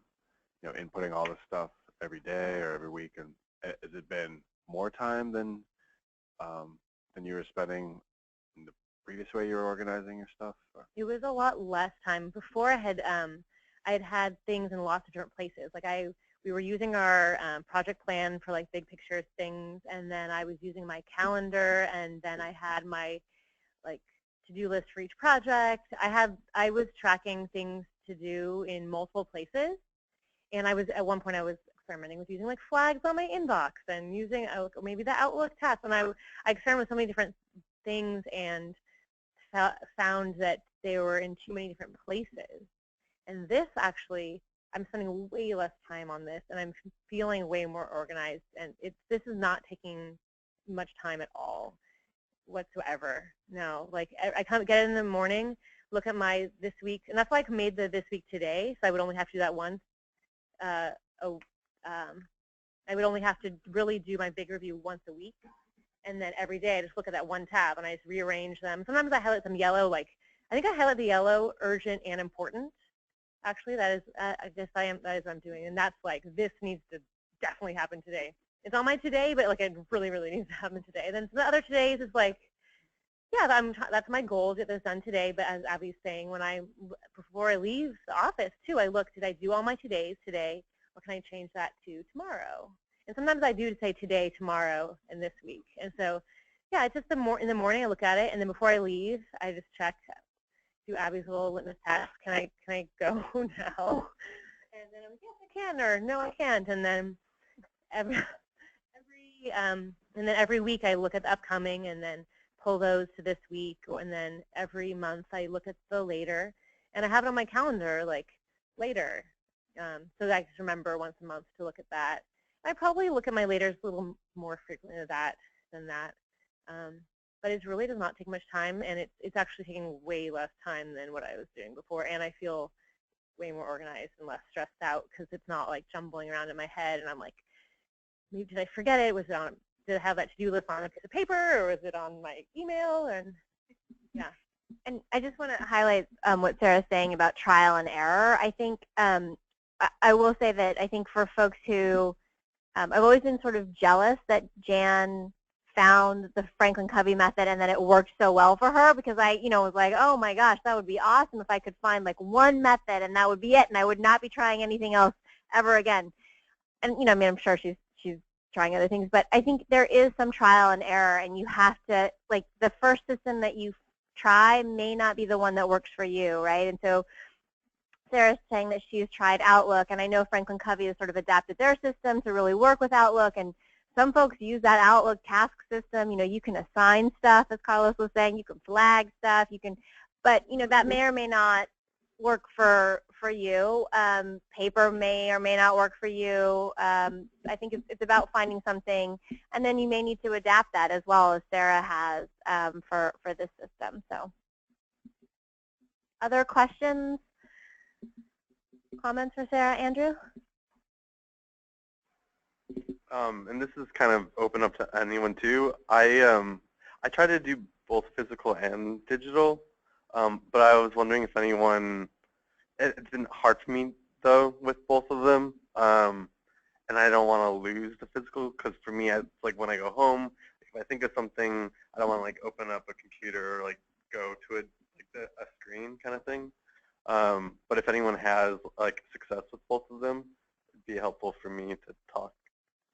inputting all this stuff every day or every week, and has it been more time than you were spending in the previous way you were organizing your stuff? Or?
It was a lot less time. Before I had things in lots of different places. Like we were using our project plan for like big picture things, and then I was using my calendar, and then I had my like to-do list for each project. I was tracking things to do in multiple places, and at one point I was experimenting with using like flags on my inbox and using maybe the Outlook task. And I experimented with so many different things and found that they were in too many different places. And this actually, I'm spending way less time on this, and I'm feeling way more organized. And this is not taking much time at all whatsoever. No, like I kind of get in the morning, look at my this week, and that's why I made the this week today, so I would only have to do that once. I would only have to really do my big review once a week, and then every day I just look at that one tab and I just rearrange them. Sometimes I highlight them yellow, like I think I highlight the yellow, urgent and important. Actually, that is I guess that is what I'm doing, and that's like this needs to definitely happen today. It's on my today, but like it really, really needs to happen today. And then the other todays is like, yeah, that's my goal, get this done today. But as Abby's saying, before I leave the office too, I look, did I do all my todays today, or can I change that to tomorrow? And sometimes I do say today, tomorrow, and this week. And so, yeah, it's just in the morning I look at it, and then before I leave, I just check, do Abby's little litmus test. Can I go now? And then I'm like, yes, I can, or no, I can't. And then every week I look at the upcoming and then pull those to this week, and then every month I look at the later, and I have it on my calendar like later, so that I just remember once a month to look at that. I probably look at my laters a little more frequently than that, but it really does not take much time, and it's actually taking way less time than what I was doing before, and I feel way more organized and less stressed out because it's not like jumbling around in my head, and I'm like, maybe did I forget it? Did I have that to-do list on a piece of paper, or was it on my email? And yeah.
And I just want to highlight what Sarah's saying about trial and error. I think I will say that I think for folks who, I've always been sort of jealous that Jan found the Franklin Covey method and that it worked so well for her, because I, was like, oh my gosh, that would be awesome if I could find like one method and that would be it, and I would not be trying anything else ever again. And I mean, I'm sure she's trying other things, but I think there is some trial and error, and you have to, like, the first system that you try may not be the one that works for you, right? And so Sarah's saying that she's tried Outlook, and I know Franklin Covey has sort of adapted their system to really work with Outlook, and some folks use that Outlook task system. You can assign stuff, as Carlos was saying, you can flag stuff, but that may or may not work for you. Paper may or may not work for you. I think it's about finding something, and then you may need to adapt that as well, as Sarah has for this system. So, other questions, comments for Sarah? Andrew?
And this is kind of open up to anyone too. I try to do both physical and digital, but I was wondering if anyone. It's been hard for me though with both of them, and I don't want to lose the physical, because for me, it's like when I go home, if I think of something, I don't want to like open up a computer or like go to a screen kind of thing. But if anyone has like success with both of them, it'd be helpful for me to talk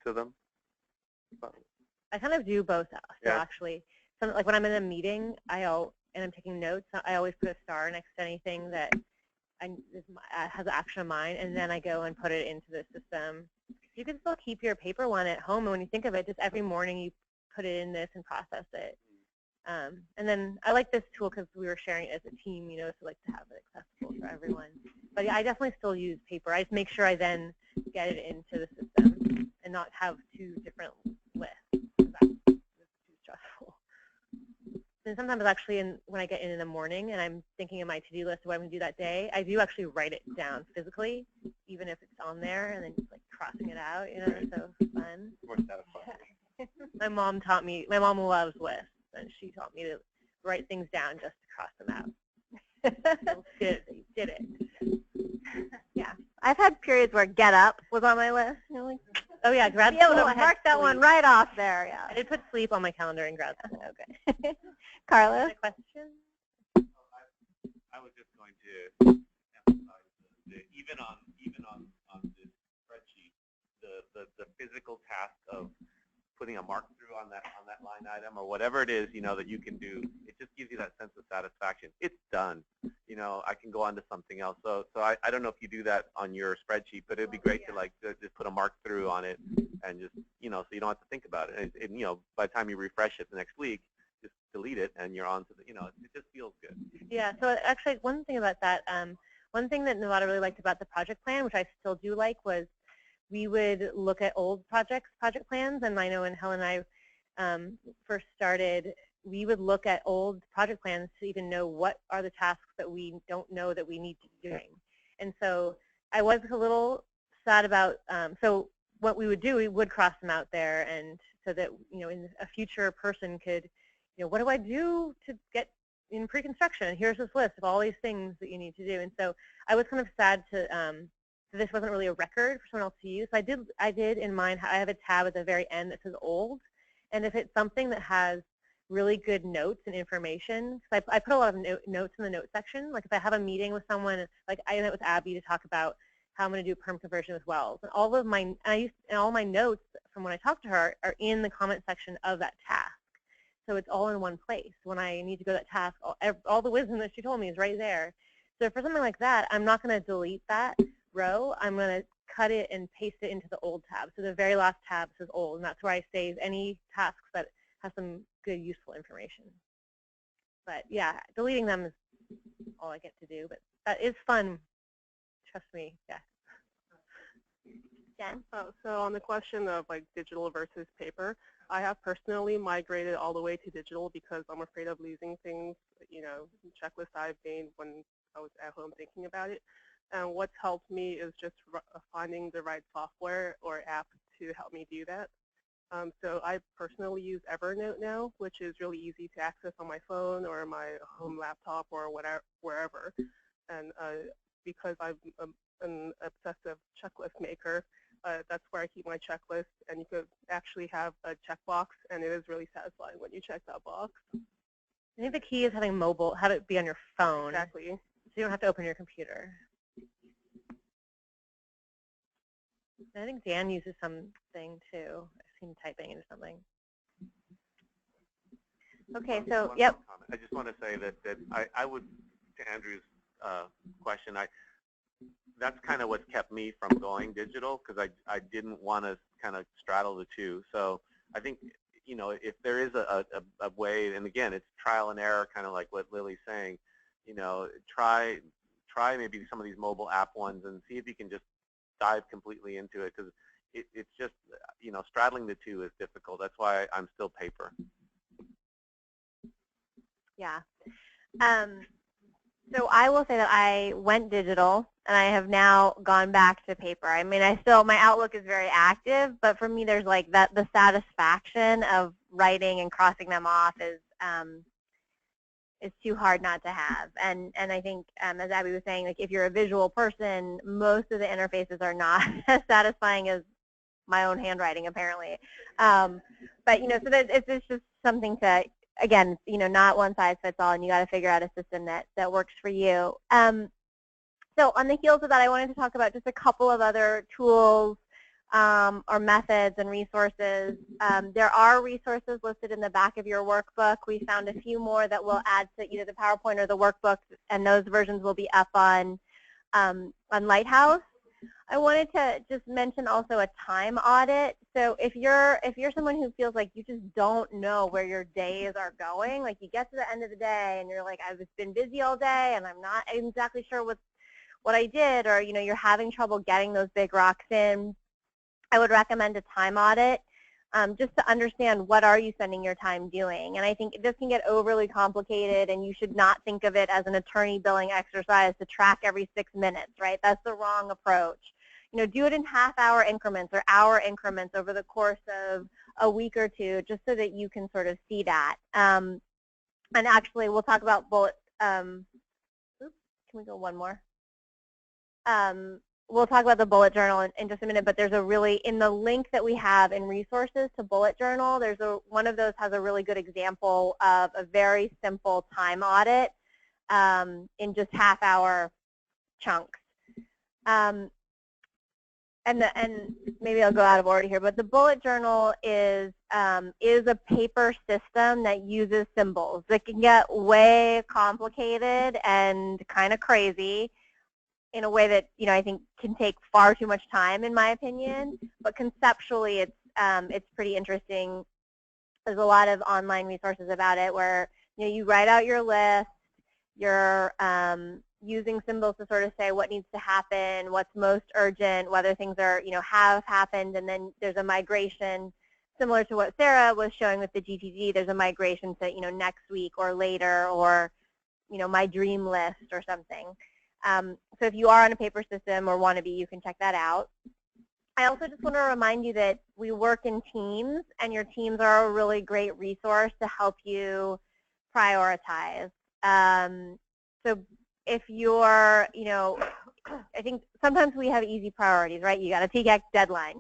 to them.
I kind of do both, actually. So, like when I'm in a meeting, and I'm taking notes, I always put a star next to anything that has action of mine, and then I go and put it into the system. You can still keep your paper one at home, and when you think of it, just every morning you put it in this and process it. And then I like this tool because we were sharing it as a team, so like to have it accessible for everyone. But yeah, I definitely still use paper. I just make sure I then get it into the system and not have two different lists. That's too stressful. And sometimes actually when I get in the morning and I'm thinking of my to-do list of what I'm going to do that day, I do actually write it down physically, even if it's on there, and then just like crossing it out, It's so fun.
More satisfying.
My mom loves lists, and she taught me to write things down just to cross them out. They did it.
Yeah. I've had periods where get up was on my list. Like,
oh yeah, grad
school. Be able to mark that one right off there. Yeah.
I did put sleep on my calendar in grad school.
Okay. Carlos?
Question?
I was just going to emphasize that even on this spreadsheet, the physical task of putting a mark through on that line item or whatever it is, that you can do, it just gives you that sense of satisfaction. It's done. you know, I can go on to something else. So I don't know if you do that on your spreadsheet, but it'd be great to like just put a mark through on it and just, you know, so you don't have to think about it. And you know, by the time you refresh it the next week, just delete it and you're on to the, you know, it just feels good.
Yeah, so actually one thing about that, one thing that Nevada really liked about the project plan, which I still do like, was we would look at old project plans, and I know when Helen and I first started, we would look at old project plans to even know what are the tasks that we don't know that we need to be doing. And so I was a little sad about, so what we would do, we would cross them out there, and so that, you know, in a future person could, you know, what do I do to get in pre-construction? Here's this list of all these things that you need to do. And so I was kind of sad to, so this wasn't really a record for someone else to use. So I did in mind, I have a tab at the very end that says old. And if it's something that has really good notes and information, because I put a lot of notes in the notes section. Like if I have a meeting with someone, like I met with Abby to talk about how I'm going to do perm conversion with wells. And all of my, and all my notes from when I talked to her are in the comment section of that task. So it's all in one place. When I need to go to that task, all the wisdom that she told me is right there. So for something like that, I'm not going to delete that row. I'm going to cut it and paste it into the old tab. So the very last tab says old, and that's where I save any tasks that have some good, useful information. But yeah, deleting them is all I get to do, but that is fun. Trust me, yeah. Jen?
So on the question of like digital versus paper, I have personally migrated all the way to digital because I'm afraid of losing things, you know, checklists I've made when I was at home thinking about it. And what's helped me is just finding the right software or app to help me do that. So I personally use Evernote now, which is really easy to access on my phone or my home laptop or whatever, wherever. And because I'm an obsessive checklist maker, that's where I keep my checklist, and you could actually have a checkbox, and it is really satisfying when you check that box.
I think the key is having mobile, have it be on your phone.
Exactly.
So you don't have to open your computer. I think Dan uses something too. I've seen typing into something. Okay, so, yep.
I just want to say that I would, to Andrew's question, that's kind of what kept me from going digital, because I didn't want to kind of straddle the two. So I think, you know, if there is a way, and again, it's trial and error, kind of like what Lily's saying, you know, try maybe some of these mobile app ones and see if you can just dive completely into it, because it's just, you know, straddling the two is difficult. That's why I'm still paper.
Yeah. So I will say that I went digital, and I have now gone back to paper. I mean, my Outlook is very active, but for me, there's like that, the satisfaction of writing and crossing them off is too hard not to have. And I think, as Abby was saying, like if you're a visual person, most of the interfaces are not as satisfying as my own handwriting, apparently. But you know, so that it's just something to, again, you know, not one size fits all, and you got to figure out a system that works for you. So on the heels of that, I wanted to talk about just a couple of other tools or methods and resources. There are resources listed in the back of your workbook. We found a few more that we'll add to either the PowerPoint or the workbook, and those versions will be up on Lighthouse. I wanted to just mention also a time audit. So if you're someone who feels like you just don't know where your days are going, like you get to the end of the day and you're like, I've just been busy all day and I'm not exactly sure what I did, or you know, you're having trouble getting those big rocks in, I would recommend a time audit, just to understand what are you spending your time doing. And I think this can get overly complicated, and you should not think of it as an attorney billing exercise to track every 6 minutes, right? That's the wrong approach. You know, do it in half-hour increments or hour increments over the course of a week or two, just so that you can sort of see that. And actually, we'll talk about bullet. Can we go one more? We'll talk about the bullet journal in just a minute, but there's a really, in the link that we have in resources to bullet journal, there's one of those has a really good example of a very simple time audit in just half-hour chunks. and maybe I'll go out of order here, but the bullet journal is a paper system that uses symbols. It can get way complicated and kind of crazy in a way that I think can take far too much time, in my opinion. But conceptually, it's pretty interesting. There's a lot of online resources about it where you write out your list. You're using symbols to sort of say what needs to happen, what's most urgent, whether things are, have happened, and then there's a migration similar to what Sarah was showing with the GTG. There's a migration to, next week or later, or, my dream list or something. So if you are on a paper system or want to be, you can check that out. I also just want to remind you that we work in teams, and your teams are a really great resource to help you prioritize. So if you're, I think sometimes we have easy priorities, right? You got a TCAC deadline.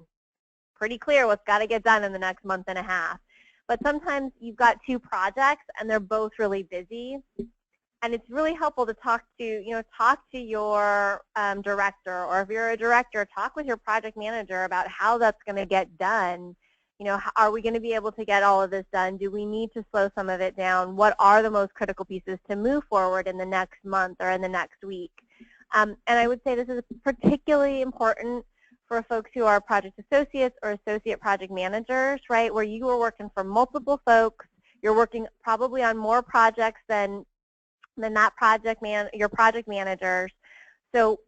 Pretty clear what's got to get done in the next month and a half. But sometimes you've got two projects and they're both really busy. And it's really helpful to talk to your director, or if you're a director, talk with your project manager about how that's going to get done. Are we going to be able to get all of this done? Do we need to slow some of it down? What are the most critical pieces to move forward in the next month or in the next week? And I would say this is particularly important for folks who are project associates or associate project managers, right, where you are working for multiple folks. You're working probably on more projects than your project managers. So,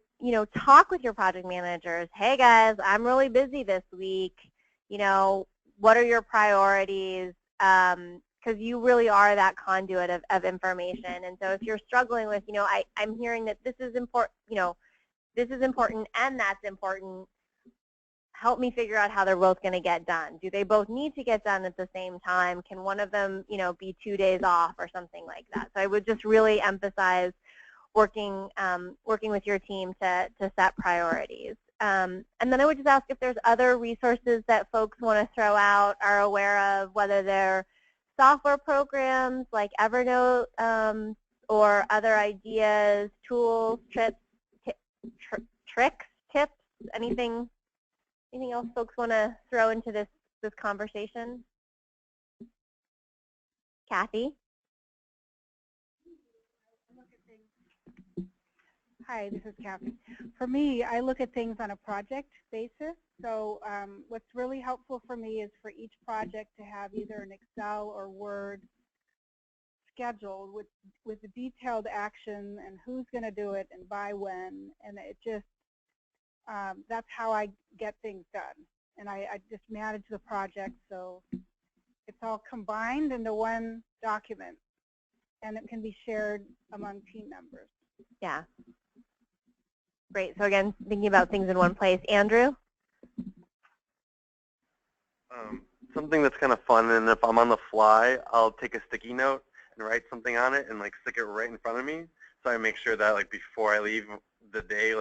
talk with your project managers. Hey guys, I'm really busy this week. What are your priorities? Because you really are that conduit of information. And so if you're struggling with, I'm hearing that this is important, this is important and that's important. Help me figure out how they're both going to get done. Do they both need to get done at the same time? Can one of them, be 2 days off or something like that? So I would just really emphasize working with your team to set priorities. And then I would just ask if there's other resources that folks want to throw out, are aware of, whether they're software programs like Evernote or other ideas, tools, tricks, tips, anything else folks want to throw into this conversation? Kathy?
Hi, this is Kathy. For me, I look at things on a project basis. So what's really helpful for me is for each project to have either an Excel or Word scheduled with the detailed action and who's going to do it and by when. And it just, that's how I get things done. And I just manage the project so it's all combined into one document and it can be shared among team members.
Yeah. Great. So again, thinking about things in one place. Andrew?
Something that's kind of fun, and if I'm on the fly, I'll take a sticky note and write something on it and stick it right in front of me, so I make sure that before I leave the day,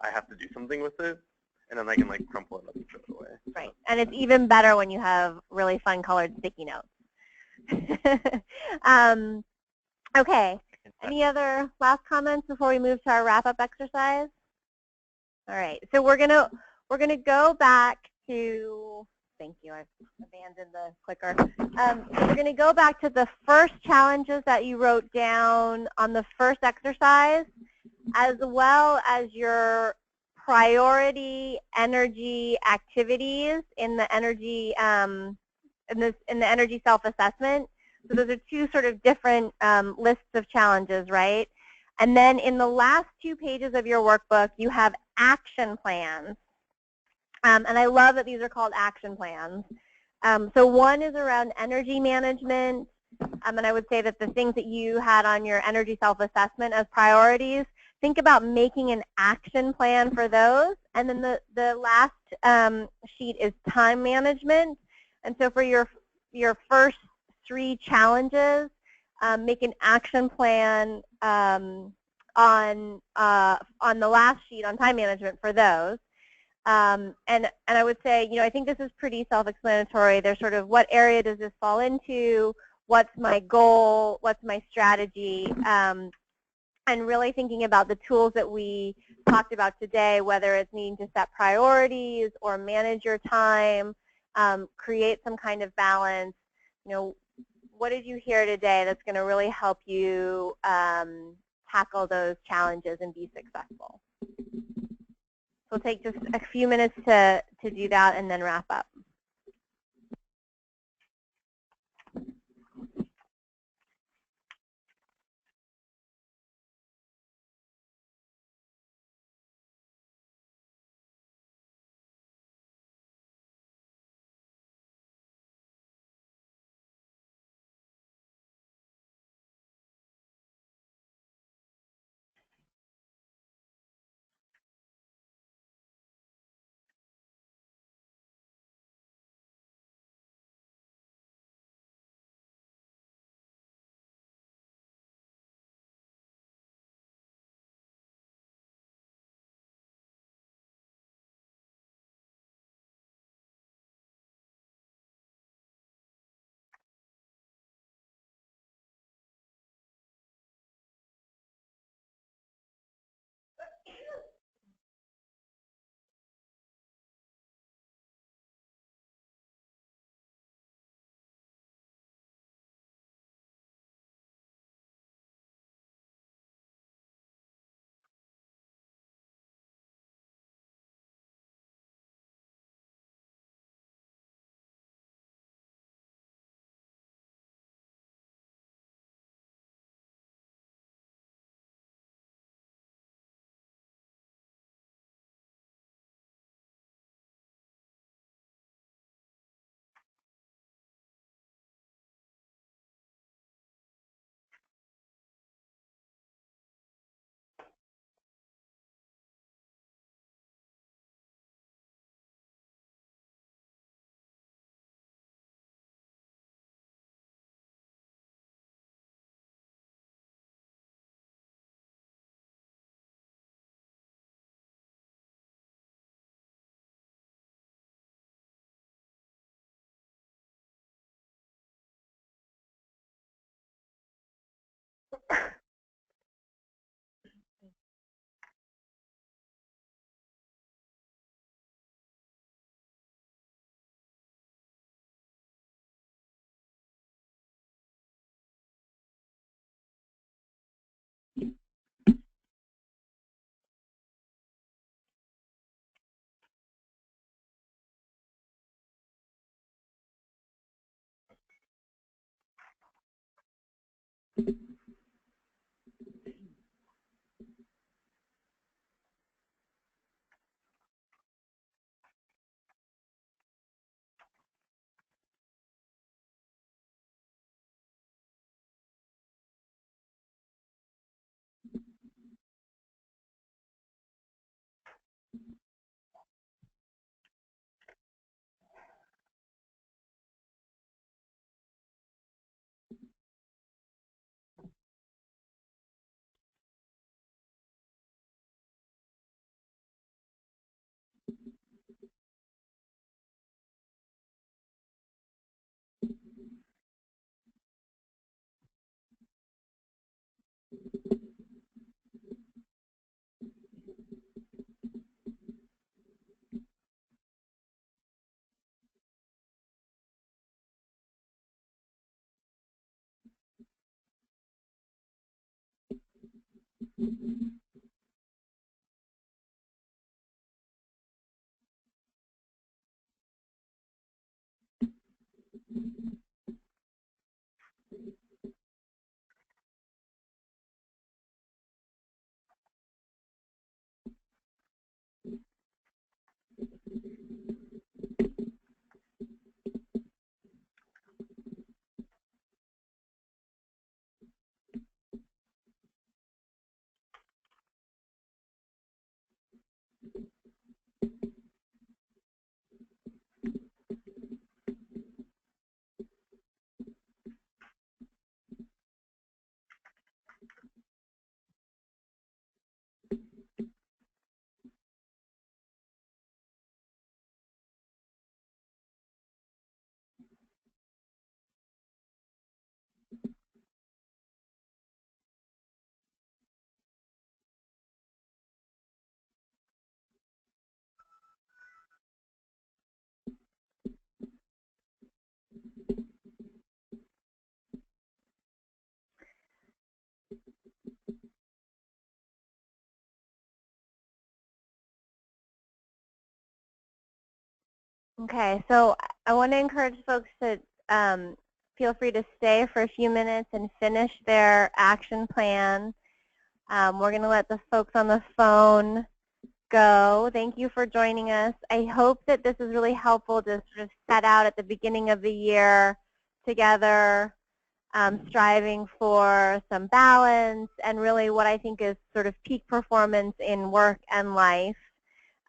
I have to do something with it, and then I can crumple it up and throw it away.
Right. And it's even better when you have really fun colored sticky notes. Okay. Any other last comments before we move to our wrap-up exercise? All right. So we're gonna go back to. Thank you. I've abandoned the clicker. So we're going to go back to the first challenges that you wrote down on the first exercise, as well as your priority energy activities in the energy in the energy self-assessment. So those are two sort of different lists of challenges, right? And then in the last 2 pages of your workbook, you have action plans. And I love that these are called action plans. So one is around energy management, and I would say that the things that you had on your energy self-assessment as priorities, think about making an action plan for those. And then the last sheet is time management. And so for your first 3 challenges, make an action plan on the last sheet on time management for those. And I would say, I think this is pretty self-explanatory. There's sort of what area does this fall into, what's my goal, what's my strategy, and and really thinking about the tools that we talked about today, whether it's needing to set priorities or manage your time, create some kind of balance. You know, what did you hear today that's going to really help you tackle those challenges and be successful? So we'll take just a few minutes to do that and then wrap up. Okay, so I want to encourage folks to feel free to stay for a few minutes and finish their action plan. We're going to let the folks on the phone go. Thank you for joining us. I hope that this is really helpful to sort of set out at the beginning of the year together, striving for some balance and really what I think is sort of peak performance in work and life.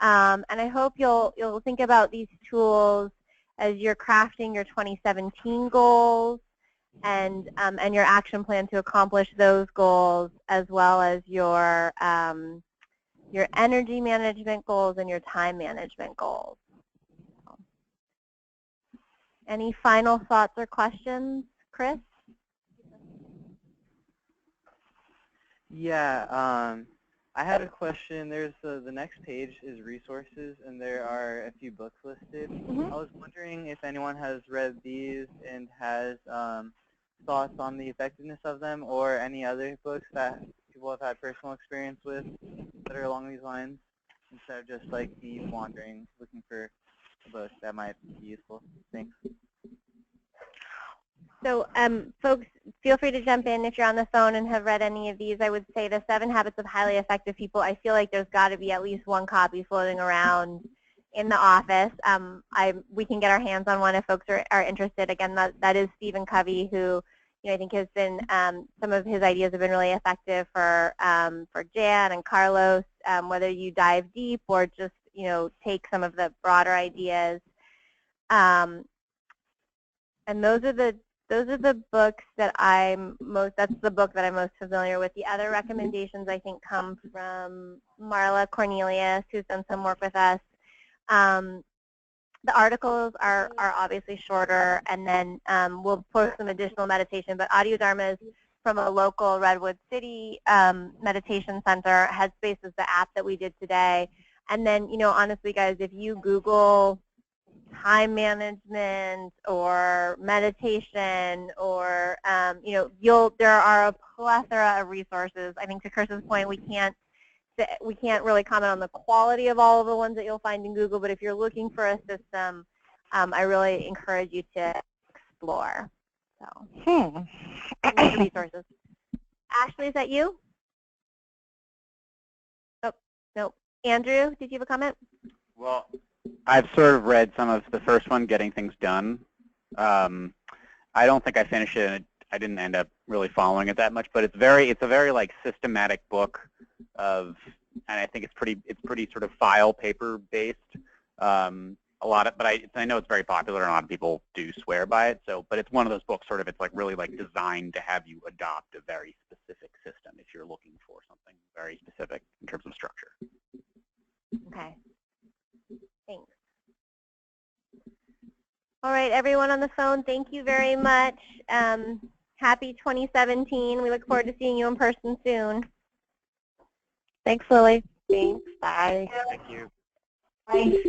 And I hope you'll think about these tools as you're crafting your 2017 goals and your action plan to accomplish those goals, as well as your energy management goals and your time management goals. Any final thoughts or questions, Chris?
Yeah, I had a question. There's the next page is resources, and there are a few books listed. I was wondering if anyone has read these and has thoughts on the effectiveness of them, or any other books that people have had personal experience with that are along these lines, instead of just like me wandering looking for a book that might be useful. Thanks.
So folks, feel free to jump in if you're on the phone and have read any of these. I would say the 7 Habits of Highly Effective People, I feel like there's got to be at least one copy floating around in the office. We can get our hands on one if folks are interested. Again, that is Stephen Covey, who I think has been, some of his ideas have been really effective for Jan and Carlos, whether you dive deep or just take some of the broader ideas. And those are the books that that's the book that I'm most familiar with. The other recommendations I think come from Marla Cornelius, who's done some work with us. The articles are obviously shorter, and then we'll post some additional meditation, but audio dharmas from a local Redwood City meditation center. Headspace is the app that we did today. And then, honestly, guys, if you Google time management or meditation or, there are a plethora of resources. I think to Chris's point, we can't really comment on the quality of all of the ones that you'll find in Google, but if you're looking for a system, I really encourage you to explore. So, resources. Ashley, is that you? Oh, no. Andrew, did you have a comment?
Well, I've sort of read some of the first one, Getting Things Done. I don't think I finished it, and I didn't end up really following it that much, but it's a very like systematic book of, and I think it's pretty sort of file paper based. But I know it's very popular, and a lot of people do swear by it. So, but it's one of those books sort of, it's like really like designed to have you adopt a very specific system if you're looking for something very specific in terms of structure.
Okay. Thanks. All right, everyone on the phone, thank you very much. Happy 2017. We look forward to seeing you in person soon.
Thanks, Lily. Thanks. Bye.
Thank you.
Bye.